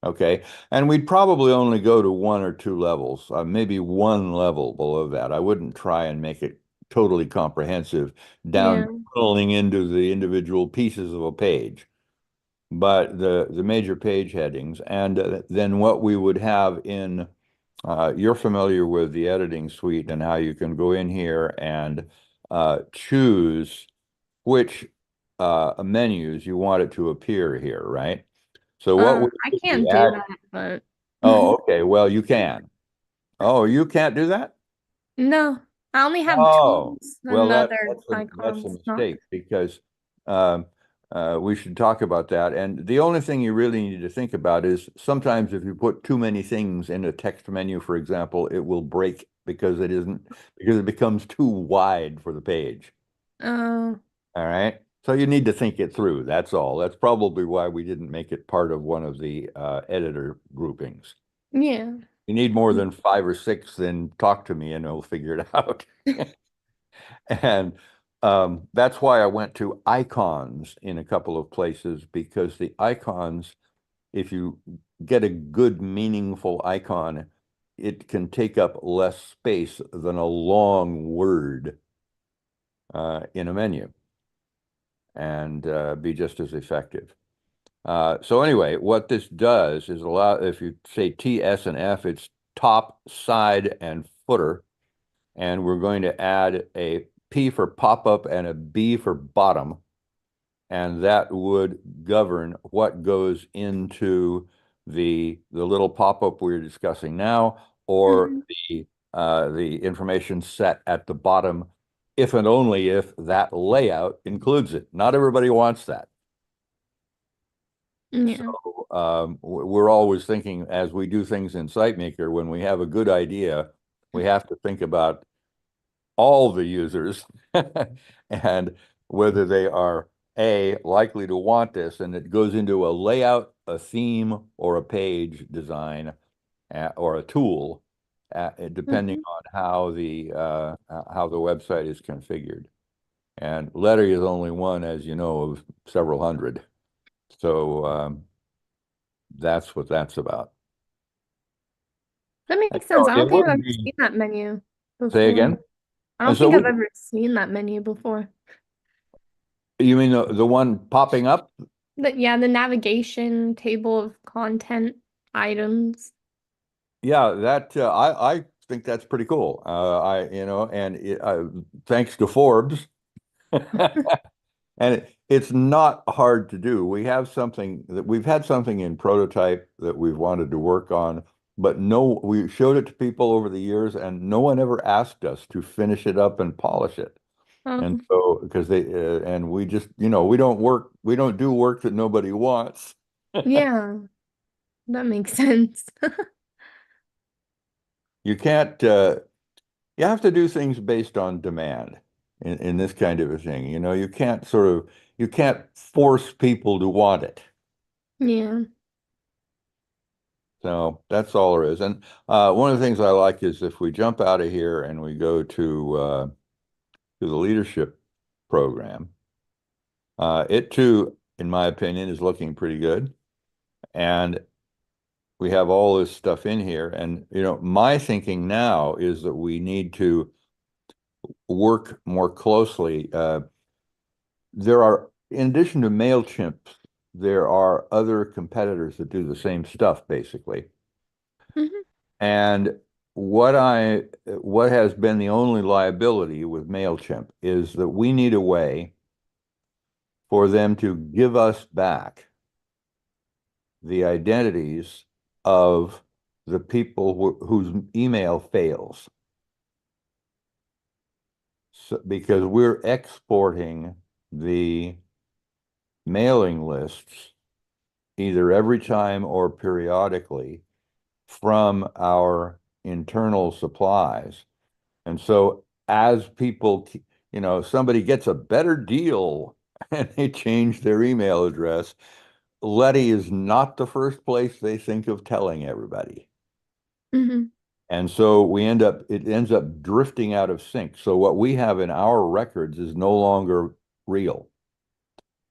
Okay. And we'd probably only go to one or two levels, maybe one level below that. I wouldn't try and make it totally comprehensive Yeah. down funneling into the individual pieces of a page. But the major page headings, and then what we would have in you're familiar with the editing suite and how you can go in here and choose which menus you want it to appear here, right? So what we I do, we can't do add. that, but Oh, okay. Well, you can. Oh, you can't do that? no, I only have Oh, tools well, and other that's a icons, not. mistake because um, we should talk about that. And the only thing you really need to think about is sometimes if you put too many things in a text menu, for example, it will break because it becomes too wide for the page. Oh, All right. So you need to think it through. That's all. That's probably why we didn't make it part of one of the editor groupings. yeah. You need more than 5 or 6, then talk to me and we'll figure it out. And that's why I went to icons in a couple of places, because the icons, if you get a good, meaningful icon, it can take up less space than a long word in a menu and be just as effective. So anyway, what this does is allow, if you say T, S, and F, it's top, side, and footer. And we're going to add a P for pop-up and a B for bottom. And that would govern what goes into the little pop-up we're discussing now, or the information set at the bottom, if and only if that layout includes it. Not everybody wants that. Yeah. So we're always thinking, as we do things in SiteMaker, when we have a good idea, we have to think about all the users and whether they are likely to want this, and it goes into a layout, a theme, or a page design, or a tool, depending on how the website is configured. And Lettery is only one, as you know, of several hundred. So that's what that's about. That makes sense. I It don't think I've wouldn't ever be. seen that menu Say before. again? I And don't so think I've ever seen that menu before. you mean the one popping up? Yeah, the navigation table of content items. Yeah, that I think that's pretty cool. Thanks to Forbes, and it's not hard to do. We've had something in prototype that we've wanted to work on, but we showed it to people over the years, and no one ever asked us to finish it up and polish it. And so, because and we just, we don't do work that nobody wants. Yeah, that makes sense. You can't, you have to do things based on demand in this kind of a thing. You can't force people to want it. Yeah. So that's all there is. And one of the things I like is if we jump out of here and we go to the leadership program, it too, in my opinion, is looking pretty good. And we have all this stuff in here. And, my thinking now is that we need to work more closely. In addition to MailChimp, there are other competitors that do the same stuff, basically. Mhm. And what has been the only liability with MailChimp is that we need a way for them to give us back the identities of the people whose email fails. So, because we're exporting the mailing lists either every time or periodically from our internal supplies. And so as people, somebody gets a better deal and they change their email address, Letty is not the first place they think of telling everybody. Mhm. And so it ends up drifting out of sync. So what we have in our records is no longer real.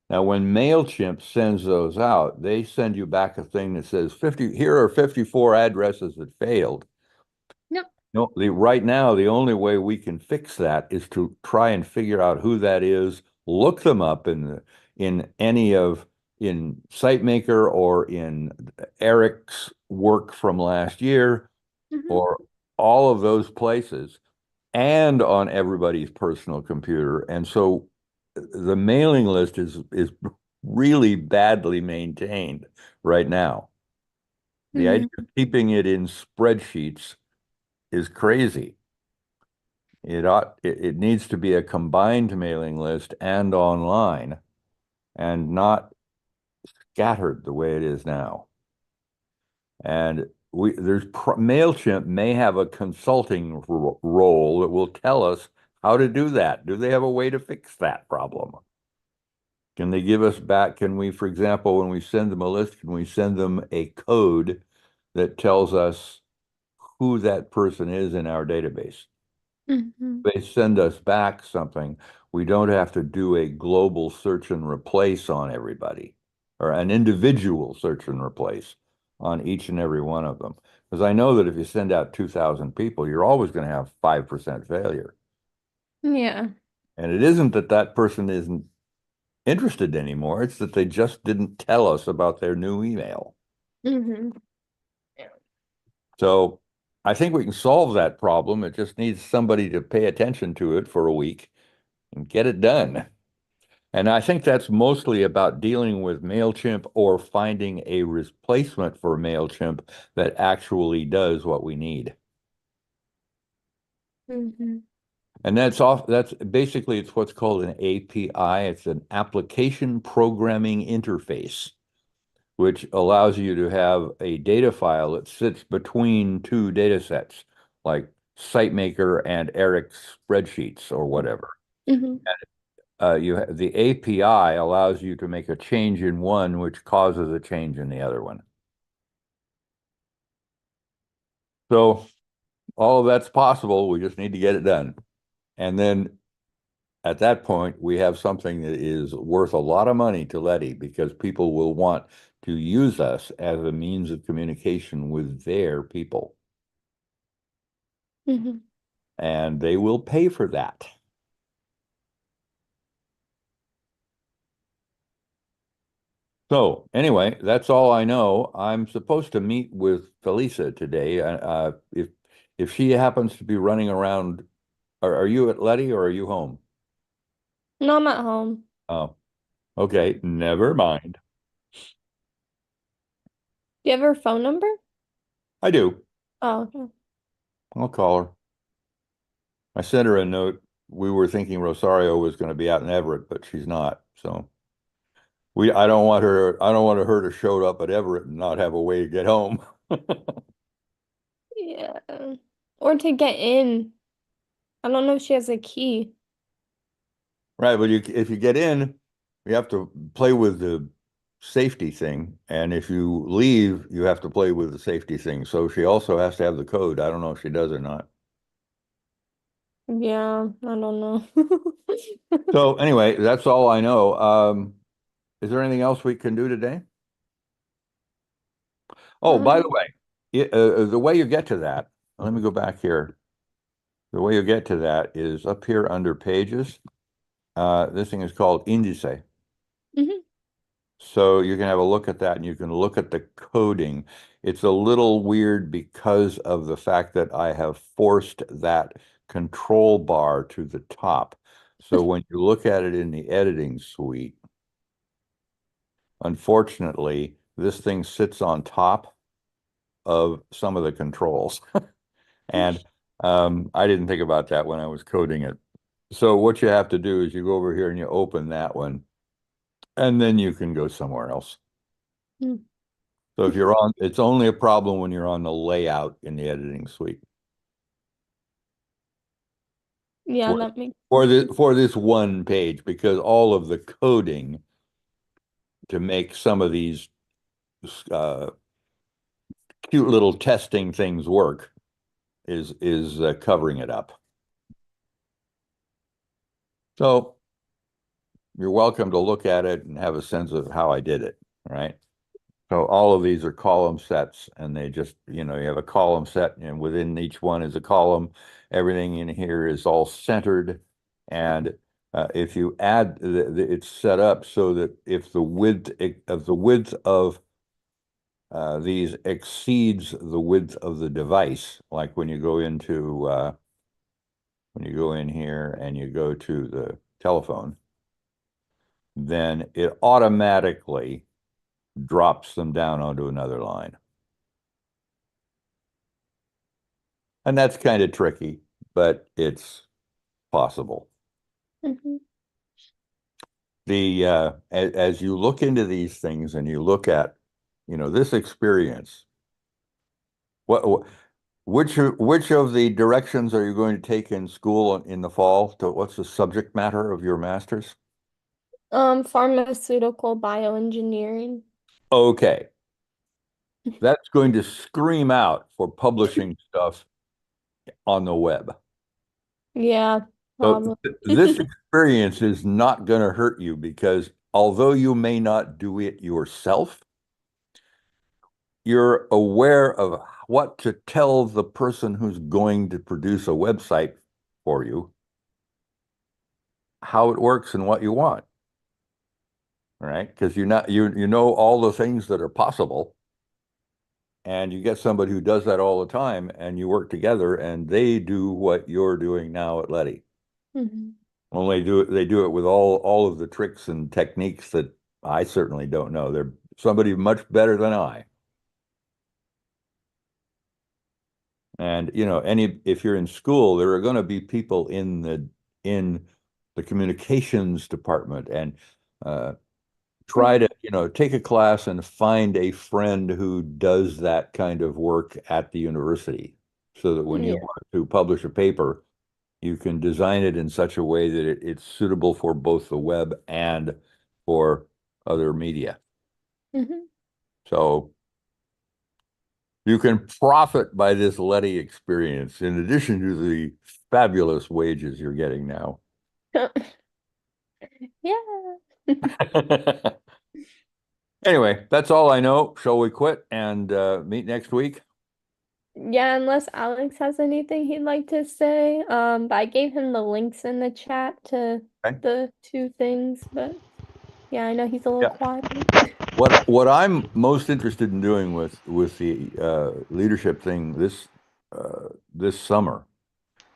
Now, when MailChimp sends those out, they send you back a thing that says here are 54 addresses that failed. Yep. No, right now, the only way we can fix that is to try and figure out who that is, look them up in SiteMaker or in Eric's work from last year, Mhm. or all of those places, and on everybody's personal computer. And so the mailing list is really badly maintained right now. The Yeah. idea of keeping it in spreadsheets is crazy. It needs to be a combined mailing list and online, and not scattered the way it is now. And MailChimp may have a consulting role that will tell us how to do that. Do they have a way to fix that problem? Can they give us back? Can we, for example, when we send them a list, can we send them a code that tells us who that person is in our database? Mhm. They send us back something, we don't have to do a global search and replace on everybody, or an individual search and replace on each and every one of them. Because I know that if you send out 2,000 people, you're always going to have 5% failure. Yeah. And it isn't that that person isn't interested anymore. It's that they just didn't tell us about their new email. Mm-hmm. So I think we can solve that problem. It just needs somebody to pay attention to it for a week and get it done. And I think that's mostly about dealing with MailChimp or finding a replacement for MailChimp that actually does what we need. Mm-hmm. And that's basically it's what's called an API. It's an application programming interface, which allows you to have a data file that sits between two data sets, like SiteMaker and Eric's spreadsheets or whatever. Mm-hmm. The API allows you to make a change in one, which causes a change in the other one. So all of that's possible. We just need to get it done. And then at that point, we have something that is worth a lot of money to Letty because people will want to use us as a means of communication with their people. Mm-hmm. And they will pay for that. So anyway, that's all I know. I'm supposed to meet with Felisa today. If she happens to be running around, are you at Letty or are you home? No, I'm at home. Oh, okay, never mind. Do you have her phone number? I do. Oh, okay. I'll call her. I sent her a note. We were thinking Rosario was going to be out in Everett, but she's not. So I don't want her to show up at Everett and not have a way to get home. Yeah. Or to get in. I don't know if she has a key. Right, but if you get in, you have to play with the safety thing, and if you leave, you have to play with the safety thing. So she also has to have the code. I don't know if she does or not. Yeah, I don't know. So anyway, that's all I know. Is there anything else we can do today? Oh, by the Um, way, the way you get to that, let me go back here. The way you get to that is up here under pages. This thing is called Indice. mhm. So you can have a look at that and you can look at the coding. It's a little weird because of the fact that I have forced that control bar to the top. So when you look at it in the editing suite, unfortunately, this thing sits on top of some of the controls. And I didn't think about that when I was coding it. So what you have to do is you go over here and you open that one, and then you can go somewhere else. Mm. So if you're on, it's only a problem when you're on the layout in the editing suite Yeah, for that makes for this one page, because all of the coding to make some of these uh, cute little testing things work is covering it up. So you're welcome to look at it and have a sense of how I did it, right? So all of these are column sets, and they just, you have a column set, and within each one is a column. Everything in here is all centered. And if you add, it's set up so that if the width of these exceeds the width of the device, like when you go in here and you go to the telephone, then it automatically drops them down onto another line. And that's kind of tricky, but it's possible. Mhm. As you look into these things and you look at, this experience, what which of the directions are you going to take in school in the fall? What's the subject matter of your master's? Pharmaceutical bioengineering. Okay, that's going to scream out for publishing stuff on the web. Yeah, So probably. this experience is not going to hurt you because although you may not do it yourself, you're aware of what to tell the person who's going to produce a website for you, how it works and what you want. Right? Because you know all the things that are possible, and you get somebody who does that all the time, and you work together, and they do what you're doing now at Letty. Mm-hmm. Only they do it with all of the tricks and techniques that I certainly don't know. They're somebody much better than I. And if you're in school, there are going to be people in the communications department, and try to take a class and find a friend who does that kind of work at the university, so that when you Yeah. want to publish a paper, you can design it in such a way that it's suitable for both the web and for other media. Mm-hmm. So you can profit by this Letty experience in addition to the fabulous wages you're getting now. Yeah. Anyway, that's all I know. Shall we quit and meet next week? Yeah, unless Alex has anything he'd like to say. But I gave him the links in the chat to Okay. the two things, but yeah, I know he's a little Yeah. quiet. What I'm most interested in doing with the leadership thing this summer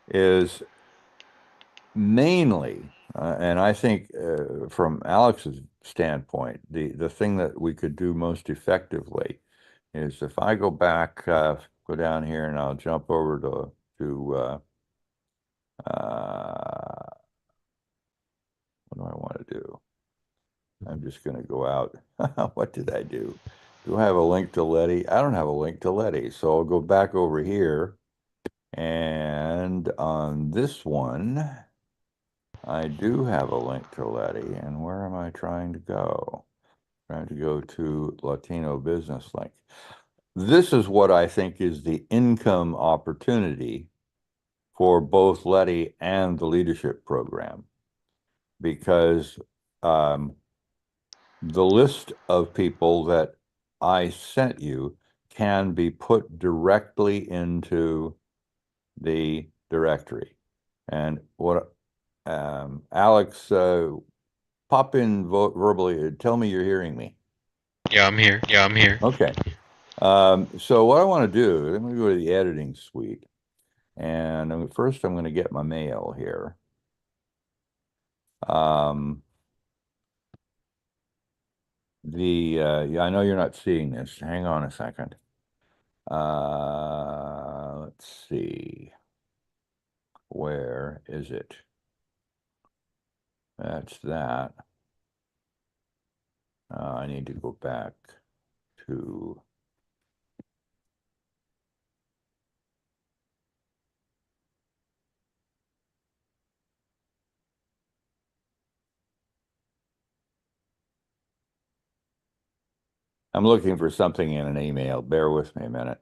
is mainly, and I think from Alex's standpoint, the thing that we could do most effectively is if I go back, go down here, and I'll jump over to what do I want to do? I'm just going to go out. What did I do? Do I have a link to Letty? I don't have a link to Letty. So I'll go back over here. And on this one, I do have a link to Letty. And where am I trying to go? Trying to go to Latino Business Link. This is what I think is the income opportunity for both Letty and the leadership program. Because the list of people that I sent you can be put directly into the directory. And what Alex, pop in verbally. Tell me you're hearing me. Yeah, I'm here. Yeah, I'm here. Okay. So what I want to do, I'm going to go to the editing suite. And first I'm going to get my mail here. Yeah, I know you're not seeing this. Hang on a second. Let's see. Where is it? That's that. I need to go back to. I'm looking for something in an email. Bear with me a minute.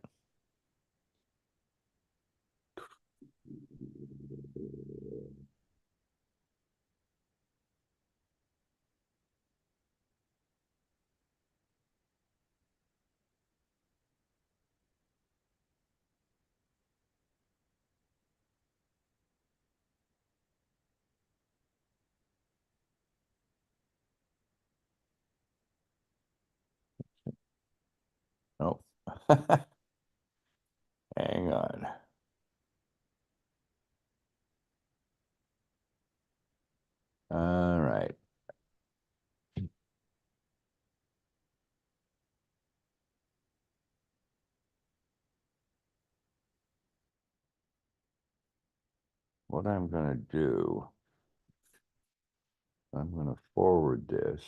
Nope. Hang on. All right. What I'm going to do, I'm going to forward this.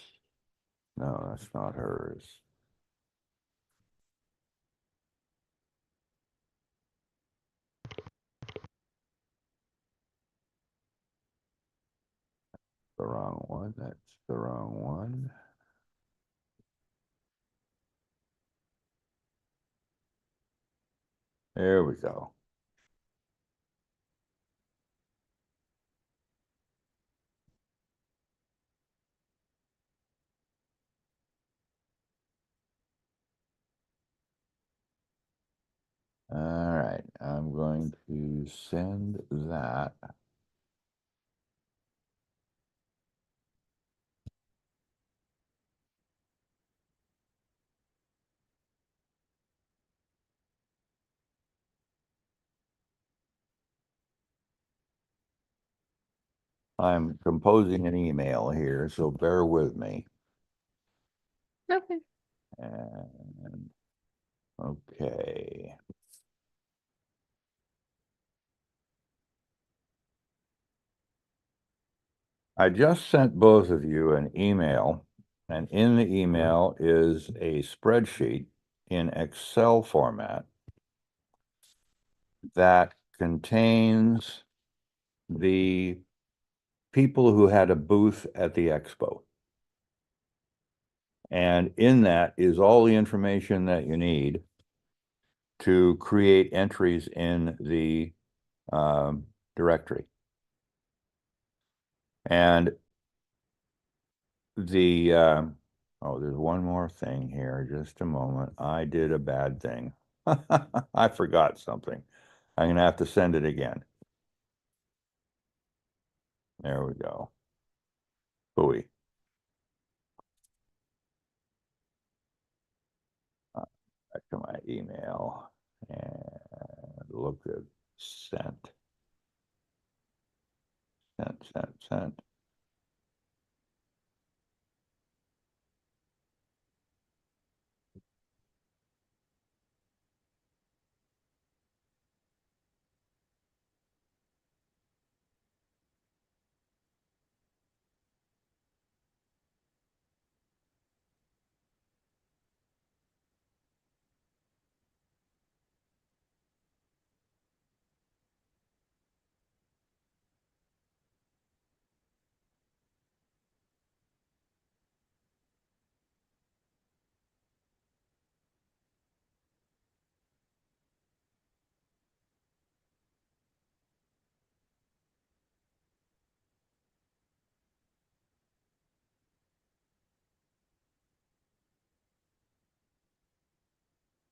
No, that's not hers. The wrong one. That's the wrong one. There we go. I'm going to send that. I'm composing an email here, so bear with me. Okay. And okay. I just sent both of you an email, and in the email is a spreadsheet in Excel format that contains the people who had a booth at the expo. And in that is all the information that you need to create entries in the directory. And the, oh, there's one more thing here. Just a moment. I did a bad thing. I forgot something. I'm going to have to send it again. There we go. Booey. Back to my email and look at sent. Sent.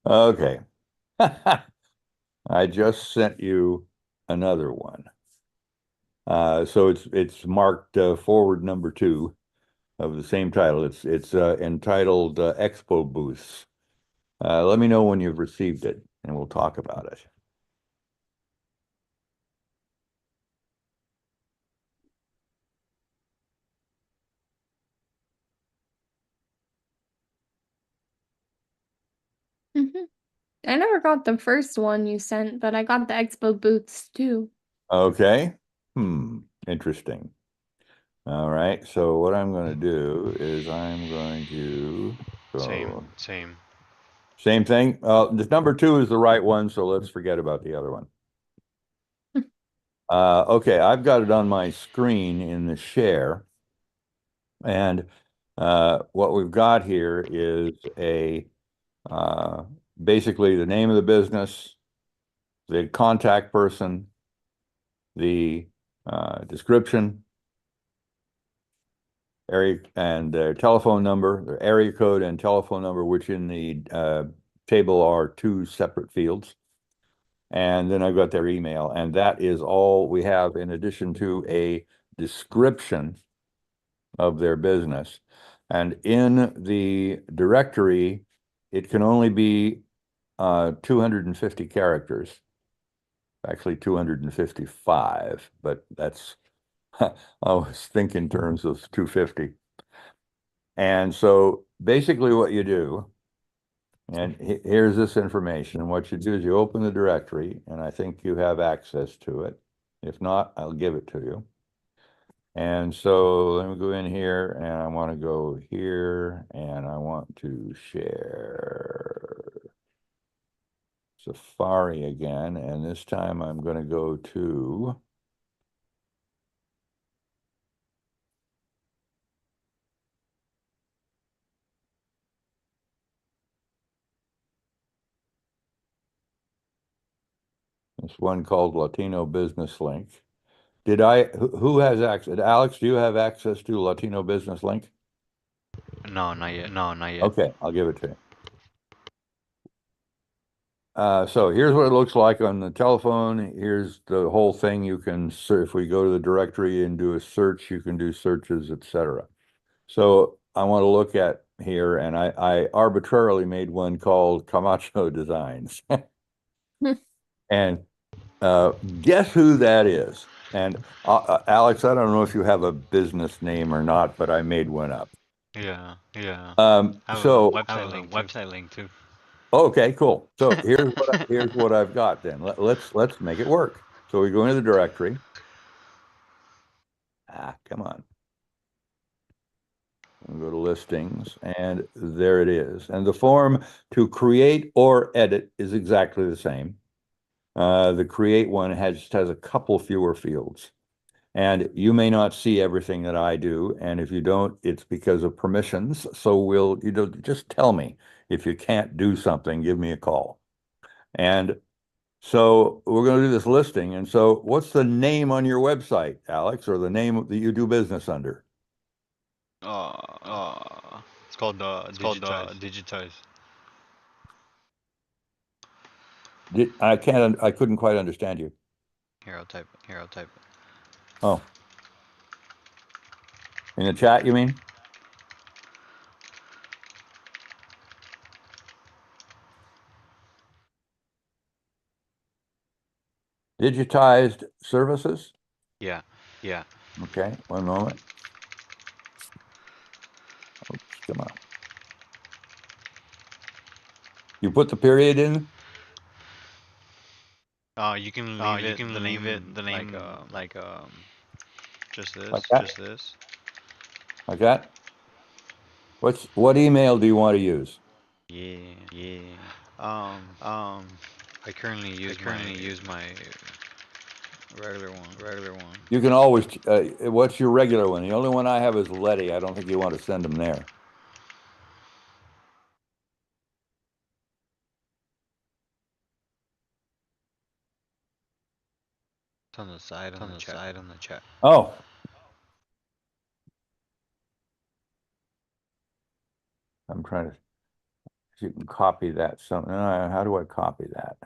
Okay. I just sent you another one. So it's marked forward number 2 of the same title. It's entitled Expo Booths. Let me know when you've received it, and we'll talk about it. I never got the first one you sent, but I got the expo booths too. Okay. Interesting. All right. So what I'm going to do is I'm going to go. Same. Same thing. This number 2 is the right one, so let's forget about the other one. Okay, I've got it on my screen in the share. And what we've got here is a basically the name of the business, the contact person, the description, area and their telephone number, their area code and telephone number, which in the table are 2 separate fields. And then I've got their email, and that is all we have in addition to a description of their business. And in the directory, it can only be 250 characters, actually 255, but that's, I was thinking in terms of 250. And so basically what you do, and here's this information, and what you do is you open the directory, and I think you have access to it. If not, I'll give it to you. And so let me go in here, and I want to go here, and I want to share Safari again, and this time I'm going to go to this one called Latino Business Link. Who has access? Alex, do you have access to Latino Business Link? No, not yet. No, not yet. Okay, I'll give it to you. So here's what it looks like on the telephone. Here's the whole thing. You can if we go to the directory and do a search, you can do searches, etc. So I want to look at here, and I arbitrarily made one called Camacho Designs. And guess who that is? And Alex, I don't know if you have a business name or not, but I made one up. Yeah, yeah. So I have a website link too. okay, cool. So here's what I've got then. Let's make it work. So we go into the directory. Come on. We'll go to listings, and there it is. And the form to create or edit is exactly the same. The create one has a couple fewer fields. And you may not see everything that I do. And if you don't, it's because of permissions. So just tell me. If you can't do something, give me a call. And so we're going to do this listing. And so what's the name on your website, Alex, or the name that you do business under? It's called Digitize. I couldn't quite understand you. Here, I'll type it. Oh, in the chat, you mean? Digitized services? Yeah. Okay, one moment. Oops, come on. You put the period in? You can leave the name just Like this, that? this. Like that? What email do you want to use? Yeah. I currently use my regular one. You can always, what's your regular one? The only one I have is Letty. I don't think you want to send them there. It's on the side on the chat. Oh. I'm trying to, you can copy that. So, how do I copy that?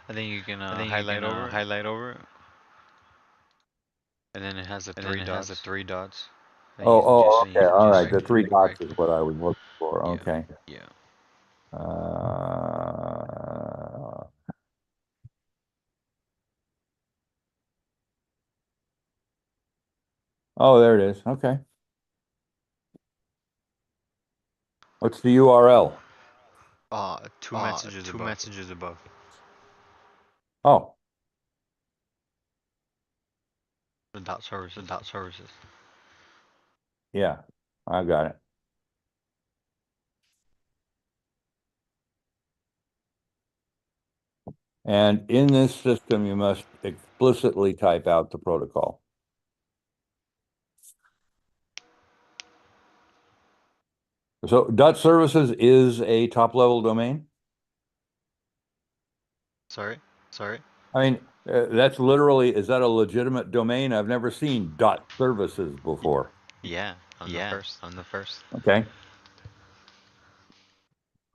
I think you can highlight over it. And then it has the three dots. Okay. All right. The three dots is what I was looking for. Yeah. Okay. Yeah. Uh, oh, there it is. Okay. What's the URL? Two messages above. Oh, The dot services. yeah. I got it. And in this system, you must explicitly type out the protocol. So Dutch Services is a top-level domain? Sorry. I mean, that's literally, is that a legitimate domain? I've never seen dot services before. Yeah. On the first. Okay.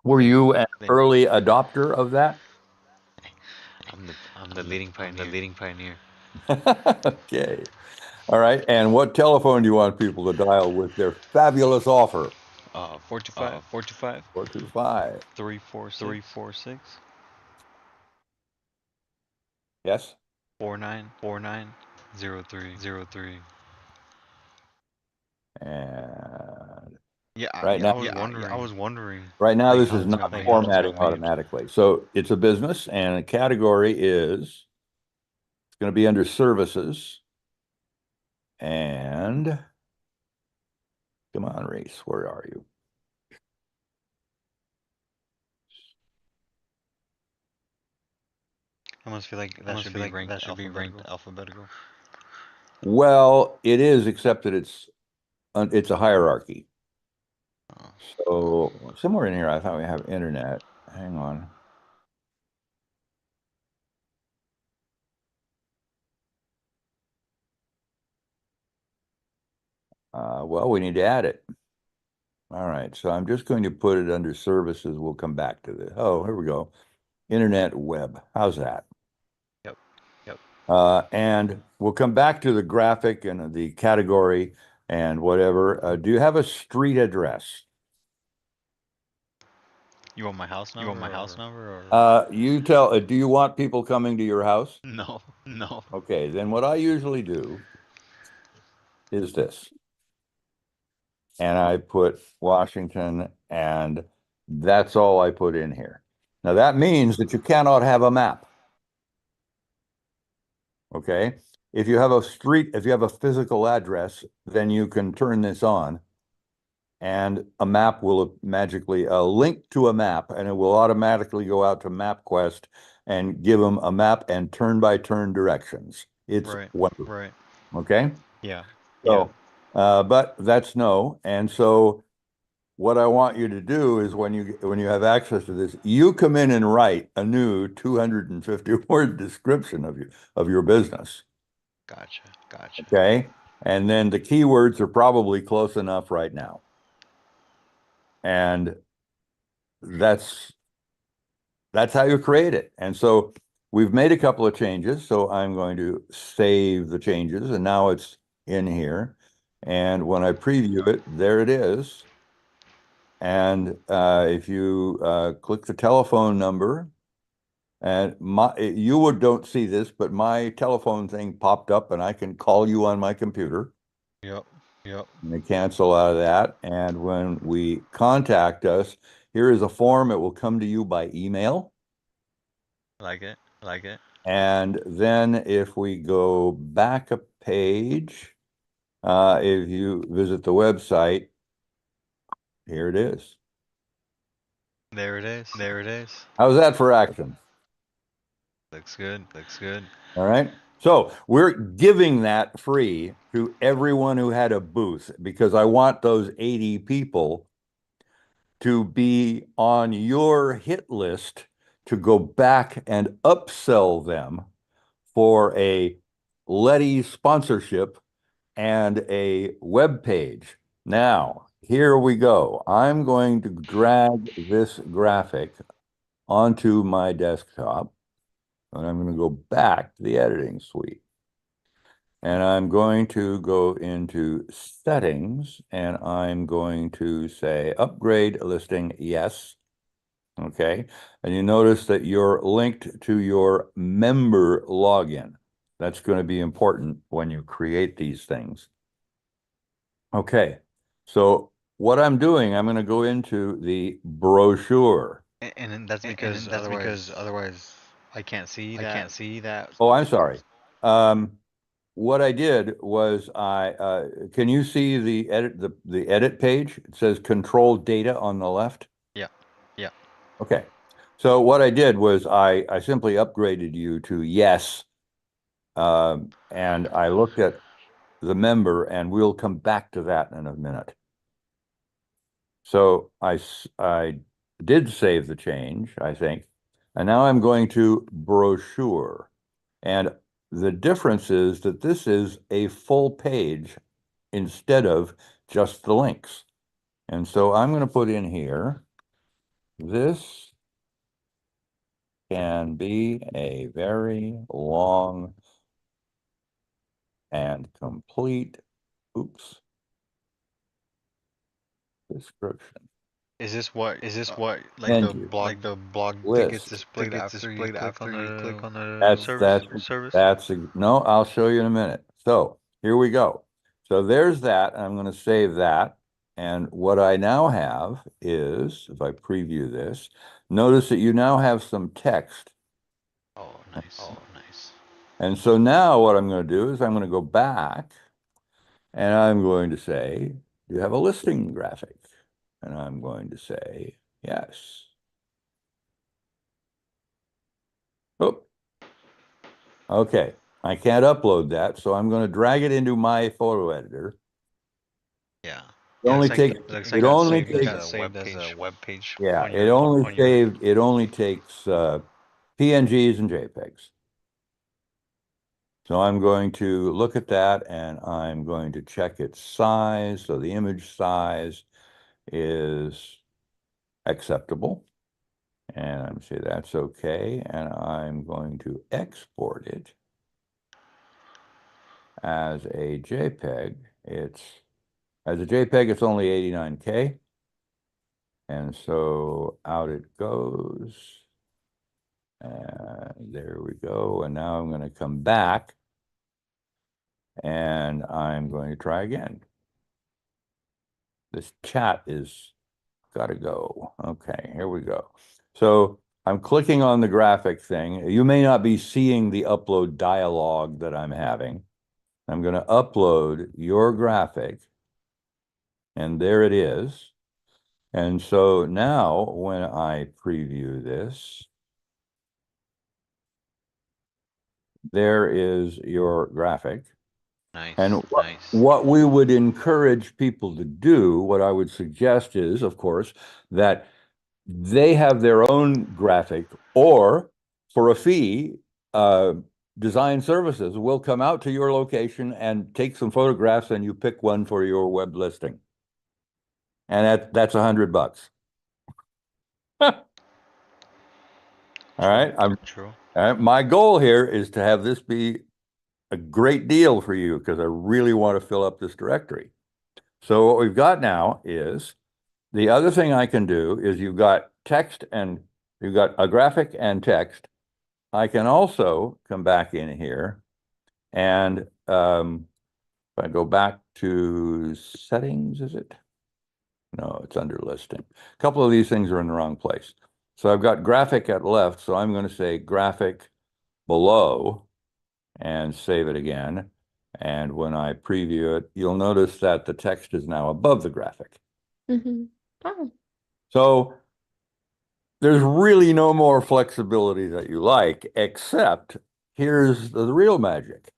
Were you an early adopter of that? I'm the leading pioneer. Okay. All right. And what telephone do you want people to dial with their fabulous offer? 425 425. 346 Yes. 490303. And Yeah, right now, I was wondering. right now, this is it's not got made. formatting automatically. So it's a business, and a category is it's going to be under services. And come on, Reese, where are you? I almost feel like that should be ranked alphabetical. Well, it is, except that it's a hierarchy. So somewhere in here, I thought we have internet. Hang on. Well, we need to add it. All right, so I'm just going to put it under services. We'll come back to this. Oh, here we go. Internet web. How's that? Yep. Yep. And we'll come back to the graphic and the category and whatever. Do you have a street address? You want my house number? You tell, do you want people coming to your house? No. No. Okay, then what I usually do is this. And I put Washington, and that's all I put in here. Now that means that you cannot have a map. Okay? If you have a street, if you have a physical address, then you can turn this on and a map will magically link to a map, and it will automatically go out to MapQuest and give them a map and turn-by-turn directions. It's Right. wonderful. Right. Okay? Yeah. So, but that's no. And so what I want you to do is when you have access to this, you come in and write a new 250 word description of your business. Gotcha. Gotcha. Okay? And then the keywords are probably close enough right now. And that's how you create it. And so we've made a couple of changes. So I'm going to save the changes, and now it's in here. And when I preview it, there it is. And if you click the telephone number, and you don't see this, but my telephone thing popped up, and I can call you on my computer. Yep. Yep. And they cancel out of that. And when we contact us, here is a form. It will come to you by email. Like it. Like it. And then if we go back a page, if you visit the website, here it is. There it is. There it is. How's that for action? Looks good. Looks good. All right. So we're giving that free to everyone who had a booth, because I want those 80 people to be on your hit list to go back and upsell them for a Letty sponsorship and a web page. Now, here we go. I'm going to drag this graphic onto my desktop, and I'm going to go back to the editing suite. And I'm going to go into settings, and I'm going to say upgrade listing, yes. Okay. And you notice that you're linked to your member login. That's going to be important when you create these things. Okay. So what I'm doing, I'm going to go into the brochure. And that's because otherwise I can't see that. I can't see that. Oh, I'm sorry. What I did was can you see the edit page? It says control data on the left. Yeah. Yeah. Okay. So what I did was I simply upgraded you to yes. And I looked at the member, and we'll come back to that in a minute. So I did save the change, I think. And now I'm going to brochure. And the difference is that this is a full page instead of just the links. And so I'm going to put in here, this can be a very long and complete, description. Is this what like Menu. the blog List. that gets displayed after you click on the That's no, I'll show you in a minute. So here we go. So there's that. I'm going to save that. And what I now have is, if I preview this, notice that you now have some text. Oh, nice. Oh, nice. And so now what I'm going to do is I'm going to go back, and I'm going to say, do you have a listing graphic? And I'm going to say, yes. Oh, okay. I can't upload that, so I'm going to drag it into my photo editor. Yeah. It only takes it only takes saved as a web page. Yeah, it only takes PNGs and JPEGs. So I'm going to look at that, and I'm going to check its size, so the image size, is acceptable. And I'm say that's okay. And I'm going to export it as a JPEG. As a JPEG, it's only 89K. And so out it goes. There we go. And now I'm going to come back and I'm going to try again. This chat is got to go. Okay, here we go. So I'm clicking on the graphic thing. You may not be seeing the upload dialog that I'm having. I'm going to upload your graphic, and there it is. And so now when I preview this, there is your graphic. Nice. And Nice. what we would encourage people to do, what I would suggest is, of course, that they have their own graphic, or for a fee, design services will come out to your location and take some photographs, and you pick one for your web listing. And that's $100. All right. True. My goal here is to have this be a great deal for you, because I really want to fill up this directory. So what we've got now is, the other thing I can do is, you've got text and you've got a graphic and text. I can also come back in here and if I go back to settings, is it? No, it's under listing. A couple of these things are in the wrong place. So I've got graphic at left, so I'm going to say graphic below and save it again. And when I preview it, you'll notice that the text is now above the graphic. Mm-hmm. Oh. So there's really no more flexibility that you like, except here's the real magic.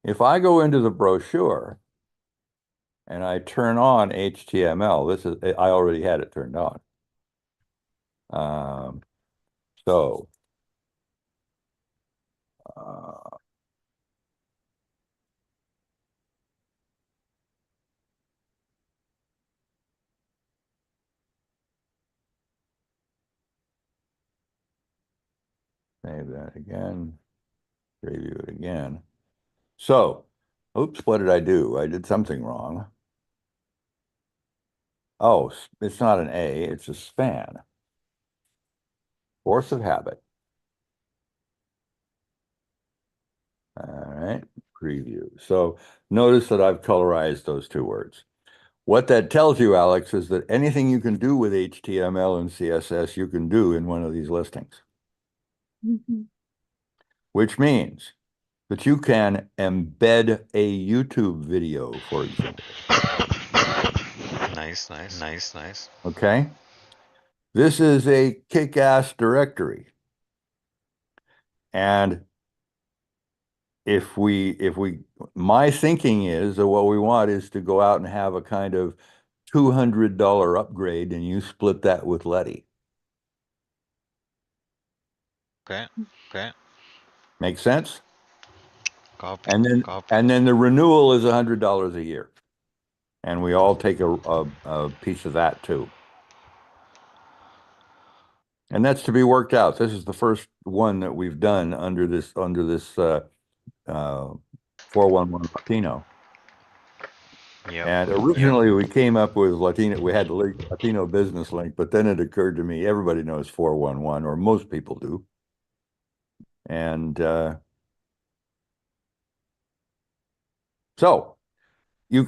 If I go into the brochure and I turn on HTML, I already had it turned on. So save that again, preview it again. So, oops, what did I do? I did something wrong. Oh, it's not an A, it's a span. Force of habit. All right, preview. So notice that I've colorized those two words. What that tells you, Alex, is that anything you can do with HTML and CSS, you can do in one of these listings. Mm-hmm. Which means that you can embed a YouTube video, for example. Nice. Okay? This is a kick-ass directory. And my thinking is that what we want is to go out and have a kind of $200 upgrade, and you split that with Letty. Okay. Make sense? Copy. And then the renewal is $100 a year. And we all take a piece of that too. And that's to be worked out. This is the first one that we've done under this 411 Latino. Yep. And originally we came up with Latino, we had the Latino business link, but then it occurred to me, everybody knows 411, or most people do. And so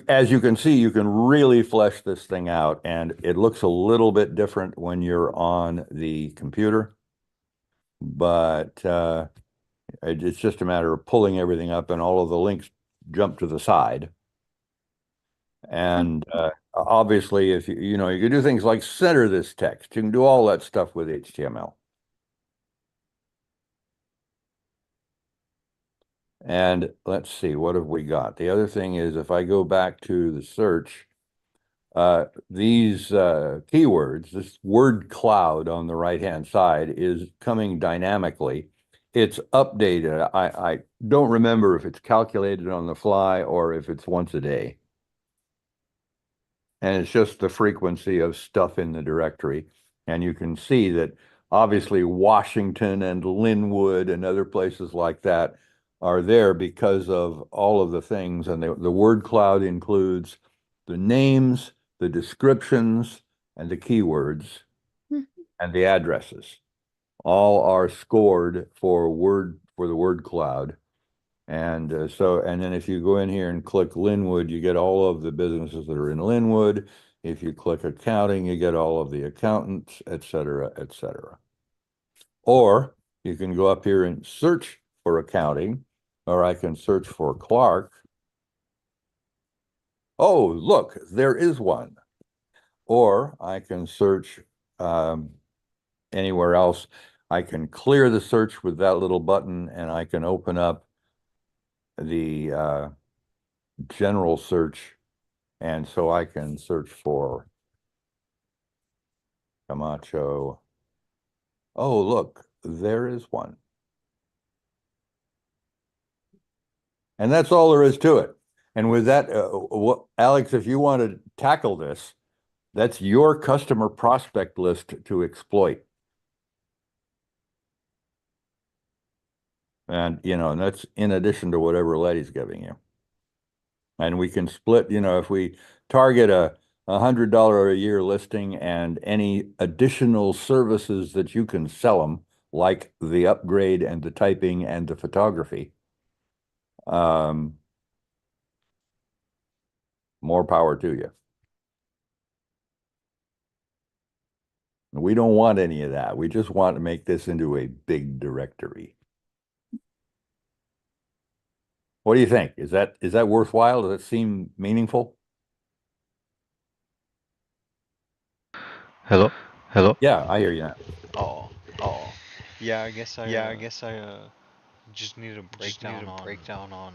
as you can see, you can really flesh this thing out, and it looks a little bit different when you're on the computer, but it's just a matter of pulling everything up, and all of the links jump to the side. And obviously, if you can do things like center this text. You can do all that stuff with HTML. And let's see, what have we got? The other thing is, if I go back to the search, these keywords, this word cloud on the right-hand side is coming dynamically. It's updated. I don't remember if it's calculated on the fly or if it's once a day. and it's just the frequency of stuff in the directory. And you can see that obviously Washington and Linwood and other places like that are there because of all of the things. And the word cloud includes the names, the descriptions, and the keywords and the addresses. All are scored for the word cloud. And and then if you go in here and click Linwood, you get all of the businesses that are in Linwood. If you click accounting, you get all of the accountants, et cetera, et cetera. Or you can go up here and search for accounting, or I can search for Clark. Oh, look, there is one. Or I can search anywhere else. I can clear the search with that little button, and I can open up the general search, and so I can search for Camacho. Oh, look, there is one. And that's all there is to it. And with that, Alex, if you want to tackle this, that's your customer prospect list to exploit. And, and that's in addition to whatever Letty's giving you. And we can split, if we target a $100 a year listing and any additional services that you can sell them, like the upgrade and the typing and the photography, more power to you. We don't want any of that. We just want to make this into a big directory. What do you think? Is that worthwhile? Does it seem meaningful? Hello? Hello? Yeah, I hear you now. Oh. Yeah, I guess I just need a breakdown on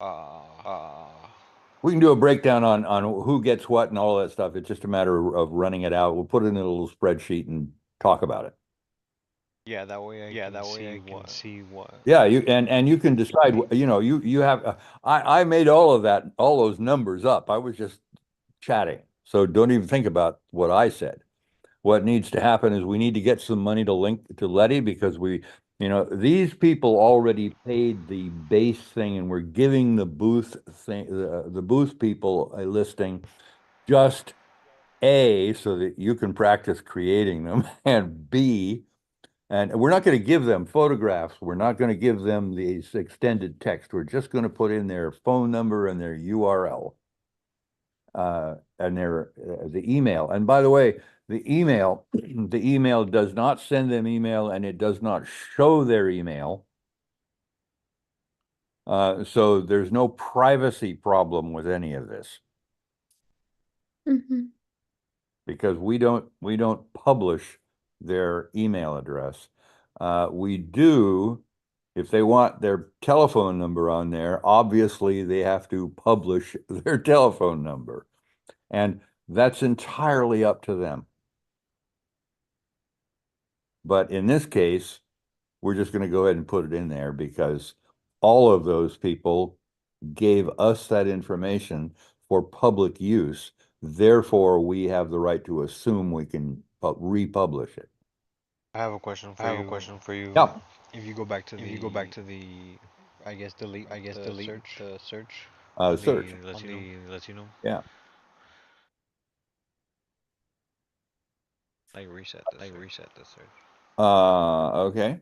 uh We can do a breakdown on who gets what and all that stuff. It's just a matter of running it out. We'll put it in a little spreadsheet and talk about it. yeah, that way I can see what. Yeah, and you can decide. You have. I made all of that, all those numbers up. I was just chatting, so don't even think about what I said. What needs to happen is we need to get some money to link to Letty, because these people already paid the base thing, and we're giving the booth thing, the booth people a listing, just A, so that you can practice creating them, and B, and we're not going to give them photographs. We're not going to give them these extended text. We're just going to put in their phone number and their URL, and the email. And by the way, the email does not send them email, and it does not show their email. So there's no privacy problem with any of this. Because we don't publish their email address. We do, if they want their telephone number on there, obviously they have to publish their telephone number. And that's entirely up to them. But in this case, we're just going to go ahead and put it in there because all of those people gave us that information for public use. Therefore, we have the right to assume we can republish it. I have a question for you. Yeah. If you go back to the I guess delete the search Search. lets you know. Yeah. Like reset the search. Okay.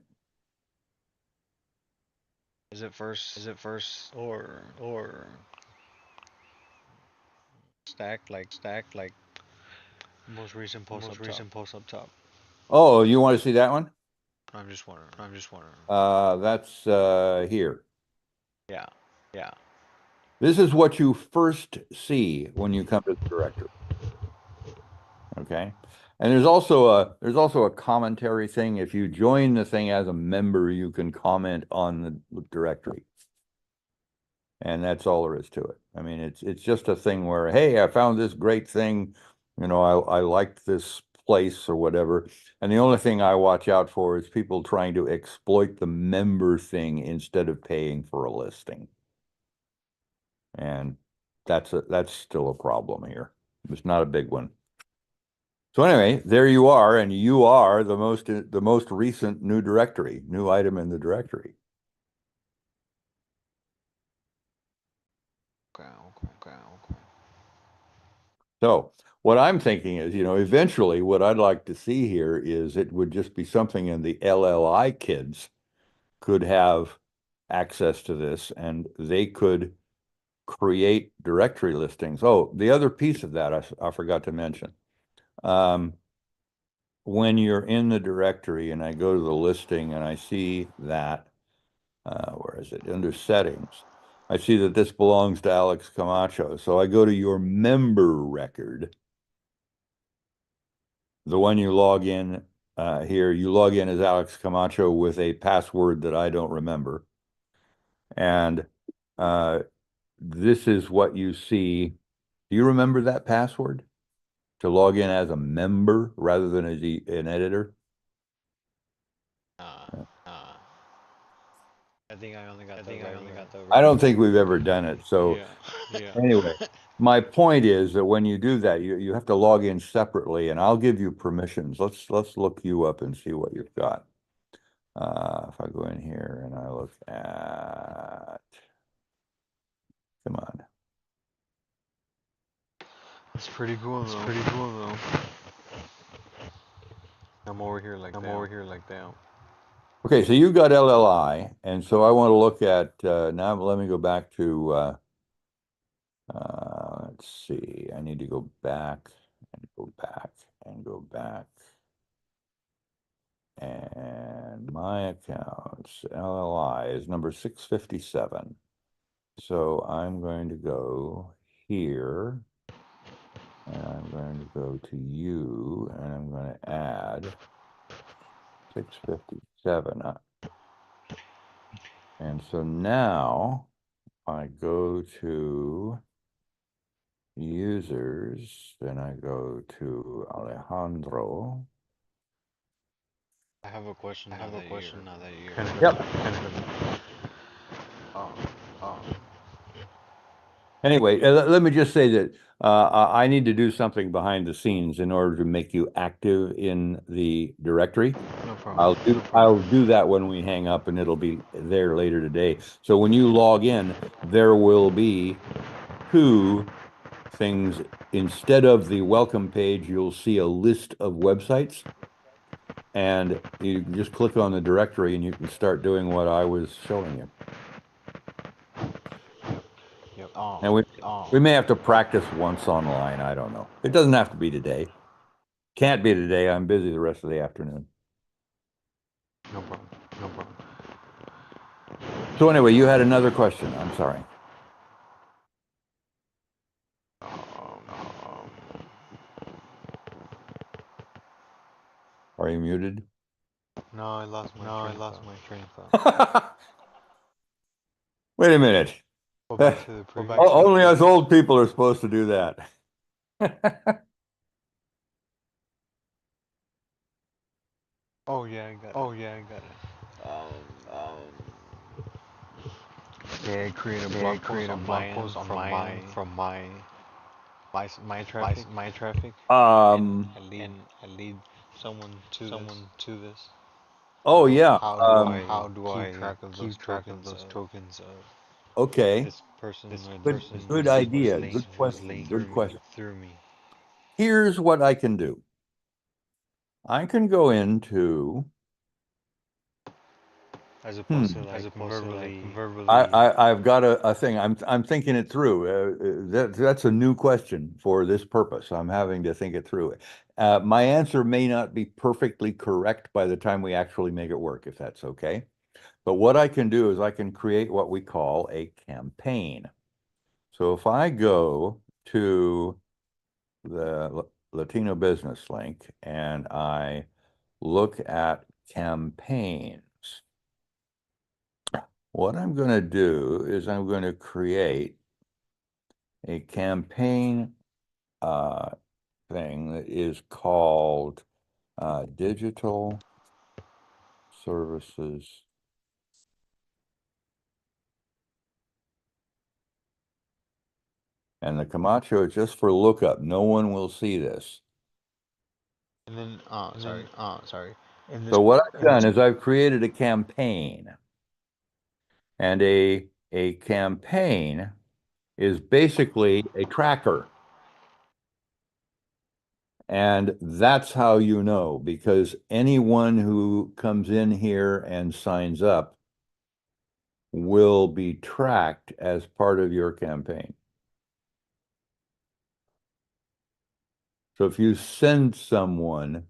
Is it first or stack like most recent post up top? Oh, you want to see that one? I'm just wondering. That's here. Yeah. This is what you first see when you come to the directory. Okay. And there's also a commentary thing. If you join the thing as a member, you can comment on the directory. And that's all there is to it. I mean, it's just a thing where, hey, I found this great thing, I liked this place or whatever. And the only thing I watch out for is people trying to exploit the member thing instead of paying for a listing. And that's still a problem here. It's not a big one. So anyway, there you are, and you are the most recent new item in the directory. Okay. So what I'm thinking is, eventually what I'd like to see here is it would just be something in the LLI kids could have access to this, and they could create directory listings. Oh, the other piece of that I forgot to mention. When you're in the directory and I go to the listing and I see that, where is it? Under settings, I see that this belongs to Alex Camacho. So I go to your member record, the one you log in here, you log in as Alex Camacho with a password that I don't remember. And this is what you see. Do you remember that password to log in as a member rather than as an editor? I think I only got the I don't think we've ever done it. So yeah. anyway, my point is that when you do that, you have to log in separately, and I'll give you permissions. Let's look you up and see what you've got. If I go in here and I look at, come on. It's pretty cool though. I'm over here like that. Okay, so you got LLI, and so I want to look at, now let me go back to, let's see, I need to go back and go back and go back. And my accounts, LLI is number 657. So I'm going to go here, and I'm going to go to you, and I'm going to add 657. And so now I go to users, then I go to Alejandro. I have a question now that you're Yep. Anyway, let me just say that I need to do something behind the scenes in order to make you active in the directory. No problem. I'll do that when we hang up, and it'll be there later today. So when you log in, there will be two things. Instead of the welcome page, you'll see a list of websites, and you can just click on the directory and you can start doing what I was showing you. Yep. And we may have to practice once online. I don't know. It doesn't have to be today. Can't be today. I'm busy the rest of the afternoon. No problem. So anyway, you had another question. I'm sorry. Are you muted? No, I lost my train of thought. Wait a minute. Go back to the previous. Only us old people are supposed to do that. Oh yeah, I got it. Yeah, I create a blog post on my traffic. And I lead someone to this. Oh yeah. How do I keep track of those tokens? Okay. This person Good idea. Good question. through me. Here's what I can do. I can go into. As opposed to verbally. I've got a thing. I'm thinking it through. That's a new question for this purpose. I'm having to think it through. My answer may not be perfectly correct by the time we actually make it work, if that's okay. But what I can do is I can create what we call a campaign. So if I go to the Latino Business Link and I look at campaigns, what I'm going to do is I'm going to create a campaign thing that is called Digital Services. And the Camacho is just for lookup. No one will see this. And then, sorry. And So this, what I've done is I've created a campaign. And a campaign is basically a tracker. And that's how you know, because anyone who comes in here and signs up will be tracked as part of your campaign. So if you send someone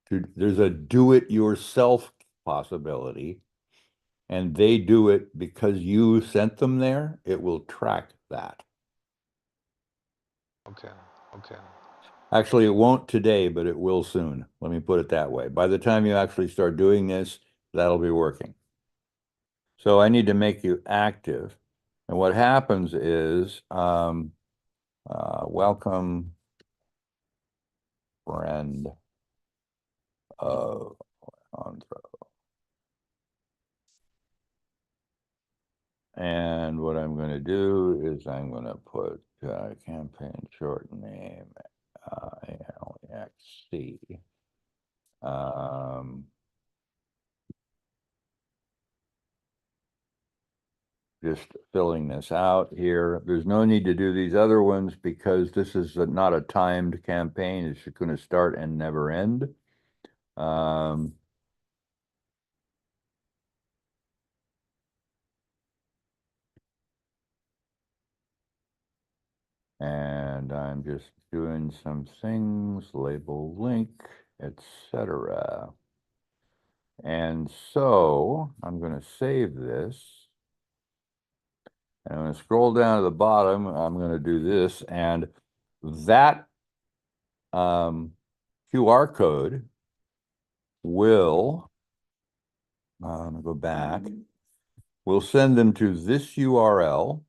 to, there's a do-it-yourself possibility, and they do it because you sent them there, it will track that. okay. Actually, it won't today, but it will soon. Let me put it that way. By the time you actually start doing this, that'll be working. So I need to make you active. And what happens is, welcome friend of Andro. And what I'm going to do is I'm going to put campaign short name, ALEXC. Just filling this out here. There's no need to do these other ones because this is not a timed campaign. It's just going to start and never end. And I'm just doing some things, label link, etc. And so I'm going to save this. And I'm going to scroll down to the bottom. I'm going to do this. And that QR code will, I'm going to go back. We'll send them to this URL.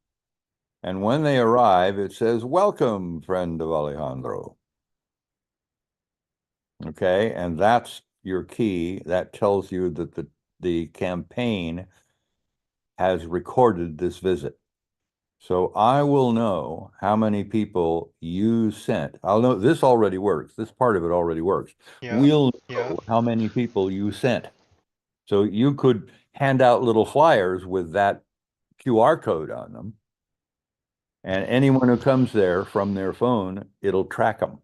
And when they arrive, it says, welcome, friend of Alejandro. Okay, and that's your key. That tells you that the campaign has recorded this visit. So I will know how many people you sent. I'll know this already works. This part of it already works. Yeah. We'll know how many people you sent. So you could hand out little flyers with that QR code on them. And anyone who comes there from their phone, it'll track them.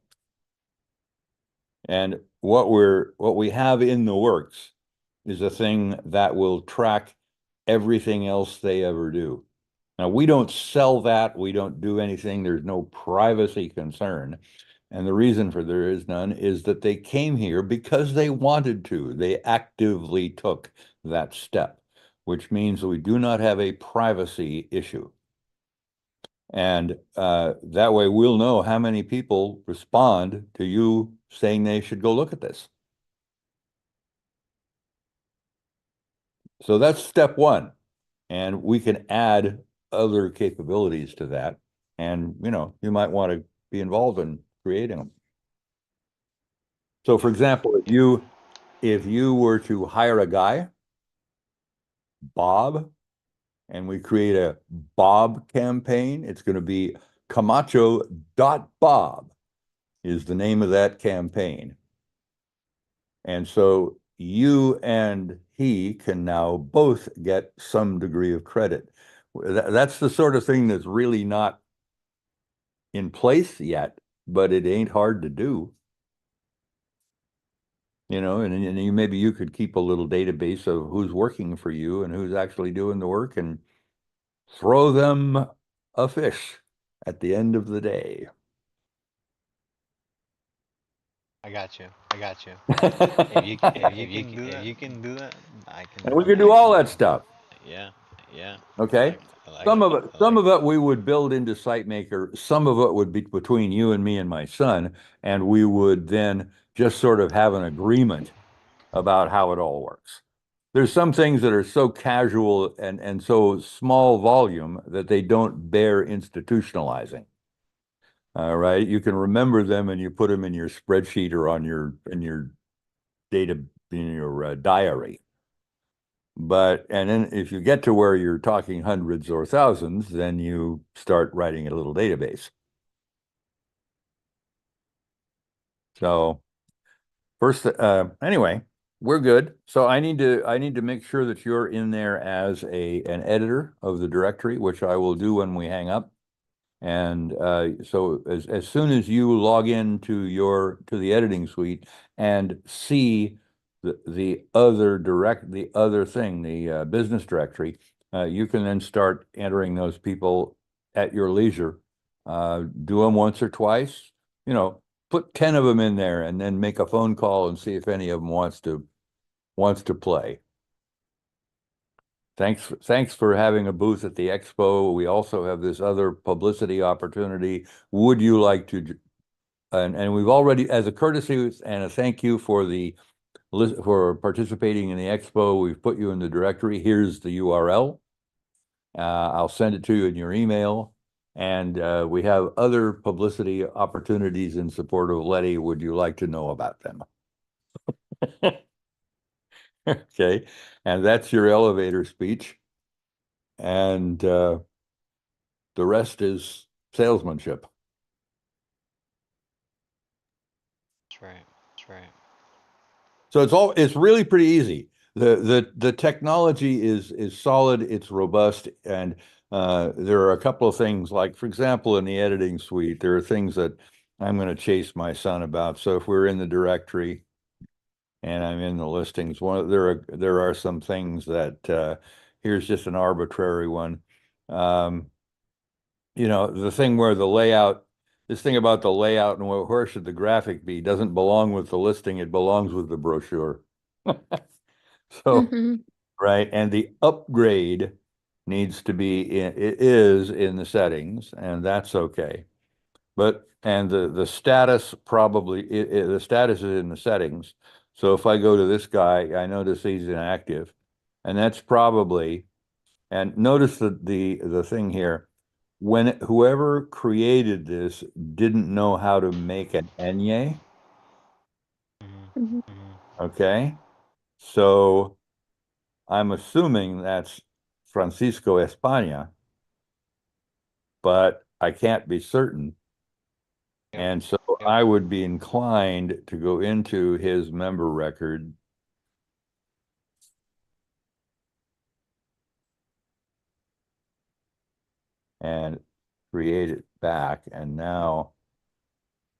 And what we have in the works is a thing that will track everything else they ever do. Now, we don't sell that. We don't do anything. There's no privacy concern. And the reason for there is none is that they came here because they wanted to. They actively took that step, which means that we do not have a privacy issue. And that way we'll know how many people respond to you saying they should go look at this. So that's step one. And we can add other capabilities to that. And, you might want to be involved in creating them. So for example, if you were to hire a guy, Bob, and we create a Bob campaign, it's going to be Camacho.Bob is the name of that campaign. And so you and he can now both get some degree of credit. That's the sort of thing that's really not in place yet, but it ain't hard to do. And maybe you could keep a little database of who's working for you and who's actually doing the work and throw them a fish at the end of the day. I got you. If you can do that, I can. And we can do all that stuff. Yeah. Okay. I like Some it. of it we would build into SiteMaker. Some of it would be between you and me and my son, and we would then just sort of have an agreement about how it all works. There's some things that are so casual and so small volume that they don't bear institutionalizing. All right, you can remember them and you put them in your spreadsheet or on your data in your diary. But, and then if you get to where you're talking hundreds or thousands, then you start writing a little database. So first, anyway, we're good. So I need to make sure that you're in there as an editor of the directory, which I will do when we hang up. And so as soon as you log in to the editing suite and see the other thing, the business directory, you can then start entering those people at your leisure. Do them once or twice, put 10 of them in there and then make a phone call and see if any of them wants to play. Thanks for having a booth at the expo. We also have this other publicity opportunity. Would you like to, and we've already, as a courtesy and a thank you for participating in the expo, we've put you in the directory. Here's the URL. I'll send it to you in your email. And we have other publicity opportunities in support of Letty. Would you like to know about them? Okay, and that's your elevator speech. And the rest is salesmanship. That's right. That's right. So it's really pretty easy. The technology is solid, it's robust, and there are a couple of things, like, for example, in the editing suite, there are things that I'm going to chase my son about. So if we're in the directory and I'm in the listings, there are some things that here's just an arbitrary one. The thing where this thing about the layout and where should the graphic be doesn't belong with the listing, it belongs with the brochure. So, Mhm. right, and the upgrade needs to be it is in the settings, and that's okay. And the status the status is in the settings. So if I go to this guy, I notice he's inactive, and that's probably, and notice the thing here, when whoever created this didn't know how to make an enye, Mm-hmm. Mhm. Mm-hmm. okay? So I'm assuming that's Francisco España, but I can't be certain. Yep. And so Yep. I would be inclined to go into his member record and create it back. And now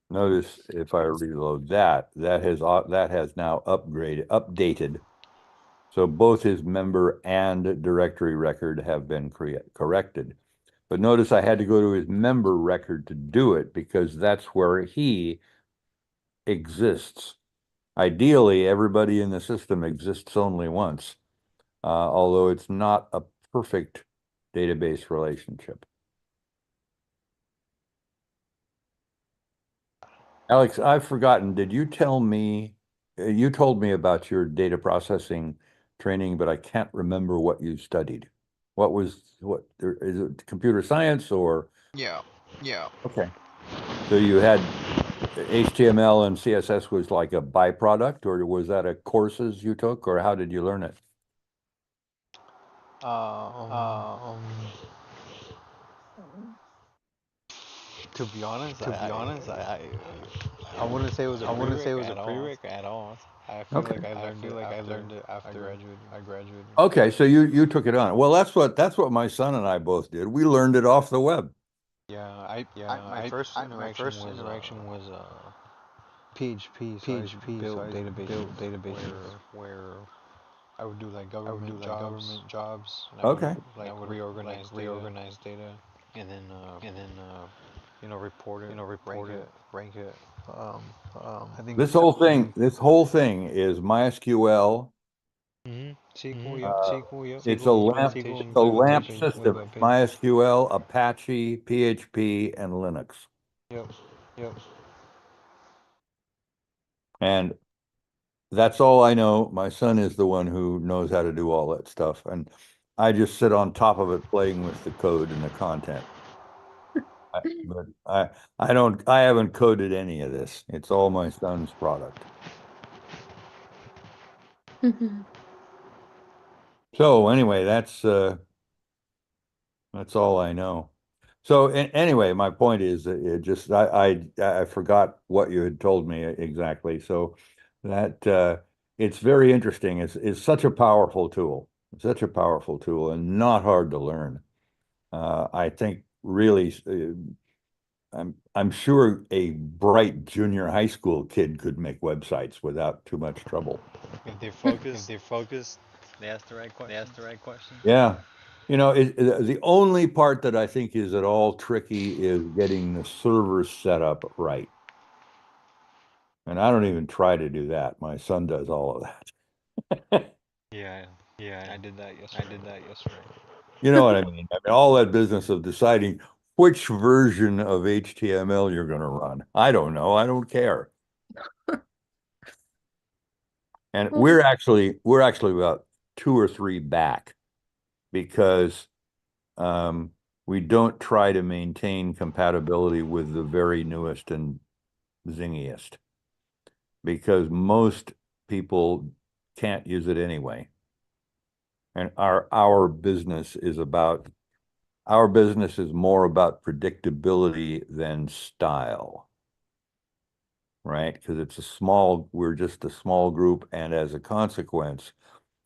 notice if I reload that has now updated. So both his member and directory record have been corrected. But notice I had to go to his member record to do it because that's where he exists. Ideally, everybody in the system exists only once, although it's not a perfect database relationship. Alex, I've forgotten, did you tell me, you told me about your data processing training, but I can't remember what you studied. Is it computer science or? Yeah. Yeah. Okay. So you had HTML and CSS was like a byproduct, or was that a courses you took, or how did you learn it? Um. To be honest, I wouldn't say it was a prereq at all. I feel Okay. like I learned it after I graduated. Okay, so you took it on. Well, that's what my son and I both did. We learned it off the web. Yeah, my first interaction was PHP. So I built databases where I would do like government jobs, and I would Okay. reorganize data, and then report it, rank it. Um, I think This whole thing is MySQL. SQL, SQL, yep. It's a lamp, SQL it's a lamp implementation, system. web pages. MySQL, Apache, PHP, and Linux. Yep, yep. And that's all I know. My son is the one who knows how to do all that stuff. And I just sit on top of it playing with the code and the content. But I haven't coded any of this. It's all my son's product. Mhm. So anyway, that's all I know. So anyway, my point is that it just I forgot what you had told me exactly. So that it's very interesting. It's such a powerful tool, such a powerful tool, and not hard to learn. I think really, I'm sure a bright junior high school kid could make websites without too much trouble. If they focus, they ask the right question. Yeah. The only part that I think is at all tricky is getting the server set up right. And I don't even try to do that. My son does all of that. Yeah, I did that yesterday. You know what I mean? I mean, all that business of deciding which version of HTML you're going to run. I don't know. I don't care. And Well, we're actually about 2 or 3 back because we don't try to maintain compatibility with the very newest and zingiest because most people can't use it anyway. And our business is more about predictability than style, right? Because we're just a small group, and as a consequence,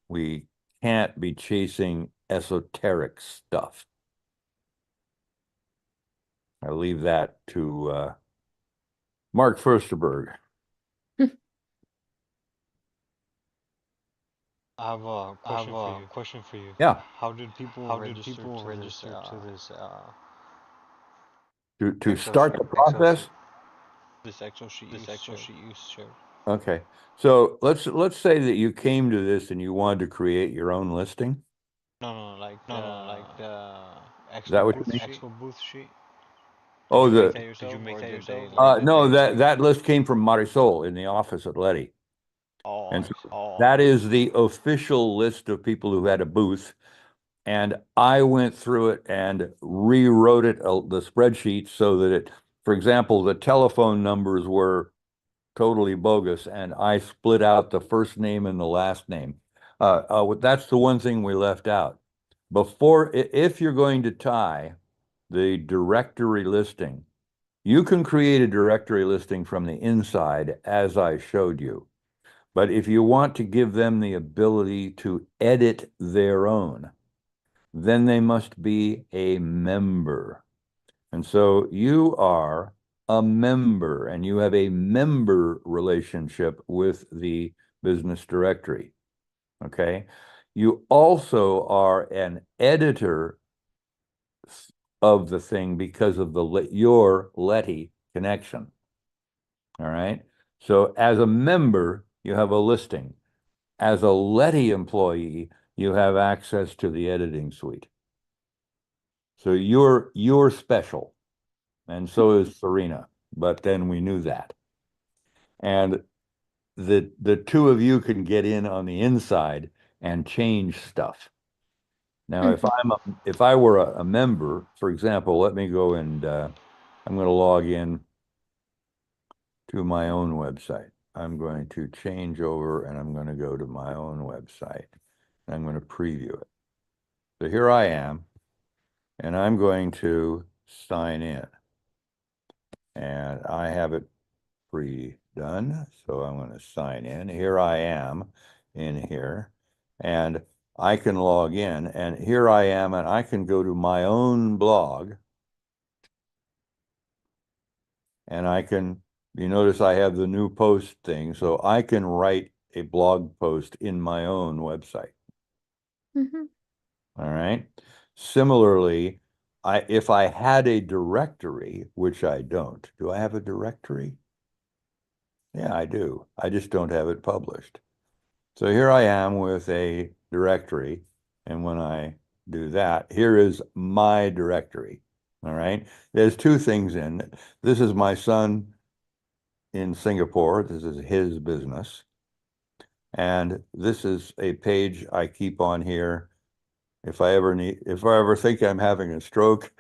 we can't be chasing esoteric stuff. I leave that to Mark Fursterberg. I have a question for you. Yeah, How did people register to this to Excel start sheet? the process. This Excel sheet you shared. Okay, so let's say that you came to this and you wanted to create your own listing. No, like the Is that what you mean? Expo booth sheet. Did Oh, you make that yourself? no, that list came from Marisol in the office at Letty. And so that is the official list of people who had a booth. And I went through it and rewrote it, the spreadsheet, so that for example, the telephone numbers were totally bogus, and I split out the first name and the last name. That's the one thing we left out. If you're going to tie the directory listing, you can create a directory listing from the inside, as I showed you. But if you want to give them the ability to edit their own, then they must be a member. And so you are a member and you have a member relationship with the business directory. Okay. You also are an editor of the thing because of your Letty connection. All right. So as a member, you have a listing. As a Letty employee, you have access to the editing suite. So you're special, and so is Serena. But then we knew that, and the two of you can get in on the inside and change stuff. Now, if I were a member, for example, let me go and I'm going to log in to my own website. I'm going to change over and I'm going to go to my own website. And I'm going to preview it. So here I am, and I'm going to sign in. And I have it pre-done. So I'm going to sign in. Here I am in here. And I can log in. And here I am, and I can go to my own blog. And you notice I have the new post thing. So I can write a blog post in my own website. Mhm. All right. Similarly, if I had a directory, which I don't, do I have a directory? Yeah, I do. I just don't have it published. So here I am with a directory. And when I do that, here is my directory. All right. There's 2 things in it. This is my son in Singapore. This is his business. And this is a page I keep on here. If I ever think I'm having a stroke,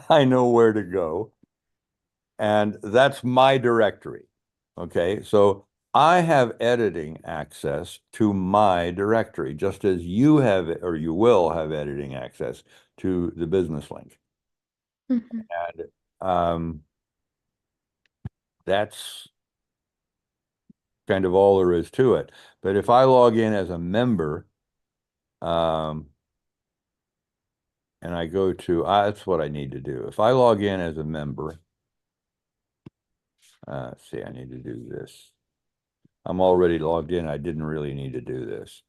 I know where to go. And that's my directory. Okay. So I have editing access to my directory, just as you have, or you will have editing access to the business link. Mhm. And that's kind of all there is to it. But if I log in as a member, and I go to, that's what I need to do. If I log in as a member, see, I need to do this. I'm already logged in. I didn't really need to do this.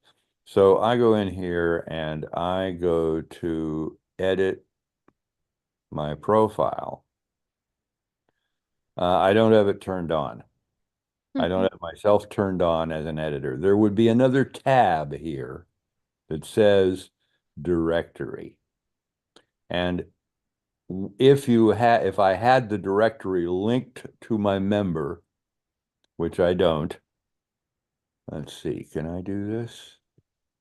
So I go in here and I go to edit my profile. I don't have it turned on. I don't have myself turned on as an editor. There would be another tab here that says directory. And if I had the directory linked to my member, which I don't, let's see, can I do this?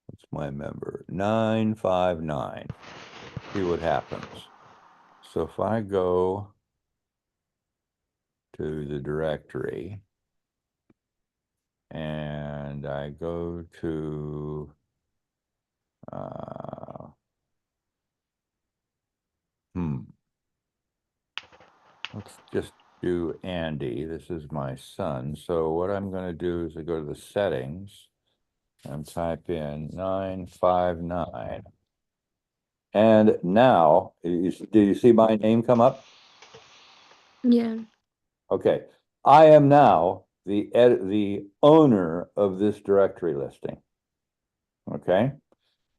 What's my member? 959. See what happens. So if I go to the directory and I go to let's just do Andy. This is my son. So what I'm going to do is I go to the settings and type in 959. And now, do you see my name come up? Yeah. Okay. I am now the owner of this directory listing. Okay.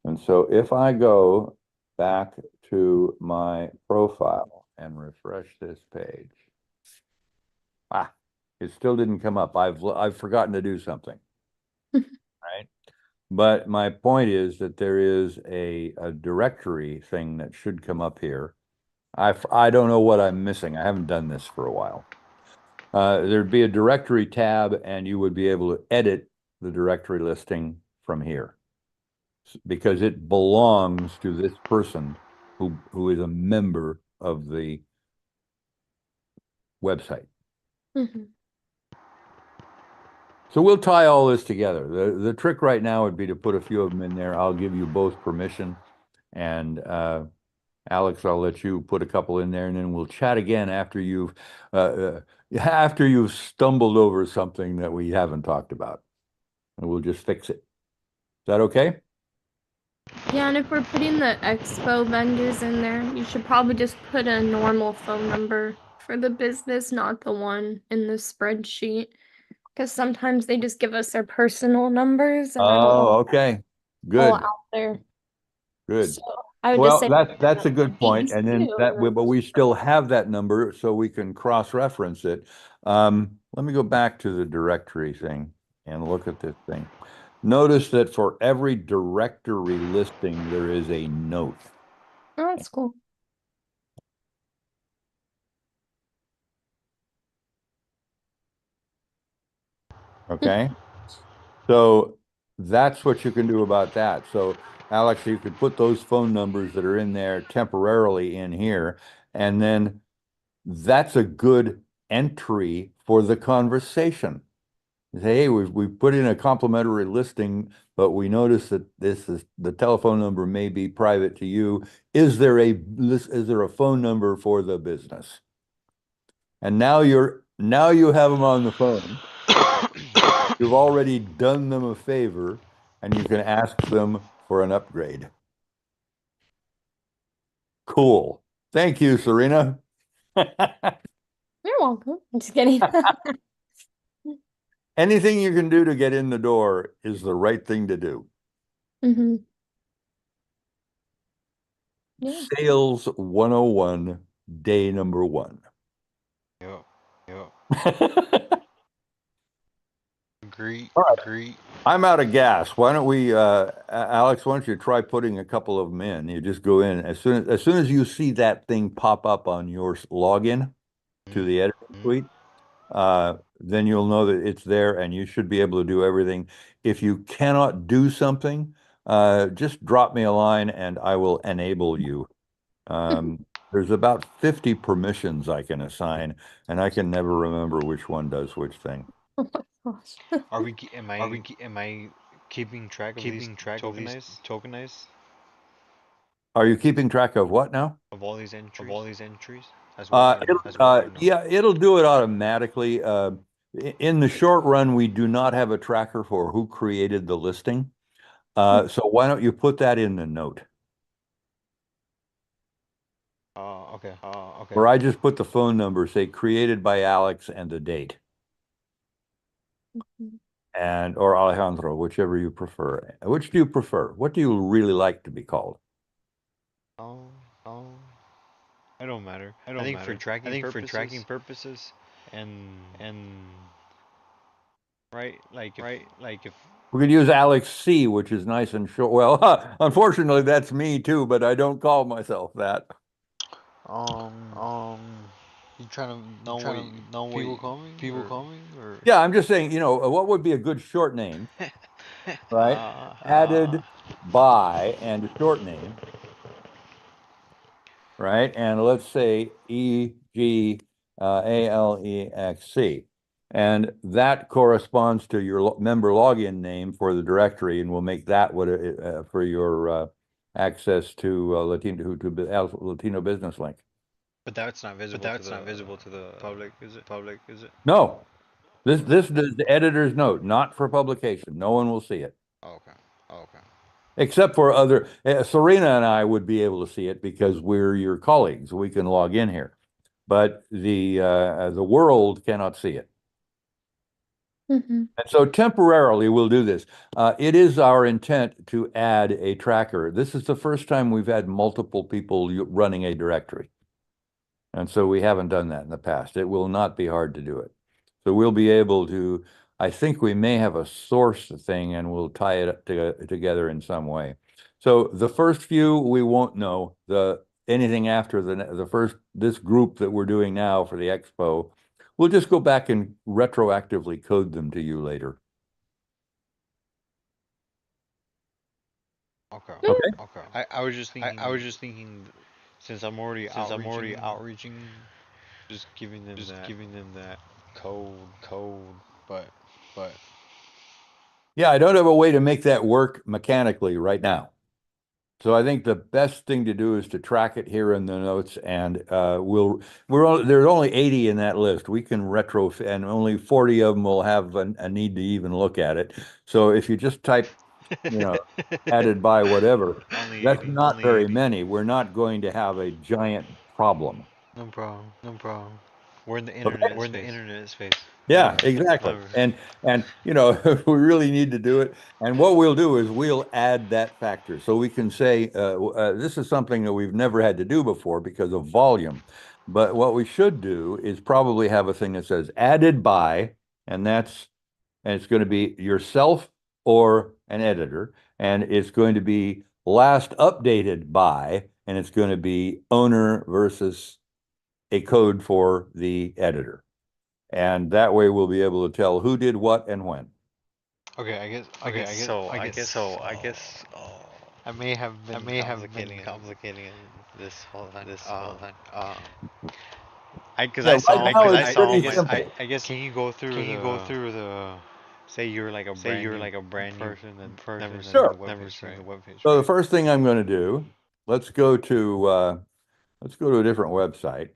And so if I go back to my profile and refresh this page, it still didn't come up. I've forgotten to do something, right? But my point is that there is a directory thing that should come up here. I don't know what I'm missing. I haven't done this for a while. There'd be a directory tab and you would be able to edit the directory listing from here because it belongs to this person who is a member of the website. Mhm. So we'll tie all this together. The trick right now would be to put a few of them in there. I'll give you both permission. And Alex, I'll let you put a couple in there, and then we'll chat again after you've stumbled over something that we haven't talked about, and we'll just fix it. Is that okay? Yeah, and if we're putting the expo vendors in there, you should probably just put a normal phone number for the business, not the one in the spreadsheet. Because sometimes they just give us their personal numbers, and I don't want Oh, okay. it all Good. out there. Good. So I would just Well, say that's a good point. these And then two. but we still have that number so we can cross-reference it. Let me go back to the directory thing and look at this thing. Notice that for every directory listing, there is a note. Oh, that's cool. Okay. So that's what you can do about that. So Alex, you could put those phone numbers that are in there temporarily in here, and then that's a good entry for the conversation. Say, hey, we've put in a complimentary listing, but we notice that the telephone number may be private to you. Is there a phone number for the business? And now you have them on the phone. You've already done them a favor, and you can ask them for an upgrade. Cool. Thank you, Serena. You're welcome. I'm just kidding. Anything you can do to get in the door is the right thing to do. hmm Yeah. Sales 101, day number 1. Yep. Yep. Agreed. All right. Agreed. I'm out of gas. Why don't we, Alex, why don't you try putting a couple of them in? You just go in as soon as you see that thing pop up on your login to the editing suite, then you'll know that it's there and you should be able to do everything. If you cannot do something, just drop me a line and I will enable you. There's about 50 permissions I can assign, and I can never remember which one does which thing. Oh my gosh. am I keeping track of these tokenized Are you keeping track of what now? of all these entries as well as well or no? Yeah, it'll do it automatically. In the short run, we do not have a tracker for who created the listing. So why don't you put that in the note? Okay. Or I just put the phone number, say created by Alex and the date. And or Alejandro, whichever you prefer. Which do you prefer? What do you really like to be called? Oh, I don't matter. I think for tracking purposes and like if We could use Alex C, which is nice and short. Well, unfortunately, that's me too, but I don't call myself that. um you trying to know what people call me or Yeah, I'm just saying, what would be a good short name, right? Added by and a short name, right? And let's say EGALEXC. And that corresponds to your member login name for the directory, and we'll make that what for your access to Latino Business Link. but that's not visible to the public, is it? No, this is the editor's note, not for publication. No one will see it. Okay. Except for other, Serena and I would be able to see it because we're your colleagues. We can log in here, but the world cannot see it. Mhm. And so temporarily we'll do this. It is our intent to add a tracker. This is the first time we've had multiple people running a directory. And so we haven't done that in the past. It will not be hard to do it. So we'll be able to, I think we may have a source thing and we'll tie it together in some way. So the first few, we won't know. Anything after this group that we're doing now for the expo, we'll just go back and retroactively code them to you later. Okay. Okay. I was just thinking since I'm already outreaching, just giving them that code, but Yeah, I don't have a way to make that work mechanically right now. So I think the best thing to do is to track it here in the notes, and there's only 80 in that list. We can and only 40 of them will have a need to even look at it. So if you just type, added by whatever, that's not very many. We're not going to have a giant problem. no problem. We're in the Okay. internet space. Yeah, exactly. And we really need to do it. And what we'll do is we'll add that factor. So we can say this is something that we've never had to do before because of volume. But what we should do is probably have a thing that says added by, and it's going to be yourself or an editor, and it's going to be last updated by, and it's going to be owner versus a code for the editor. And that way we'll be able to tell who did what and when. Okay, I guess I may have been complicating this whole time. Because Yeah, I right saw, now because it's pretty simple. I guess, can you go through the, say you're like a brand new person and never seen Sure. the webpage, So the right? first thing I'm going to do, let's go to a different website.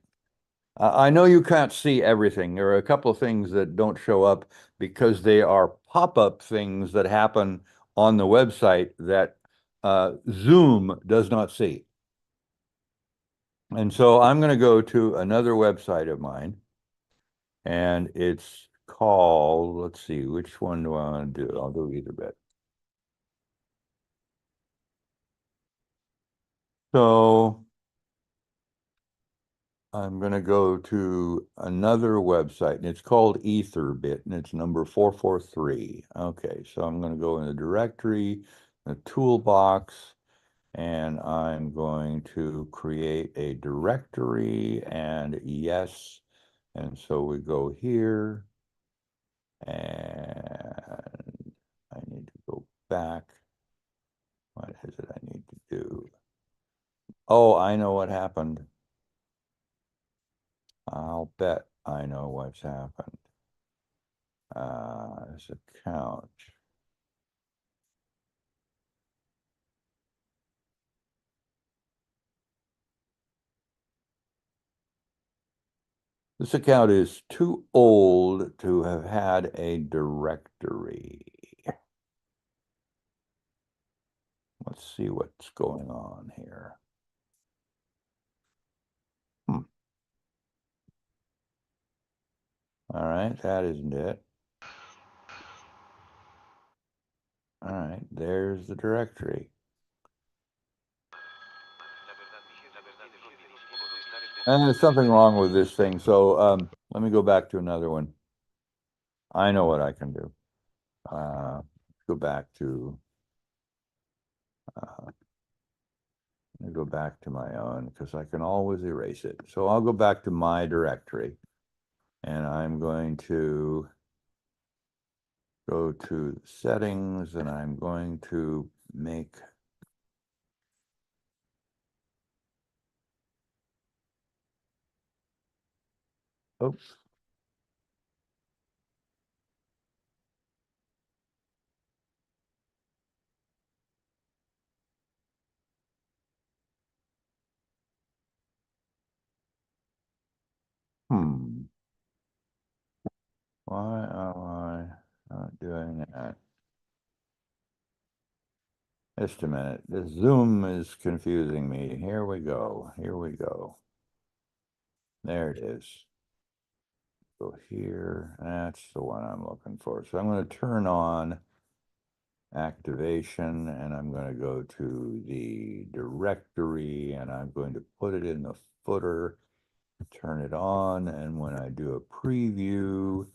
I know you can't see everything. There are a couple of things that don't show up because they are pop-up things that happen on the website that Zoom does not see. And so I'm going to go to another website of mine, and it's called, let's see, which one do I want to do? I'll do either bit. So I'm going to go to another website, and it's called Etherbit, and it's number 443. Okay, so I'm going to go in the directory, the toolbox, and I'm going to create a directory, and yes. And so we go here, and I need to go back. What is it I need to do? Oh, I know what happened. I'll bet I know what's happened. This account. This account is too old to have had a directory. Let's see what's going on here. All right, that isn't it. All right, there's the directory. And there's something wrong with this thing. So let me go back to another one. I know what I can do. Go back to let me go back to my own because I can always erase it. So I'll go back to my directory and I'm going to go to settings and I'm going to make oops. Why am I not doing that? Just a minute. This Zoom is confusing me. Here we go. Here we go. There it is. Go here. That's the one I'm looking for. So I'm going to turn on activation and I'm going to go to the directory and I'm going to put it in the footer, turn it on, and when I do a preview,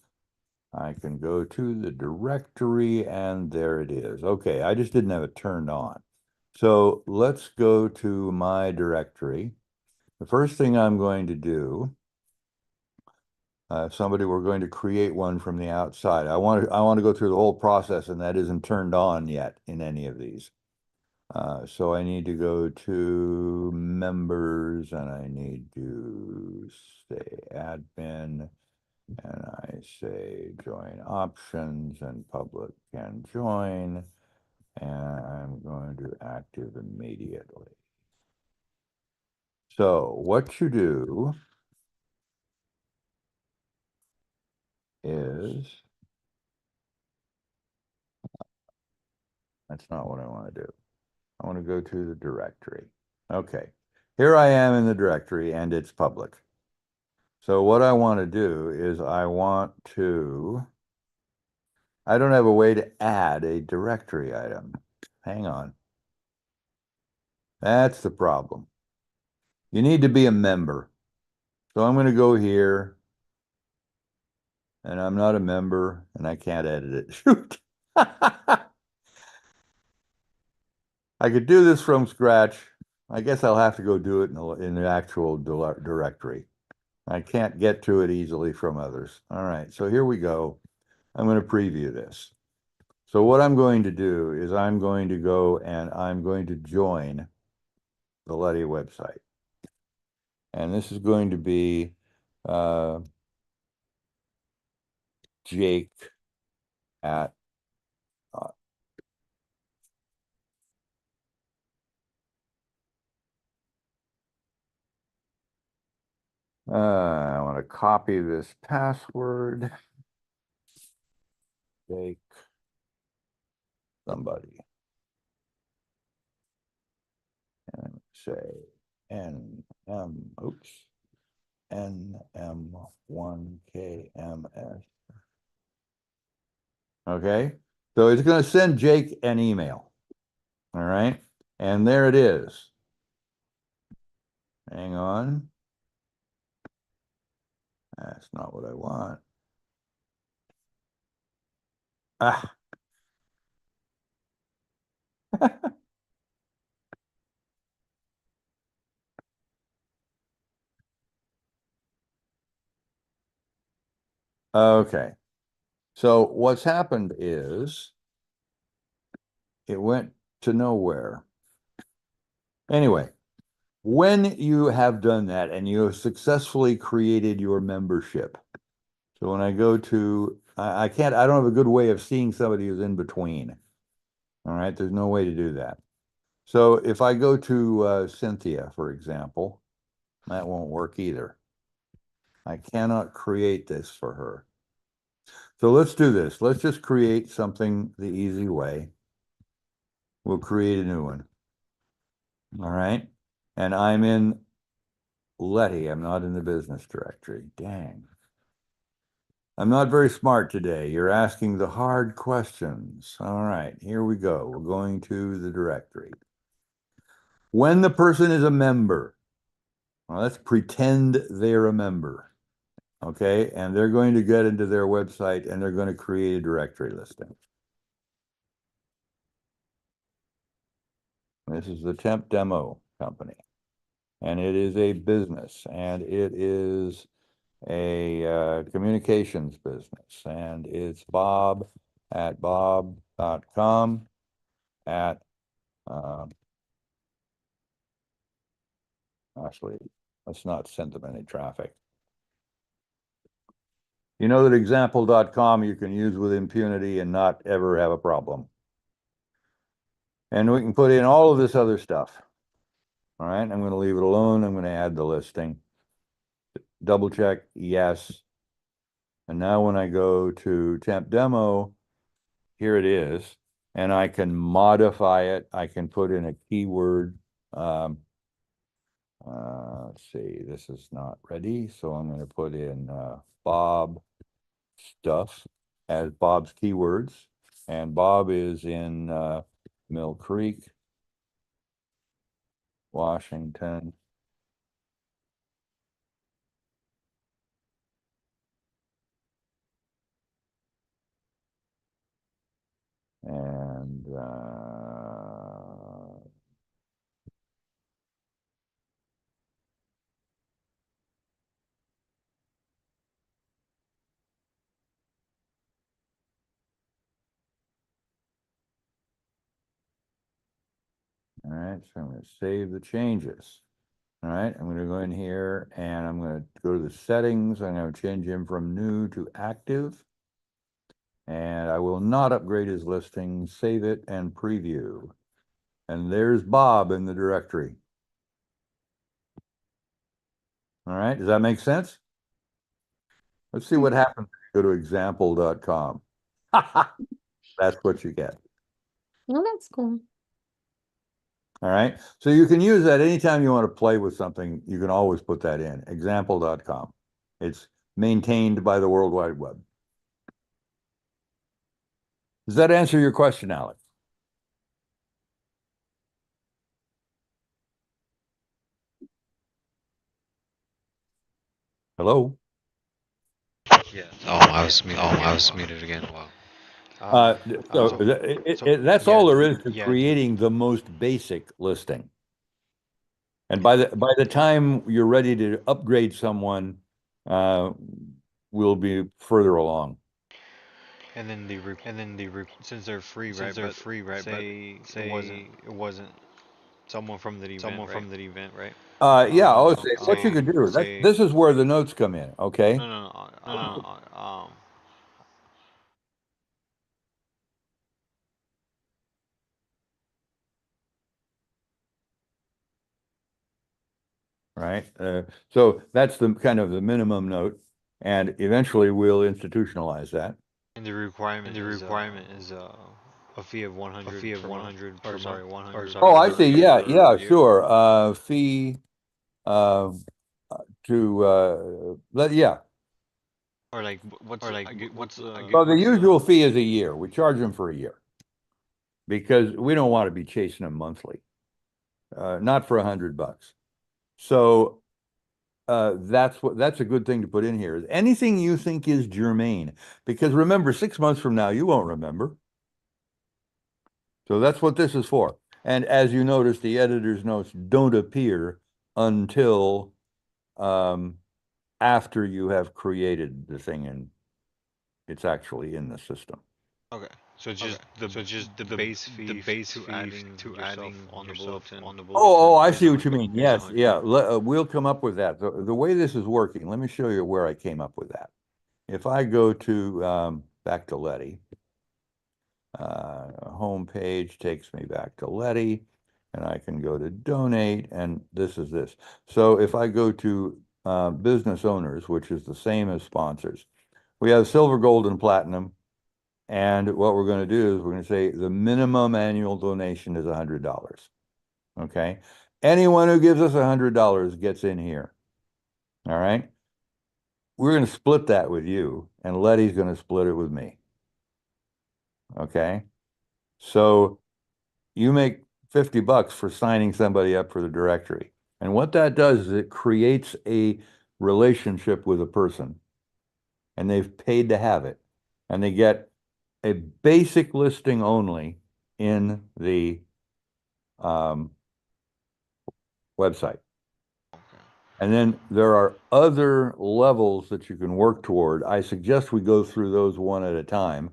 I can go to the directory and there it is. Okay, I just didn't have it turned on. So let's go to my directory. The first thing I'm going to do, if somebody were going to create one from the outside, I want to go through the whole process and that isn't turned on yet in any of these. So I need to go to members and I need to say admin and I say join options and public can join and I'm going to active immediately. So what you do is, that's not what I want to do. I want to go to the directory. Okay, here I am in the directory and it's public. So what I want to do is I don't have a way to add a directory item. Hang on. That's the problem. You need to be a member. So I'm going to go here and I'm not a member and I can't edit it. Shoot. I could do this from scratch. I guess I'll have to go do it in the actual directory. I can't get to it easily from others. All right, so here we go. I'm going to preview this. So what I'm going to do is I'm going to go and I'm going to join the Letty website. And this is going to be Jake at I want to copy this password. Jake somebody. And say NM1KMS. Okay, so it's going to send Jake an email. All right, and there it is. Hang on. That's not what I want. Ah. Okay. So what's happened is it went to nowhere. Anyway, when you have done that and you have successfully created your membership, So when I go to, I don't have a good way of seeing somebody who's in between. All right, there's no way to do that. So if I go to Cynthia, for example, that won't work either. I cannot create this for her. So let's do this. Let's just create something the easy way. We'll create a new one. All right. And I'm in Letty. I'm not in the business directory. Dang. I'm not very smart today. You're asking the hard questions. All right, here we go. We're going to the directory. When the person is a member, well, let's pretend they're a member. Okay, and they're going to get into their website and they're going to create a directory listing. This is the Temp Demo Company, and it is a business, and it is a communications business, and it's Bob at bob.com at actually, let's not send them any traffic. You know that example.com you can use with impunity and not ever have a problem. And we can put in all of this other stuff. All right, I'm going to leave it alone. I'm going to add the listing. Double check, yes. And now when I go to temp demo, here it is. And I can modify it. I can put in a keyword. Let's see, this is not ready. So I'm going to put in Bob stuff as Bob's keywords. And Bob is in Mill Creek, Washington. And all right, so I'm going to save the changes. All right, I'm going to go in here and I'm going to go to the settings. I'm going to change him from new to active. And I will not upgrade his listing, save it and preview. And there's Bob in the directory. All right, does that make sense? Let's see what happens if you go to example.com. That's what you get. Well, that's cool. All right. So you can use that anytime you want to play with something, you can always put that in. Example.com. It's maintained by the World Wide Web. Does that answer your question, Alex? Hello? Yeah. I was muted again. Wow. That's all there is to creating the most basic listing. And by the time you're ready to upgrade someone, we'll be further along. And then since they're free, right? Say it wasn't someone from that event, right? Yeah. What you can do. This is where the notes come in. Okay. No. Right. So that's the kind of the minimum note, and eventually we'll institutionalize that. And the requirement is a fee of 100. Oh, I see. Yeah, sure. Fee to yeah. Or like what's Well, the usual fee is a year. We charge them for a year because we don't want to be chasing them monthly. Not for $100. So that's a good thing to put in here. Anything you think is germane, because remember, 6 months from now you won't remember. So that's what this is for. And as you notice, the editor's notes don't appear until after you have created the thing and it's actually in the system. Okay. So it's just the base fee to adding on the bulletin. Oh, I see what you mean. Yes, yeah. We'll come up with that. The way this is working, let me show you where I came up with that. if I go to back to Letty, home page takes me back to Letty, and I can go to donate, and this is this. So if I go to business owners, which is the same as sponsors, we have silver, gold, and platinum. And what we're going to do is we're going to say the minimum annual donation is $100. Okay. Anyone who gives us $100 gets in here. All right. We're going to split that with you, and Letty's going to split it with me. Okay. So you make $50 for signing somebody up for the directory. And what that does is it creates a relationship with a person, and they've paid to have it, and they get a basic listing only in the website. And then there are other levels that you can work toward. I suggest we go through those one at a time,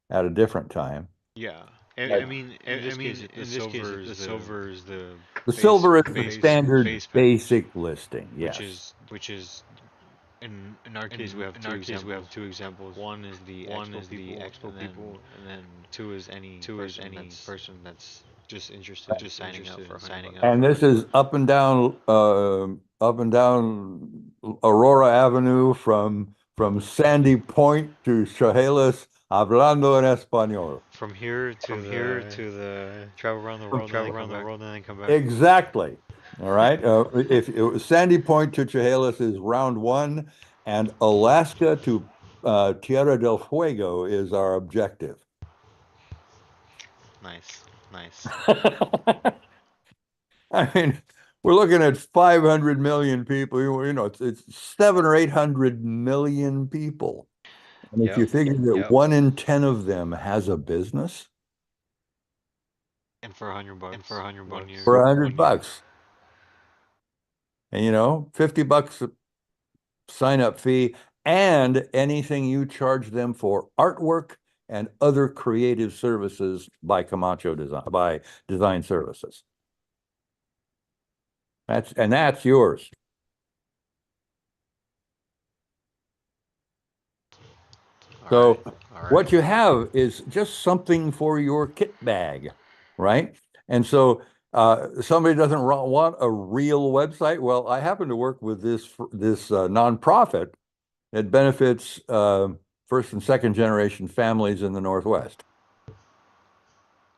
at a different time. Yeah. Like- I mean, in this case, the silver is the The silver is the base standard page, basic listing, yes. which is in our case we have two examples. One is the expo people, and then two is any person that's just interested in signing up for $100. And this is up and down Aurora Avenue from Sandy Point to Chehalis, hablando en español. From here to the travel around the world, and then come back. Exactly. All right. If it was Sandy Point to Chehalis is round one, and Alaska to Tierra del Fuego is our objective. Nice. I mean, we're looking at 500 million people. You know, it's 700 or 800 million people. And if you figure that 1 in 10 of them has a business, and for $100, for $100, and you know, $50 sign up fee, and anything you charge them for artwork and other creative services by Camacho Design Services. That's yours. So what you have is just something for your kit bag, right? And so somebody doesn't want a real website. Well, I happen to work with this nonprofit that benefits first and second generation families in the Northwest.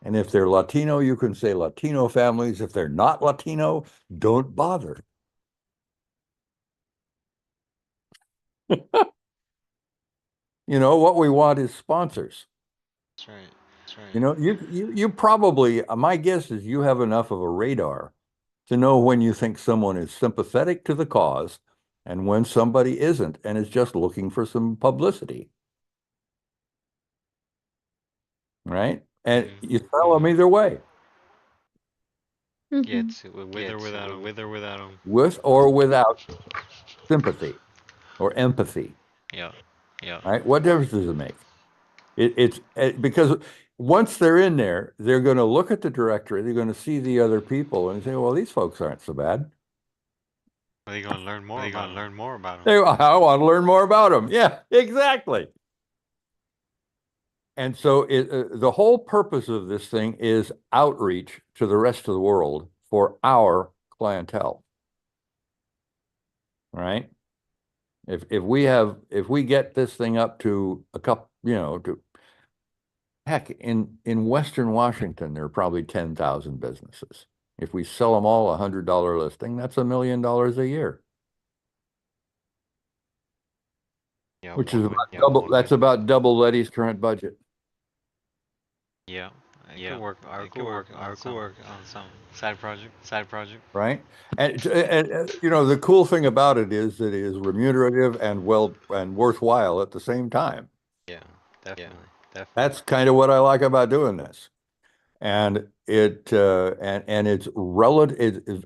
And if they're Latino, you can say Latino families. If they're not Latino, don't bother. You know, what we want is sponsors. That's right. You know, you probably, my guess is you have enough of a radar to know when you think someone is sympathetic to the cause and when somebody isn't and is just looking for some publicity. Right? And you tell them either way. Yeah, it's with or without them. With or without sympathy or empathy. Yeah. Right? What difference does it make? It's because once they're in there, they're going to look at the directory, they're going to see the other people and say, well, these folks aren't so bad. Are they going to learn more? I want to learn more about them. Yeah, exactly. And so the whole purpose of this thing is outreach to the rest of the world for our clientele. Right? If we get this thing up to a couple, you know, to heck, in Western Washington, there are probably 10,000 businesses. If we sell them all $100 listing, that's $1 million a year. Yeah, which is about double. That's about double Letty's current budget. Yeah. I could work on some side project. Right. And you know, the cool thing about it is that it is remunerative and worthwhile at the same time. Yeah, definitely. That's kind of what I like about doing this. And it's it's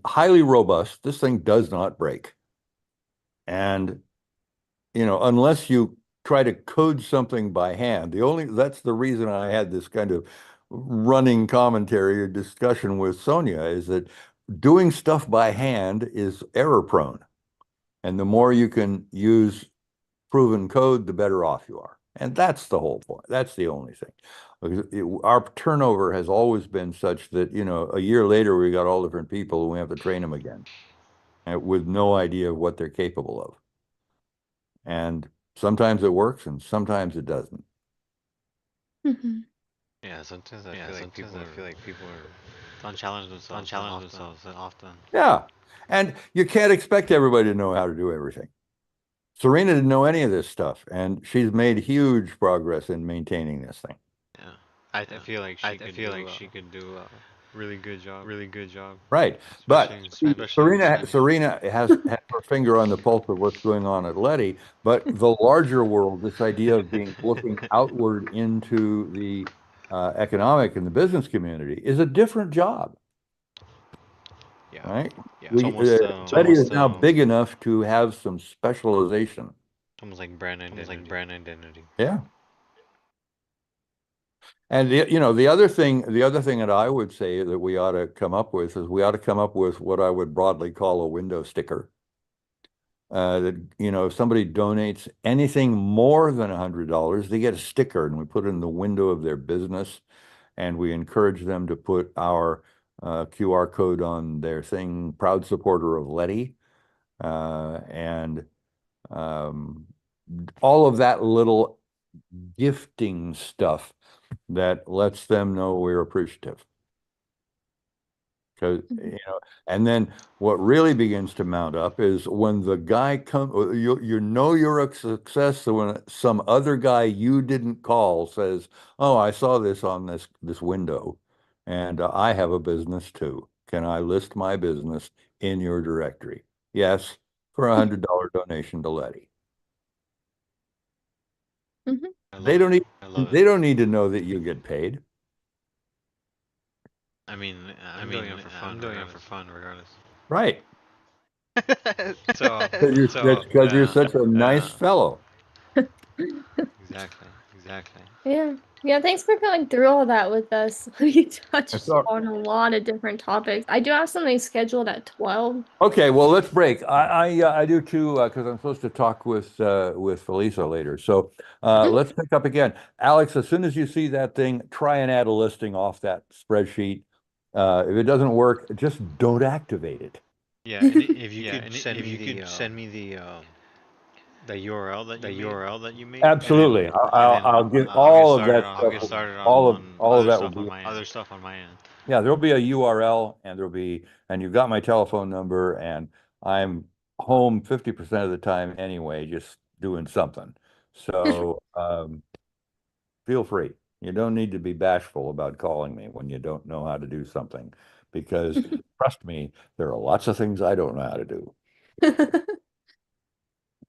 highly robust. This thing does not break. And you know, unless you try to code something by hand, that's the reason I had this kind of running commentary or discussion with Sonia, is that doing stuff by hand is error prone. And the more you can use proven code, the better off you are. And that's the whole point. That's the only thing. Our turnover has always been such that, a year later, we got all different people and we have to train them again with no idea of what they're capable of. And sometimes it works and sometimes it doesn't. Mm-hmm. Yeah, sometimes I feel like people don't challenge themselves often. Yeah. And you can't expect everybody to know how to do everything. Serena didn't know any of this stuff, and she's made huge progress in maintaining this thing. Yeah, I feel like she could do a really good job. Right. But Serena has her finger on the pulse of what's going on at Letty, but the larger world, this idea of looking outward into the economic and the business community is a different job. Yeah. Right? Yeah. Letty is now big enough to have some specialization. Almost like brand identity. Yeah. And the other thing that I would say that we ought to come up with is we ought to come up with what I would broadly call a window sticker. That if somebody donates anything more than $100, they get a sticker, and we put it in the window of their business, and we encourage them to put our QR code on their thing, proud supporter of Letty, and all of that little gifting stuff that lets them know we're appreciative. Because, and then what really begins to mount up is when the guy comes, you're a success. So when some other guy you didn't call says, "Oh, I saw this on this window, and I have a business too. Can I list my business in your directory?" Yes, for $100 donation to Letty. Mm-hmm. They don't need to know that you get paid. I mean, I'm doing it for fun, regardless. Right. So Because you're such a nice fellow. Exactly. Yeah, thanks for going through all that with us. We touched on a lot of different topics. I do have something scheduled at 12. Okay, well, let's break. I do too, because I'm supposed to talk with Felisa later. So let's pick up again. Alex, as soon as you see that thing, try and add a listing off that spreadsheet. If it doesn't work, just don't activate it. Yeah, and if you could send me the URL that you made. Absolutely. I'll get all of that stuff. I'll get started all of that stuff will be other stuff on my end. Yeah, there'll be a URL, and you've got my telephone number, and I'm home 50% of the time anyway, just doing something. So feel free. You don't need to be bashful about calling me when you don't know how to do something, because trust me, there are lots of things I don't know how to do.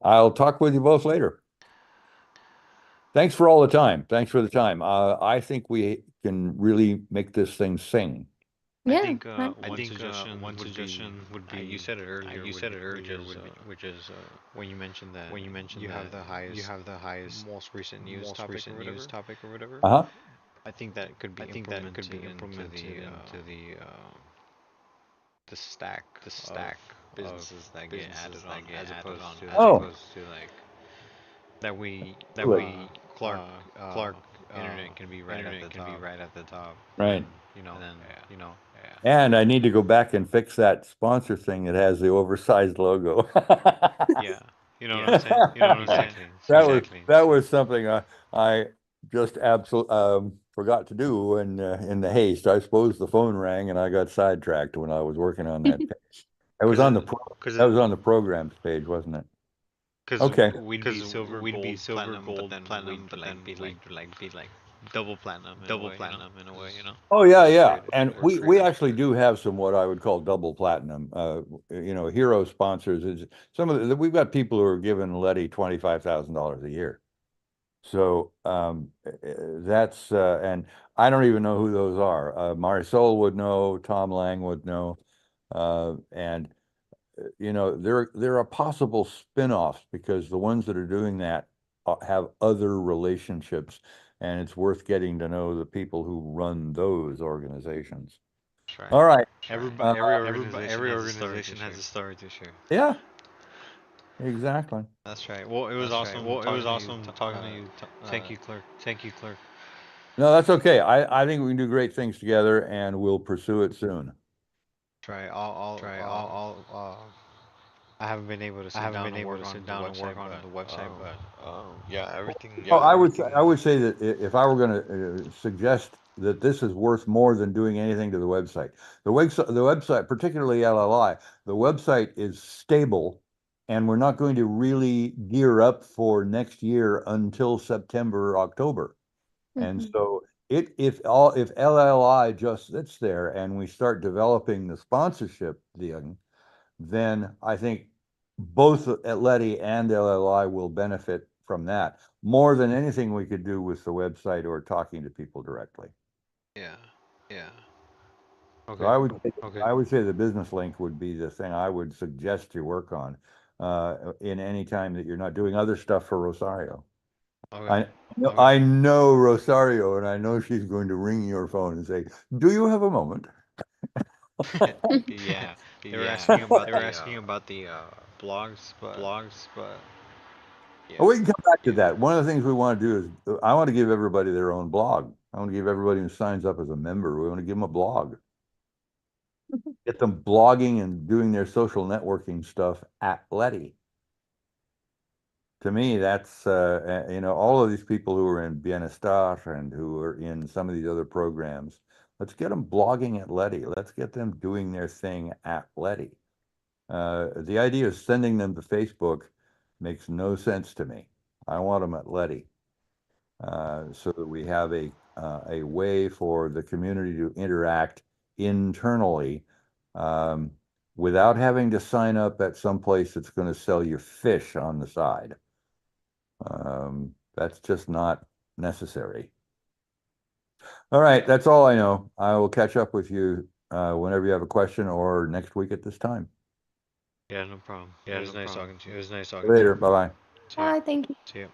I'll talk with you both later. Thanks for all the time. Thanks for the time. I think we can really make this thing sing. Yeah. I think one suggestion would be you said it earlier. Which is when you mentioned that you have the highest most recent news topic or whatever. I think that could be implemented into the stack businesses that get added on as opposed to like that we Clark internet can be right at the top. Right. And And I need to go back and fix that sponsor thing that has the oversized logo. Yeah. You know what I'm saying? That was something I just absolutely forgot to do in the haste. I suppose the phone rang and I got sidetracked when I was working on that page. That was on the programs page, wasn't it? Okay. We'd be silver, gold, platinum, but then be like double platinum in a way, Oh yeah. And we actually do have some what I would call double platinum. Hero sponsors is we've got people who are giving Letty $25,000 a year. So that's and I don't even know who those are. Marisol would know, Tom Lang would know, and there are possible spin-offs because the ones that are doing that have other relationships, and it's worth getting to know the people who run those organizations. Right. All right. Every organization has a story to share. Yeah. Exactly. That's right. Well, it was awesome. Well, it was awesome talking to you. Thank you, Clerk. Thank you, Clerk. No, that's okay. I think we can do great things together, and we'll pursue it soon. Try. I haven't been able to sit down and work on the website, but yeah, Well, I would say that if I were going to suggest that this is worth more than doing anything to the website, particularly LLI, the website is stable, and we're not going to really gear up for next year until September or October. And Mhm. so if LLI just sits there and we start developing the sponsorship deal, then I think both Atleti and LLI will benefit from that more than anything we could do with the website or talking to people directly. yeah, yeah. So Okay, okay. I would say the business link would be the thing I would suggest you work on in any time that you're not doing other stuff for Rosario. Okay. I know Rosario, and I know she's going to ring your phone and say, "Do you have a moment?" Yeah, they were asking about the blogs, but yeah. Oh, we can come back to that. One of the things we want to do is I want to give everybody their own blog. I want to give everybody who signs up as a member, we want to give them a blog. Get them blogging and doing their social networking stuff at Letty. To me, that's all of these people who are in Bienestar and who are in some of these other programs. Let's get them blogging at Letty. Let's get them doing their thing at Letty. The idea of sending them to Facebook makes no sense to me. I want them at Letty. So that we have a way for the community to interact internally um, without having to sign up at some place that's going to sell you fish on the side. That's just not necessary. All right, that's all I know. I will catch up with you whenever you have a question or next week at this time. Yeah, no problem. Yeah, it was nice talking to you. It was nice talking to Later. you. Bye-bye. See ya. Bye, thank you. See ya.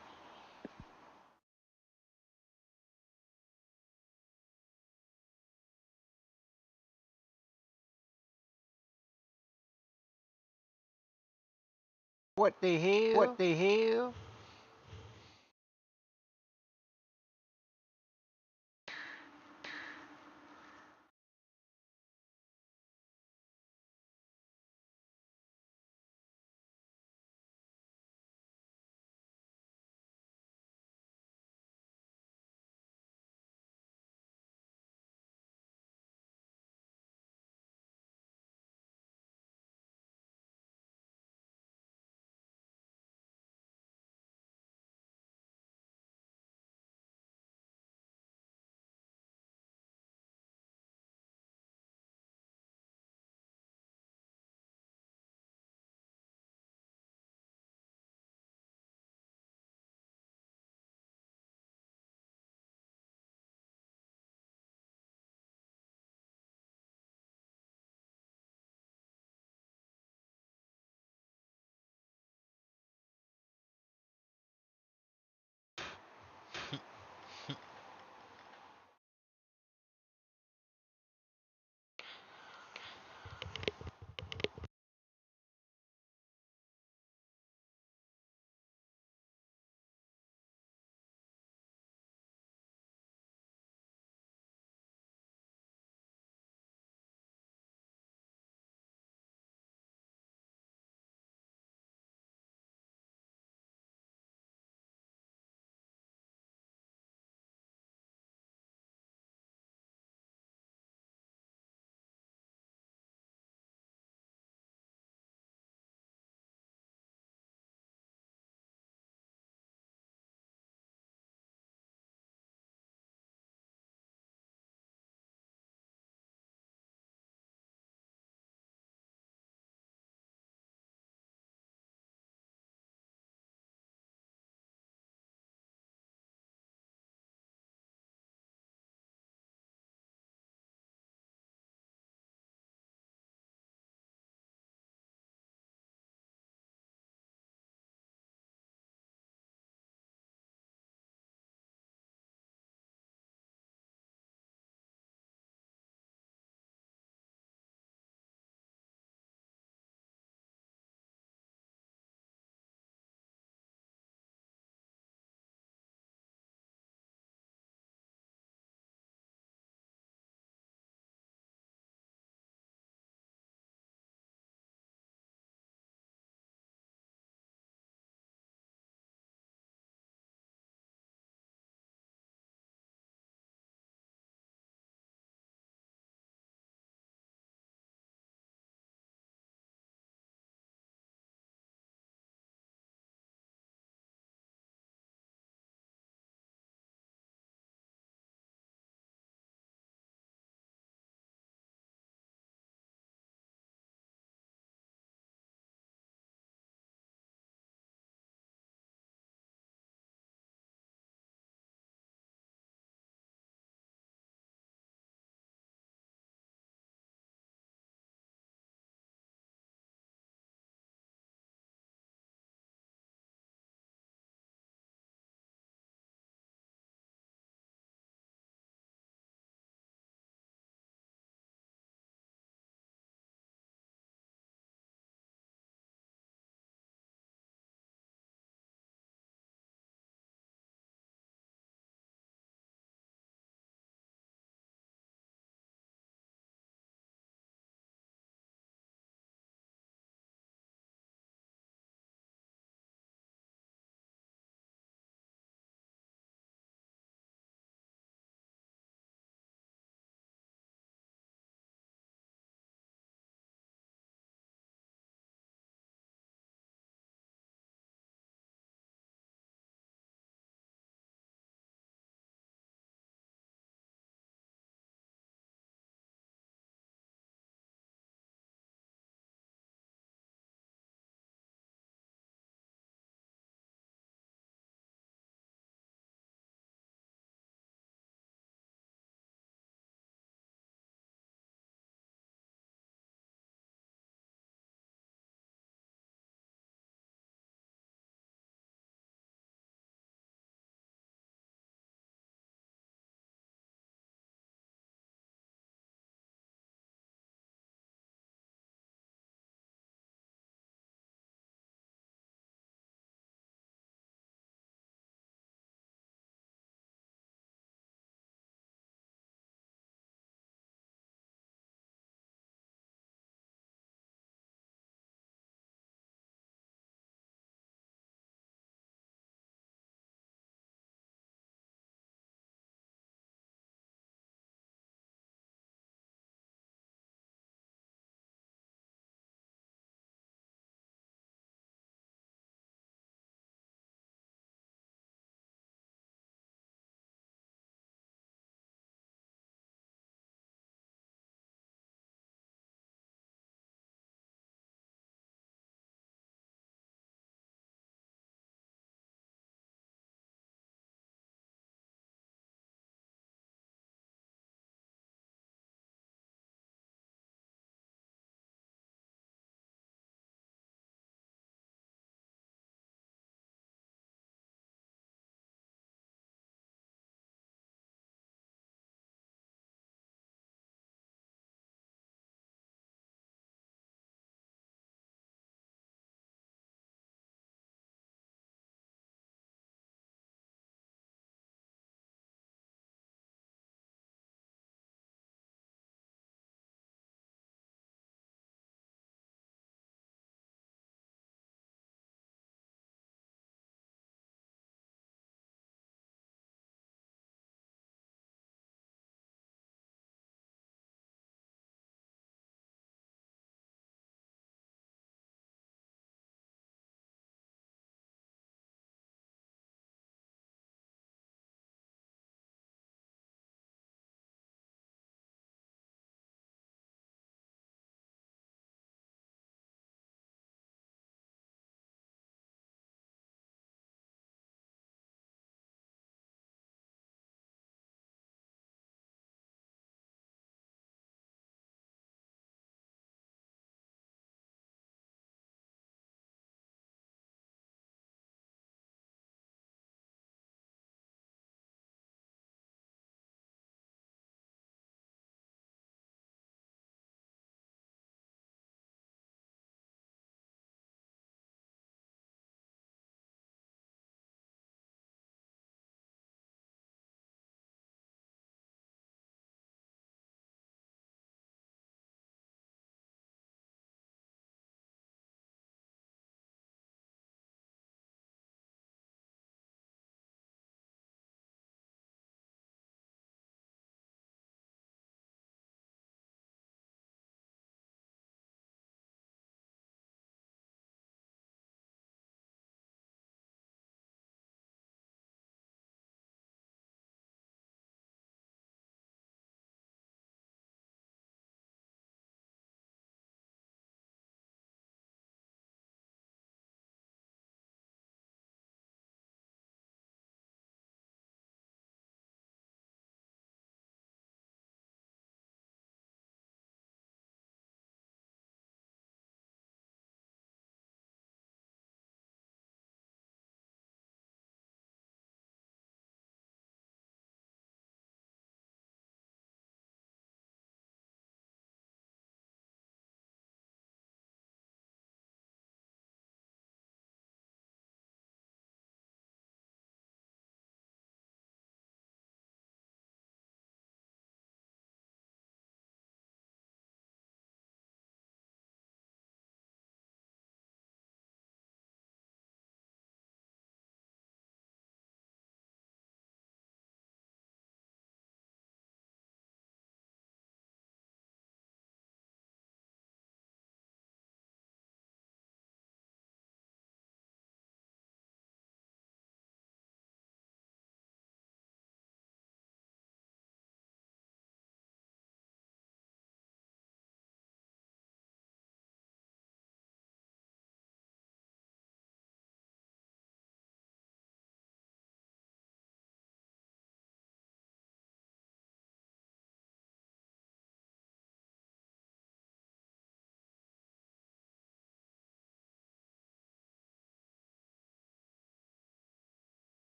What the hell? What the hell?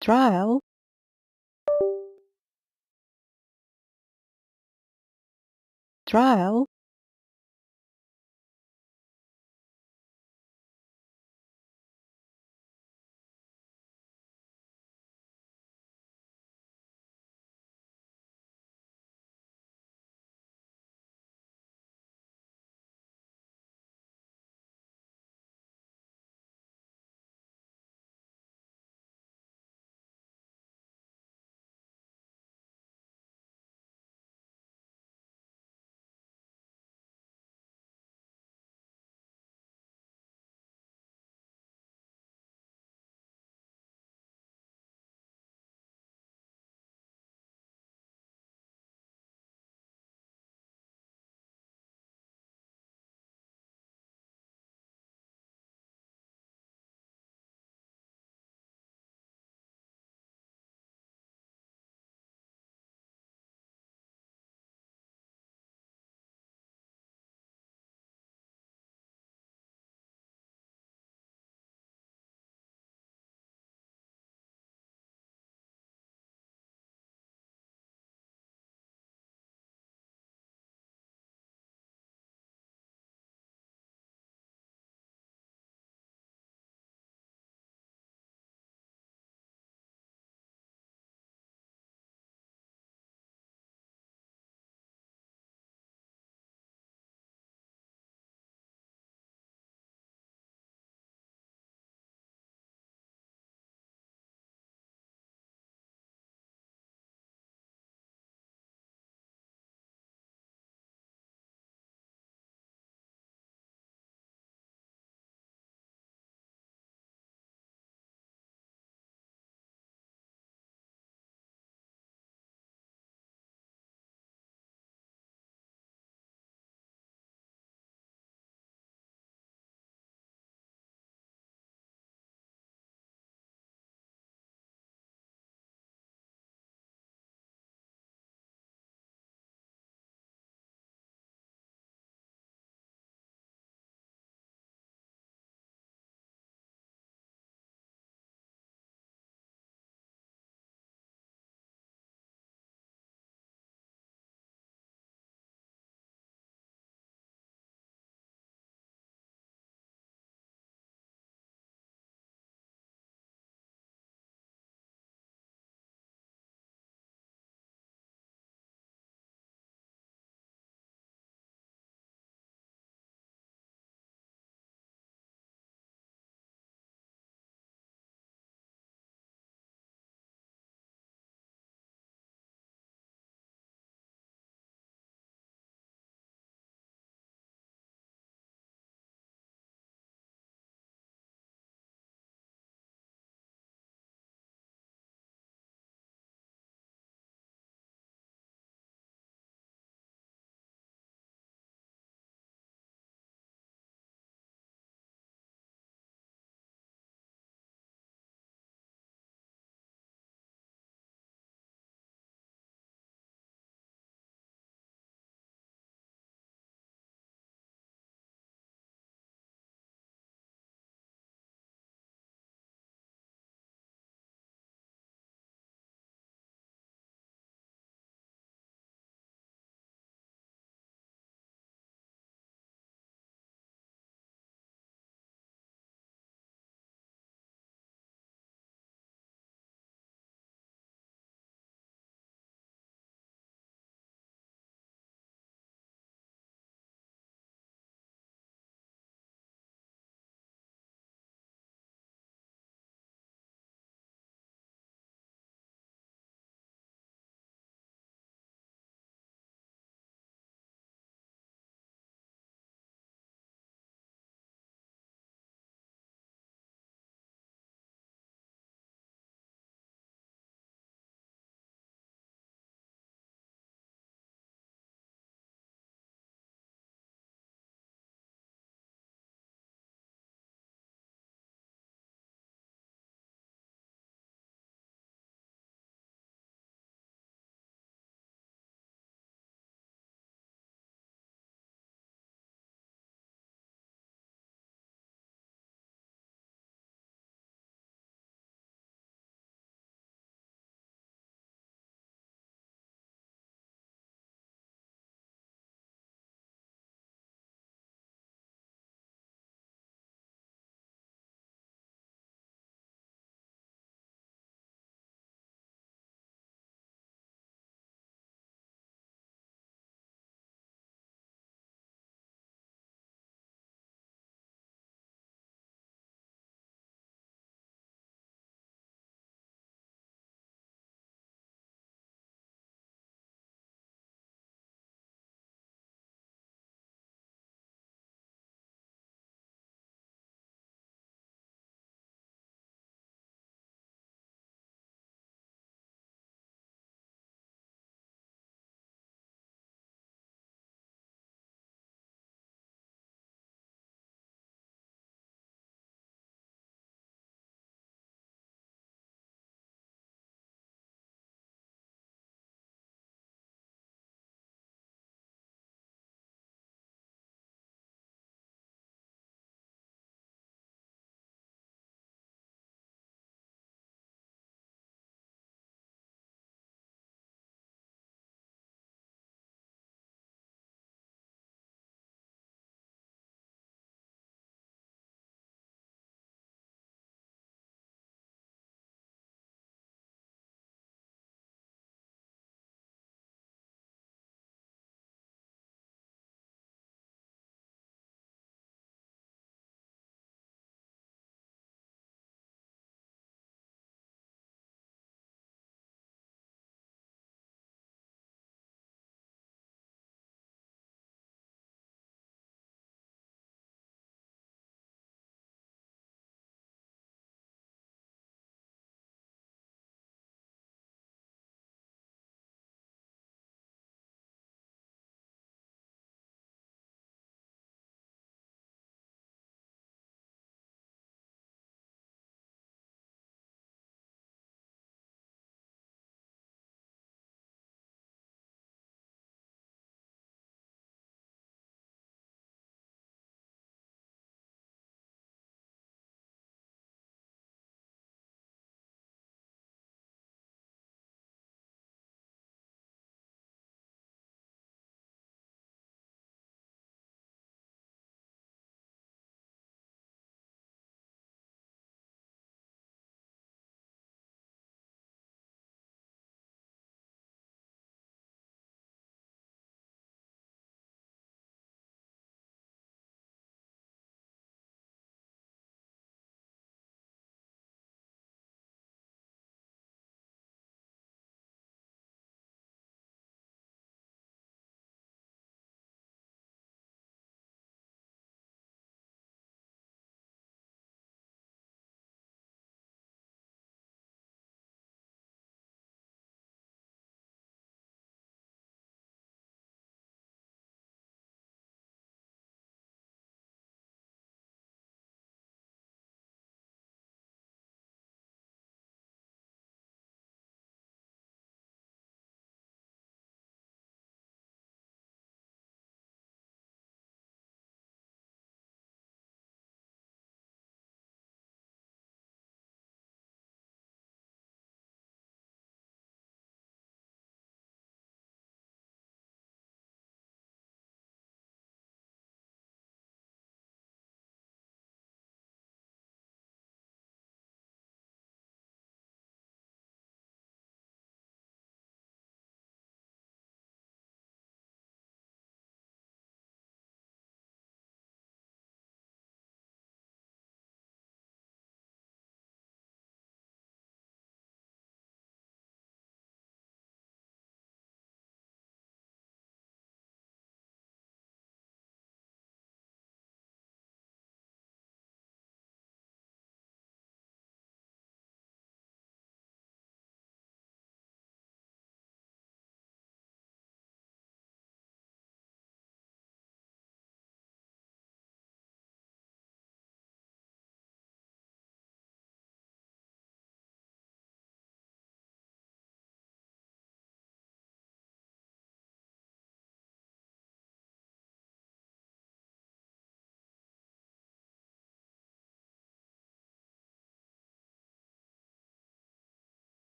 trial, trial,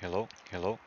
Hello, hello.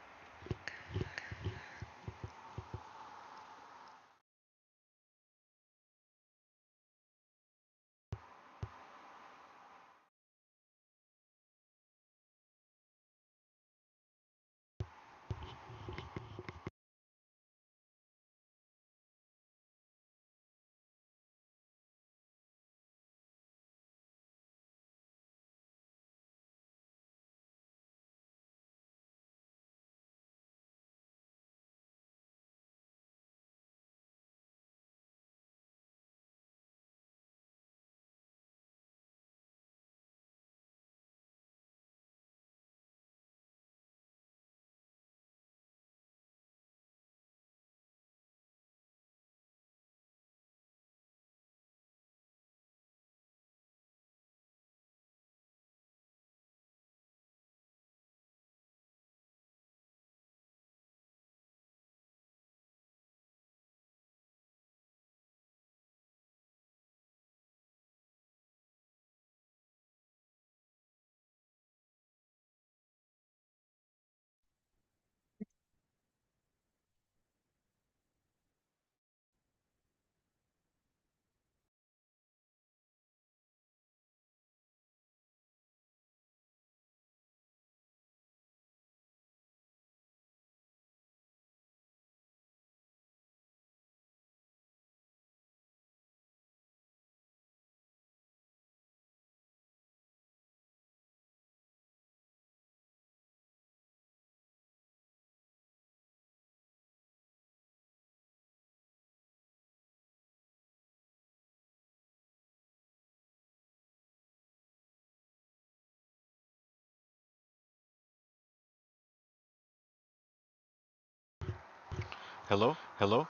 Hello, hello.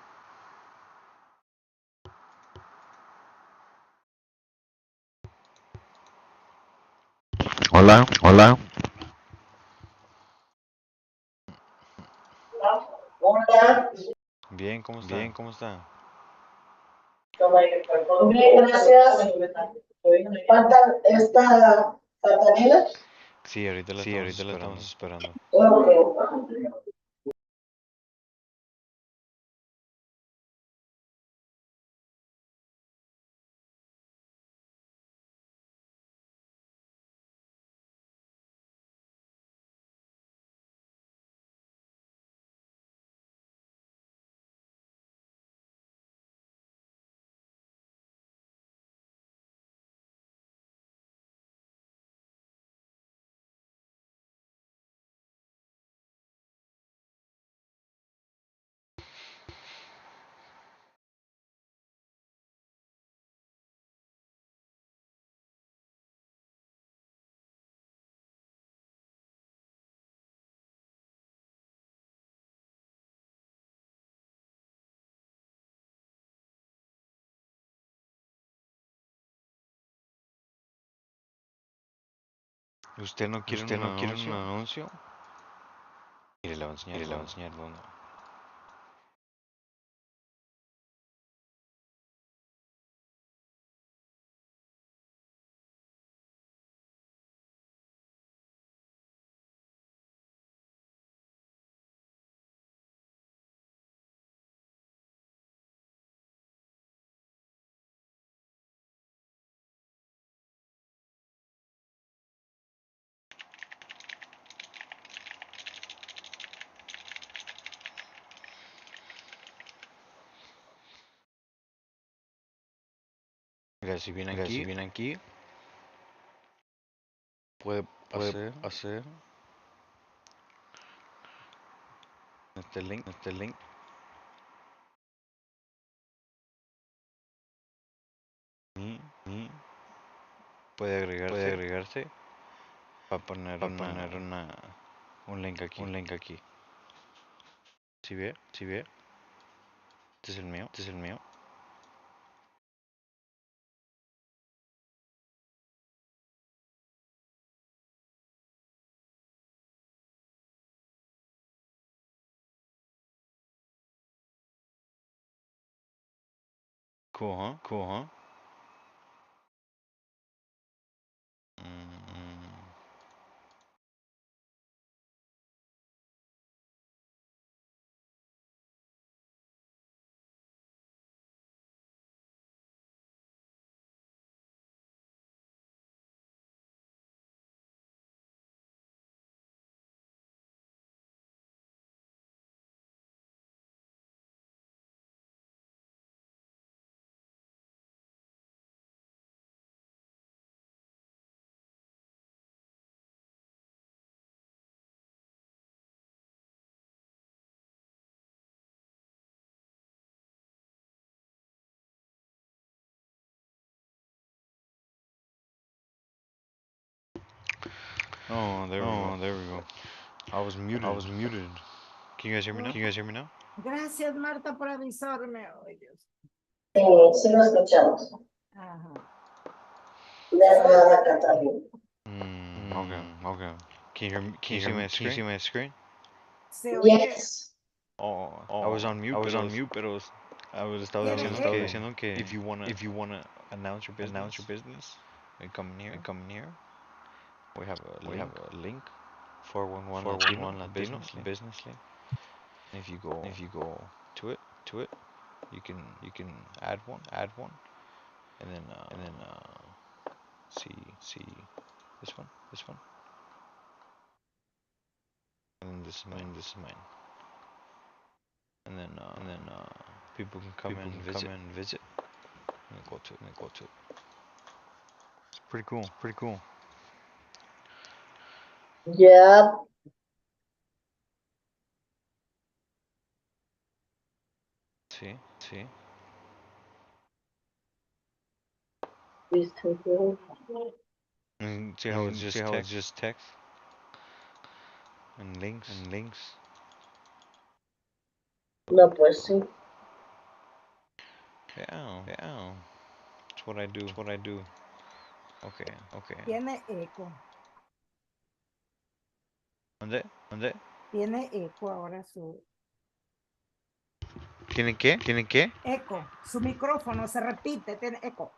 Hola, hola. Hola, Bien, ¿cómo está? Bien, ¿cómo está? bien, gracias. ¿Falta esta Catalina? Sí, ahorita la estamos esperando. Ok. ¿Usted no quiere un anuncio? Mire, le voy a enseñar dónde. Mira, si viene aquí, puede hacer este link, y puede agregarse para poner un link aquí. ¿Sí ve? ¿Sí ve? Este es el mío, este es el mío. Cool, huh? Cool, huh? Mm, Oh, there we go. There we go. I was muted. Can you guys hear me now? Can you guys hear me now? Gracias, Marta, por avisarme. Ay, Dios. Sí lo escuchamos. Ajá. De nada, Catalina. Okay. Can you hear me? Can you see my screen? Can you see my screen? Se oye. Yes. Oh, I was on mute. Pero I was estaba diciendo que if you wanna announce your business, you come in here. We have a link. 411 Latino business link. And if you go to it, you can add one, and then see this one, and then this is mine, and then people can come in and visit, and go to it. It's pretty cool. Yeah. See. And see how it's just text and links. No, pues sí. Yeah. That's what I do. Okay. Tiene eco. ¿Dónde? Tiene eco ahora su. ¿Tiene qué? Eco. Su micrófono se repite, tiene eco.